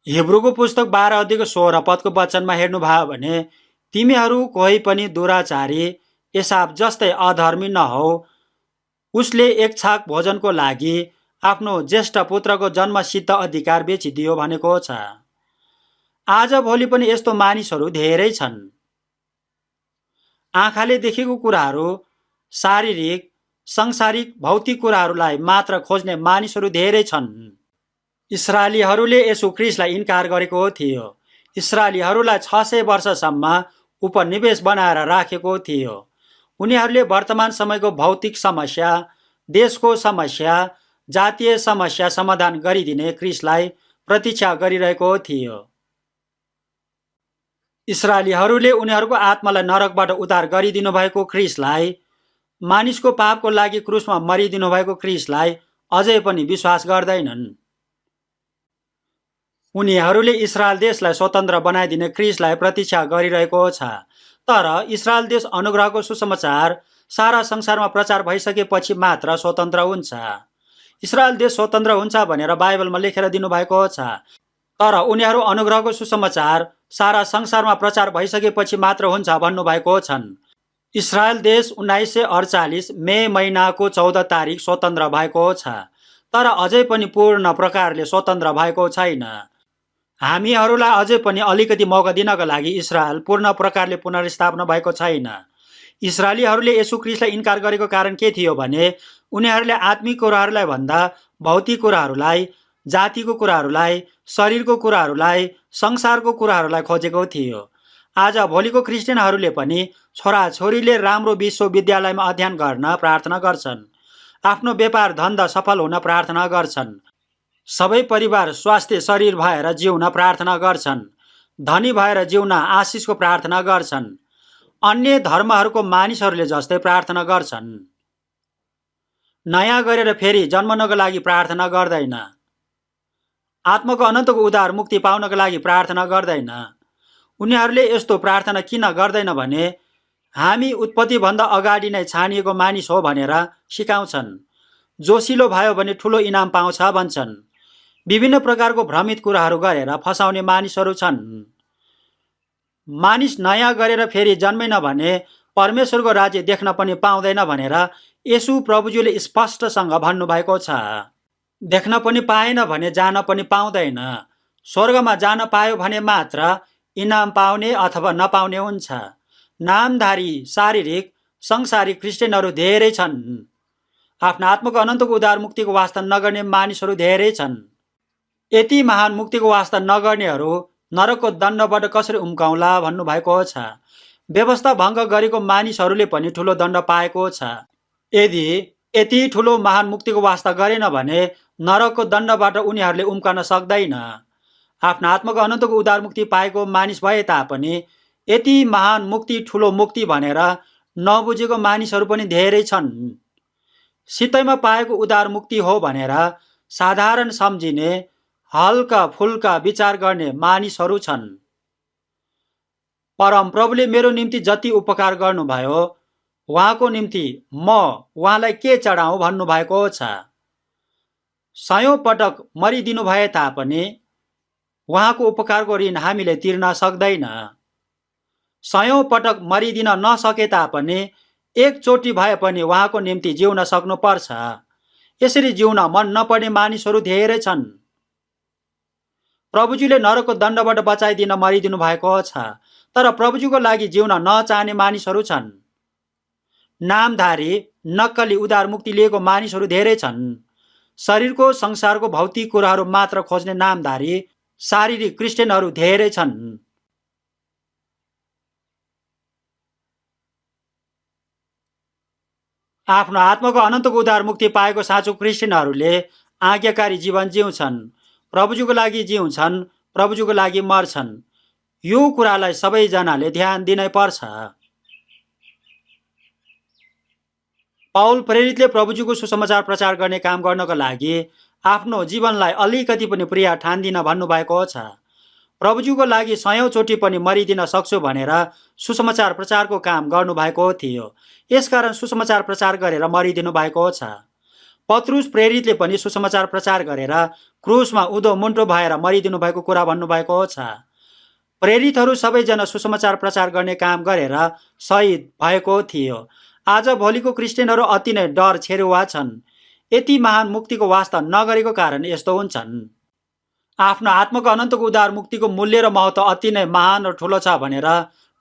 हिब्रूको पुस्तक 12 अध्यायको 16 पदको वचनमा हेर्नुभयो भने तिमीहरू कोही पनि दुराचारी एसाव जस्तै अधर्मी नहो, उसले एक छाक भोजनको लागि आफ्नो ज्येष्ठ पुत्रको जन्मसिद्ध अधिकार बेचिदियो भनेको छ। आज भोलि पनि यस्तो मानिसहरू धेरै छन्। आँखाले देखेको कुराहरू, शारीरिक सांसारिक भौतिक कुराहरूलाई मात्र खोज्ने मानिसहरू धेरै छन्। इस्राएलीहरूले यसु ख्रीष्टलाई इन्कार गरेको थियो। इस्राएलीहरूलाई 600 वर्षसम्म उपनिवेश बनाएर राखेको थियो। उनीहरूले वर्तमान समयको भौतिक समस्या, देशको समस्या, जातीय समस्या समाधान गरिदिने ख्रीष्टलाई प्रतीक्षा गरिरहेको थियो। इस्राएलीहरूले उनीहरूको आत्मालाई नरकबाट उद्धार गरिदिनु भएको ख्रीष्टलाई, मानिसको पापको लागि क्रुसमा मरिदिनु भएको ख्रीष्टलाई अझै पनि विश्वास गर्दैनन्। उनीहरूले इस्रायल देशलाई स्वतन्त्र बनाइदिने ख्रीष्टलाई प्रतीक्षा गरिरहेको छ। तर इस्रायल देश अनुग्रहको सुसमाचार सारा संसारमा प्रचार भइसकेपछि मात्र स्वतन्त्र हुन्छ। इस्रायल देश स्वतन्त्र हुन्छ भनेर बाइबलमा लेखेर दिनुभएको छ, तर उनीहरू अनुग्रहको सुसमाचार सारा संसारमा प्रचार भइसकेपछि मात्र हुन्छ भन्नुभएको छन्। इस्रायल देश 1948 मे महिनाको 14 तारिक स्वतन्त्र भएको छ, तर अझै पनि पूर्ण प्रकारले स्वतन्त्र भएको छैन। हामीहरूलाई अझै पनि अलिकति मौका दिनका लागि इस्रायल पूर्ण प्रकारले पुनर्स्थापना भएको छैन। इस्राएलीहरूले यसु ख्रीष्टलाई इन्कार गरेको कारण के थियो भने उनीहरूले आत्मिक कुराहरूलाई भन्दा भौतिक कुराहरूलाई, जातिको कुराहरूलाई, शरीरको कुराहरूलाई, संसारको कुराहरूलाई खोजेको थियो। आज भोलिको क्रिस्चियनहरूले पनि छोराछोरीले राम्रो विश्वविद्यालयमा अध्ययन गर्न प्रार्थना गर्छन्, आफ्नो व्यापार धन्दा सफल हुन प्रार्थना गर्छन्, सबै परिवार स्वास्थ्य शरीर भएर जिउन प्रार्थना गर्छन्, धनी भएर जिउन आशिषको प्रार्थना गर्छन्। अन्य धर्महरूको मानिसहरूले जस्तै प्रार्थना गर्छन्। नयाँ गरेर फेरि जन्मनको लागि प्रार्थना गर्दैन। आत्माको अनन्तको उद्धार मुक्ति पाउनको लागि प्रार्थना गर्दैन। उनीहरूले यस्तो प्रार्थना किन गर्दैन भने हामी उत्पत्तिभन्दा अगाडि नै छानिएको मानिस हो भनेर सिकाउँछन्। जोसिलो भयो भने ठुलो इनाम पाउँछ भन्छन्। विभिन्न प्रकारको भ्रमित कुराहरू गरेर फसाउने मानिसहरू छन्। मानिस नयाँ गरेर फेरि जन्मेन भने परमेश्वरको राज्य देख्न पनि पाउँदैन भनेर यसु प्रभुजीले स्पष्टसँग भन्नुभएको छ। देख्न पनि पाएन भने जान पनि पाउँदैन। स्वर्गमा जान पायो भने मात्र इनाम पाउने अथवा नपाउने हुन्छ। नामधारी शारीरिक संसारिक क्रिस्चियनहरू धेरै छन्। आफ्नो आत्माको अनन्तको उद्धार मुक्तिको वास्ता नगर्ने मानिसहरू धेरै छन्। यति महान मुक्तिको वास्ता नगर्नेहरू नरकको दण्डबाट कसरी उम्काउला भन्नुभएको छ। व्यवस्था भङ्ग गरेको मानिसहरूले पनि ठुलो दण्ड पाएको छ। यदि यति ठुलो महान मुक्तिको वास्ता गरेन भने नरकको दण्डबाट उनीहरूले उम्कन सक्दैन। आफ्नो आत्माको अनन्तको उद्धार मुक्ति पाएको मानिस भए तापनि यति महान मुक्ति ठुलो मुक्ति भनेर नबुझेको मानिसहरू पनि धेरै छन्। सित्तैमा पाएको उद्धार मुक्ति हो भनेर साधारण सम्झिने हल्का फुल्का विचार गर्ने मानिसहरू छन्। परम प्रभुले मेरो निम्ति जति उपकार गर्नुभयो उहाँको निम्ति म उहाँलाई के चढाउँ भन्नुभएको छ। सयौं पटक मरिदिनु भए तापनि उहाँको उपकारको ऋण हामीले तिर्न सक्दैन। सयौं पटक मरिदिन नसके तापनि एकचोटि भए पनि उहाँको निम्ति जिउन सक्नुपर्छ। यसरी जिउन मन नपर्ने मानिसहरू धेरै छन्। प्रभुजीले नरकको दण्डबाट बचाइदिन मरिदिनु भएको छ, तर प्रभुजीको लागि जिउन नचाहने मानिसहरू छन्। नामधारी नक्कली उद्धार मुक्ति लिएको मानिसहरू धेरै छन्। शरीरको संसारको भौतिक कुराहरू मात्र खोज्ने नामधारी शारीरिक क्रिस्चियनहरू धेरै छन्। आफ्नो आत्माको अनन्तको उद्धार मुक्ति पाएको साँचो क्रिस्चियनहरूले आज्ञाकारी जीवन जिउँछन्, प्रभुजीको लागि जिउँछन्, प्रभुजीको लागि मर्छन्। यो कुरालाई सबैजनाले ध्यान दिनै पर्छ। पौल प्रेरितले प्रभुजीको सुसमाचार प्रचार गर्ने काम गर्नको लागि आफ्नो जीवनलाई अलिकति पनि प्रिय ठान्दिन भन्नुभएको छ। प्रभुजीको लागि सयौंचोटि पनि मरिदिन सक्छु भनेर सुसमाचार प्रचारको काम गर्नुभएको थियो। यसकारण सुसमाचार प्रचार गरेर मरिदिनु भएको छ। पत्रुस प्रेरितले पनि सुसमाचार प्रचार गरेर क्रुसमा उधो मुन्टो भएर मरिदिनु भएको कुरा भन्नुभएको छ। प्रेरितहरू सबैजना सुसमाचार प्रचार गर्ने काम गरेर शहीद भएको थियो। आज भोलिको क्रिस्चियनहरू अति नै डर छेरुवा छन्। यति महान मुक्तिको वास्ता नगरेको कारण यस्तो हुन्छन्। आफ्नो आत्माको अनन्तको उद्धार मुक्तिको मूल्य र महत्त्व अति नै महान र ठुलो छ भनेर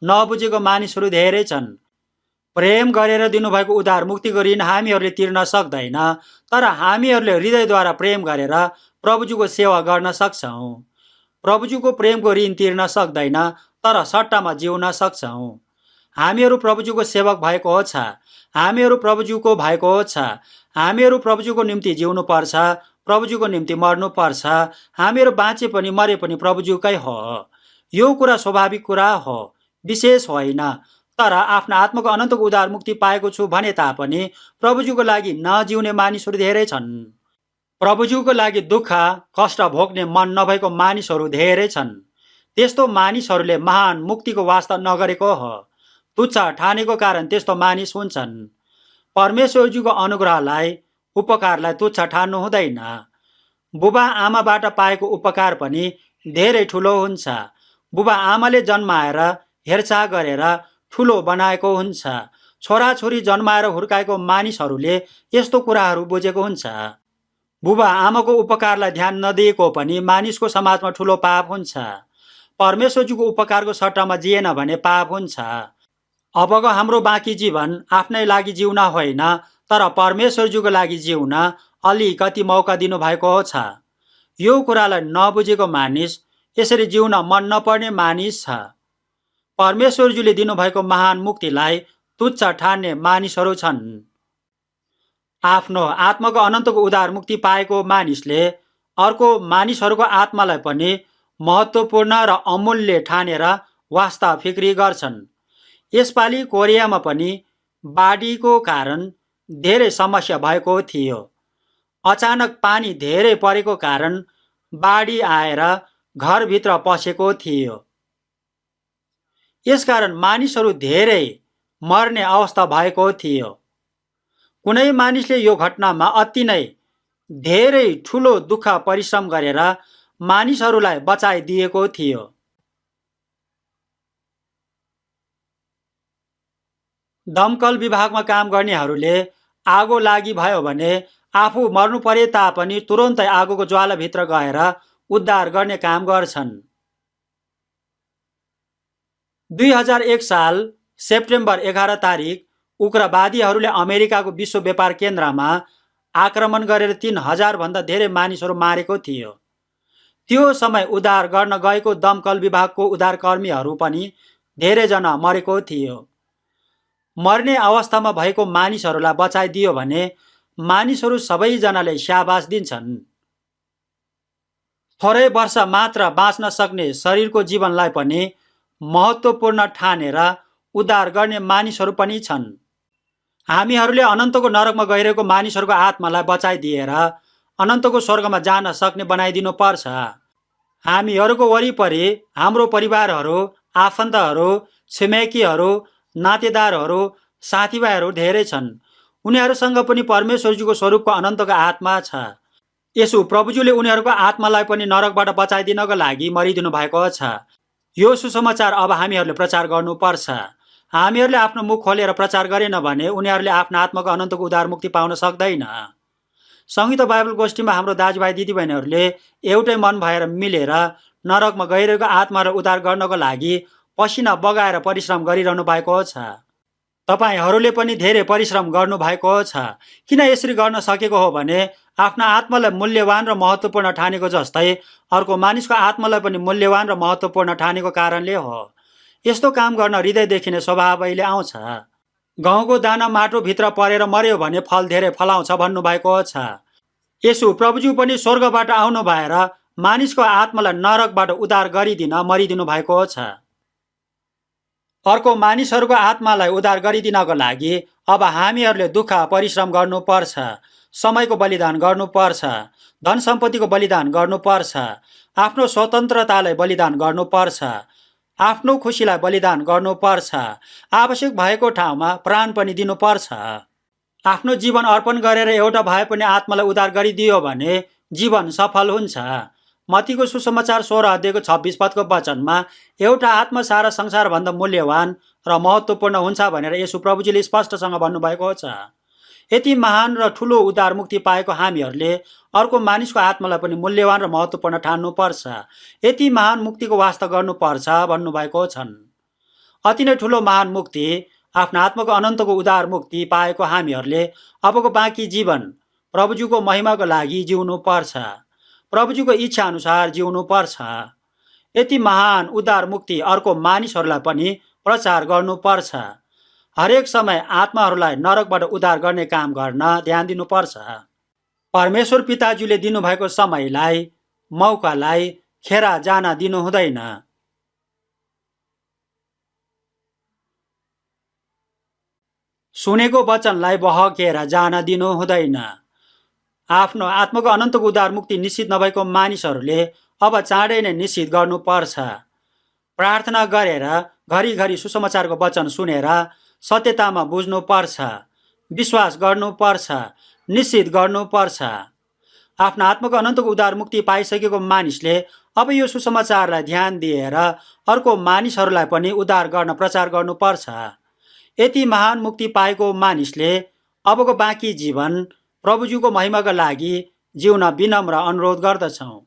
नबुझेको मानिसहरू धेरै छन्। प्रेम गरेर दिनुभएको उद्धार मुक्तिको ऋण हामीहरूले तिर्न सक्दैन, तर हामीहरूले हृदयद्वारा प्रेम गरेर प्रभुजीको सेवा गर्न सक्छौँ। प्रभुजीको प्रेमको ऋण तिर्न सक्दैन, तर सट्टामा जिउन सक्छौँ। हामीहरू प्रभुजीको सेवक भएको छ। हामीहरू प्रभुजीको भएको छ। हामीहरू प्रभुजीको निम्ति जिउनु पर्छ, प्रभुजीको निम्ति मर्नु पर्छ। हामीहरू बाँचे पनि मरे पनि प्रभुजीकै हो। यो कुरा स्वाभाविक कुरा हो, विशेष होइन। तर आफ्नो आत्माको अनन्तको उद्धार मुक्ति पाएको छु भने तापनि प्रभुजीको लागि नजिउने मानिसहरू धेरै छन्। प्रभुजीको लागि दुःख कष्ट भोग्ने मन नभएको मानिसहरू धेरै छन्। त्यस्तो मानिसहरूले महान मुक्तिको वास्ता नगरेको हो। तुच्छ ठानेको कारण त्यस्तो मानिस हुन्छन्। परमेश्वरजीको अनुग्रहलाई उपकारलाई तुच्छ ठान्नु हुँदैन। बुबा आमाबाट पाएको उपकार पनि धेरै ठुलो हुन्छ। बुबा आमाले जन्माएर हेरचाह गरेर ठुलो बनाएको हुन्छ। छोराछोरी जन्माएर हुर्काएको मानिसहरूले यस्तो कुराहरू बुझेको हुन्छ। बुबा आमाको उपकारलाई ध्यान नदिएको पनि मानिसको समाजमा ठुलो पाप हुन्छ। परमेश्वरजीको उपकारको सट्टामा जिएन भने पाप हुन्छ। अबको हाम्रो बाँकी जीवन आफ्नै लागि जिउन होइन, तर परमेश्वरजीको लागि जिउन अलिकति मौका दिनुभएको छ। यो कुरालाई नबुझेको मानिस, यसरी जिउन मन नपर्ने मानिस छ। परमेश्वरजीले दिनुभएको महान मुक्तिलाई तुच्छ ठान्ने मानिसहरू छन्। आफ्नो आत्माको अनन्तको उद्धार मुक्ति पाएको मानिसले अर्को मानिसहरूको आत्मालाई पनि महत्त्वपूर्ण र अमूल्य ठानेर वास्ता फिक्री गर्छन्। यसपालि कोरियामा पनि बाढीको कारण धेरै समस्या भएको थियो। अचानक पानी धेरै परेको कारण बाढी आएर घरभित्र पसेको थियो। यसकारण मानिसहरू धेरै मर्ने अवस्था भएको थियो। कुनै मानिसले यो घटनामा अति नै धेरै ठुलो दुःख परिश्रम गरेर मानिसहरूलाई बचाइदिएको थियो। दमकल विभागमा काम गर्नेहरूले आगो लागि भयो भने आफू मर्नु परे तापनि तुरुन्तै आगोको ज्वालाभित्र गएर उद्धार गर्ने काम गर्छन्। 2001 साल सेप्टेम्बर 11 तारिक उग्रवादीहरूले अमेरिकाको विश्व व्यापार केन्द्रमा आक्रमण गरेर 3000 भन्दा धेरै मानिसहरू मारेको थियो। त्यो समय उद्धार गर्न गएको दमकल विभागको उद्धारकर्मीहरू पनि धेरैजना मरेको थियो। मर्ने अवस्थामा भएको मानिसहरूलाई बचाइदियो भने मानिसहरू सबैजनाले स्याबास दिन्छन्। थोरै वर्ष मात्र बाँच्न सक्ने शरीरको जीवनलाई पनि महत्त्वपूर्ण ठानेर उद्धार गर्ने मानिसहरू पनि छन्। हामीहरूले अनन्तको नरकमा गइरहेको मानिसहरूको आत्मालाई बचाइदिएर अनन्तको स्वर्गमा जान सक्ने बनाइदिनु पर्छ। हामीहरूको वरिपरि हाम्रो परिवारहरू, आफन्तहरू, छिमेकीहरू, नातेदारहरू, साथीभाइहरू धेरै छन्। उनीहरूसँग पनि परमेश्वरजीको स्वरूपको अनन्तको आत्मा छ। यसो प्रभुजुले उनीहरूको आत्मालाई पनि नरकबाट बचाइदिनको लागि मरिदिनु भएको छ। यो सुसमाचार अब हामीहरूले प्रचार गर्नुपर्छ। हामीहरूले आफ्नो मुख खोलेर प्रचार गरेन भने उनीहरूले आफ्नो आत्माको अनन्तको उद्धार मुक्ति पाउन सक्दैन। संयुक्त बाइबल गोष्ठीमा हाम्रो दाजुभाइ दिदीबहिनीहरूले एउटै मन भएर मिलेर नरकमा गइरहेको आत्मालाई उद्धार गर्नको लागि पसिना बगाएर परिश्रम गरिरहनु भएको छ। तपाईँहरूले पनि धेरै परिश्रम गर्नुभएको छ। किन यसरी गर्न सकेको हो भने आफ्ना आत्मालाई मूल्यवान र महत्त्वपूर्ण ठानेको जस्तै अर्को मानिसको आत्मालाई पनि मूल्यवान र महत्त्वपूर्ण ठानेको कारणले हो। यस्तो काम गर्न हृदयदेखि नै स्वभावैले आउँछ। गहुँको दाना माटोभित्र परेर मर्यो भने फल धेरै फलाउँछ भन्नुभएको छ। यसो प्रभुज्यू पनि स्वर्गबाट आउनु भएर मानिसको आत्मालाई नरकबाट उद्धार गरिदिन मरिदिनु भएको छ। अर्को मानिसहरूको आत्मालाई उद्धार गरिदिनको लागि अब हामीहरूले दुःख परिश्रम गर्नुपर्छ, समयको बलिदान गर्नुपर्छ, धन सम्पत्तिको बलिदान गर्नुपर्छ, आफ्नो स्वतन्त्रतालाई बलिदान गर्नुपर्छ, आफ्नो खुसीलाई बलिदान गर्नुपर्छ, आवश्यक भएको ठाउँमा प्राण पनि दिनुपर्छ। आफ्नो जीवन अर्पण गरेर एउटा भए पनि आत्मालाई उद्धार गरिदियो भने जीवन सफल हुन्छ। मत्तीको सुसमाचार 16 अध्यायको 26 पदको वचनमा एउटा आत्मा सारा संसारभन्दा मूल्यवान र महत्त्वपूर्ण हुन्छ भनेर यसो प्रभुजीले स्पष्टसँग भन्नुभएको छ। यति महान र ठुलो उद्धार मुक्ति पाएको हामीहरूले अर्को मानिसको आत्मालाई पनि मूल्यवान र महत्त्वपूर्ण ठान्नुपर्छ। यति महान मुक्तिको वास्ता गर्नुपर्छ भन्नुभएको छन्। अति नै ठुलो महान मुक्ति आफ्नो आत्माको अनन्तको उद्धार मुक्ति पाएको हामीहरूले अबको बाँकी जीवन प्रभुजीको महिमाको लागि जिउनु पर्छ, प्रभुजीको इच्छा अनुसार जिउनु पर्छ। यति महान उद्धार मुक्ति अर्को मानिसहरूलाई पनि प्रचार गर्नुपर्छ। हरेक समय आत्माहरूलाई नरकबाट उद्धार गर्ने काम गर्न ध्यान दिनुपर्छ। परमेश्वर पिताजीले दिनुभएको समयलाई, मौकालाई खेर जान दिनु हुँदैन। सुनेको वचनलाई बहकेर जान दिनु हुँदैन। आफ्नो आत्माको अनन्तको उद्धार मुक्ति निश्चित नभएको मानिसहरूले अब चाँडै नै निश्चित गर्नुपर्छ। प्रार्थना गरेर घरिघरि सुसमाचारको वचन सुनेर सत्यतामा बुझ्नुपर्छ, विश्वास गर्नुपर्छ, निश्चित गर्नुपर्छ। आफ्नो आत्माको अनन्तको उद्धार मुक्ति पाइसकेको मानिसले अब यो सुसमाचारलाई ध्यान दिएर अर्को मानिसहरूलाई पनि उद्धार गर्न प्रचार गर्नुपर्छ। यति महान मुक्ति पाएको मानिसले अबको बाँकी जीवन प्रभुजीको महिमाका लागि जिउन विनम्र अनुरोध गर्दछौँ।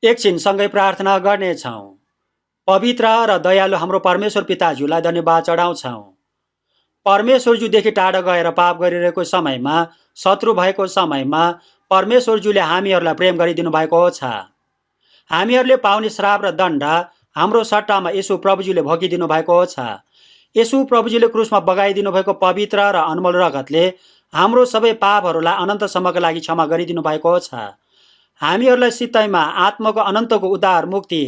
एकछिन सँगै प्रार्थना गर्नेछौँ। पवित्र र दयालु हाम्रो परमेश्वर पिताज्यूलाई धन्यवाद चढाउँछौँ। परमेश्वरज्यूदेखि टाढा गएर पाप गरिरहेको समयमा, शत्रु भएको समयमा परमेश्वरज्यूले हामीहरूलाई प्रेम गरिदिनु भएको छ। हामीहरूले पाउने श्राप र दण्ड हाम्रो सट्टामा यसो प्रभुज्यूले भोगिदिनु भएको छ। यसो प्रभुज्यूले क्रुसमा बगाइदिनु भएको पवित्र र अनमोल रगतले हाम्रो सबै पापहरूलाई अनन्तसम्मका लागि क्षमा गरिदिनु भएको छ। हामीहरूलाई सित्तैमा आत्माको अनन्तको उद्धार मुक्ति,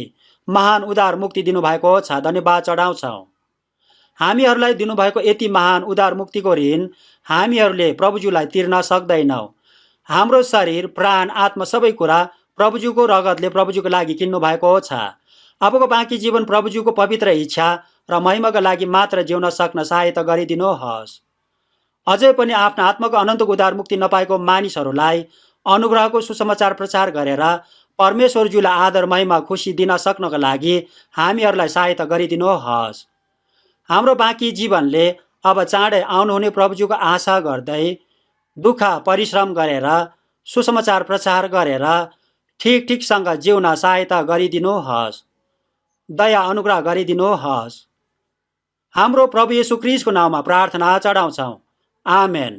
महान उद्धार मुक्ति दिनुभएको छ। धन्यवाद चढाउँछौँ। हामीहरूलाई दिनुभएको यति महान उद्धार मुक्तिको ऋण हामीहरूले प्रभुज्यूलाई तिर्न सक्दैनौँ। हाम्रो शरीर, प्राण, आत्मा सबै कुरा प्रभुज्यूको रगतले प्रभुज्यूको लागि किन्नु भएको छ। अबको बाँकी जीवन प्रभुज्यूको पवित्र इच्छा र महिमाका लागि मात्र जिउन सक्न सहायता गरिदिनुहोस्। अझै पनि आफ्नो आत्माको अनन्तको उद्धार मुक्ति नपाएको मानिसहरूलाई अनुग्रहको सुसमाचार प्रचार गरेर परमेश्वरज्यूलाई आदर, महिमा, खुसी दिन सक्नका लागि हामीहरूलाई सहायता गरिदिनुहोस्। हाम्रो बाँकी जीवनले अब चाँडै आउनुहुने प्रभुज्यूको आशा गर्दै दुःख परिश्रम गरेर सुसमाचार प्रचार गरेर ठिकसँग जिउन सहायता गरिदिनुहोस्। दया अनुग्रह गरिदिनुहोस्। हाम्रो प्रभु येशू ख्रीष्टको नाममा प्रार्थना चढाउँछौँ। आमेन।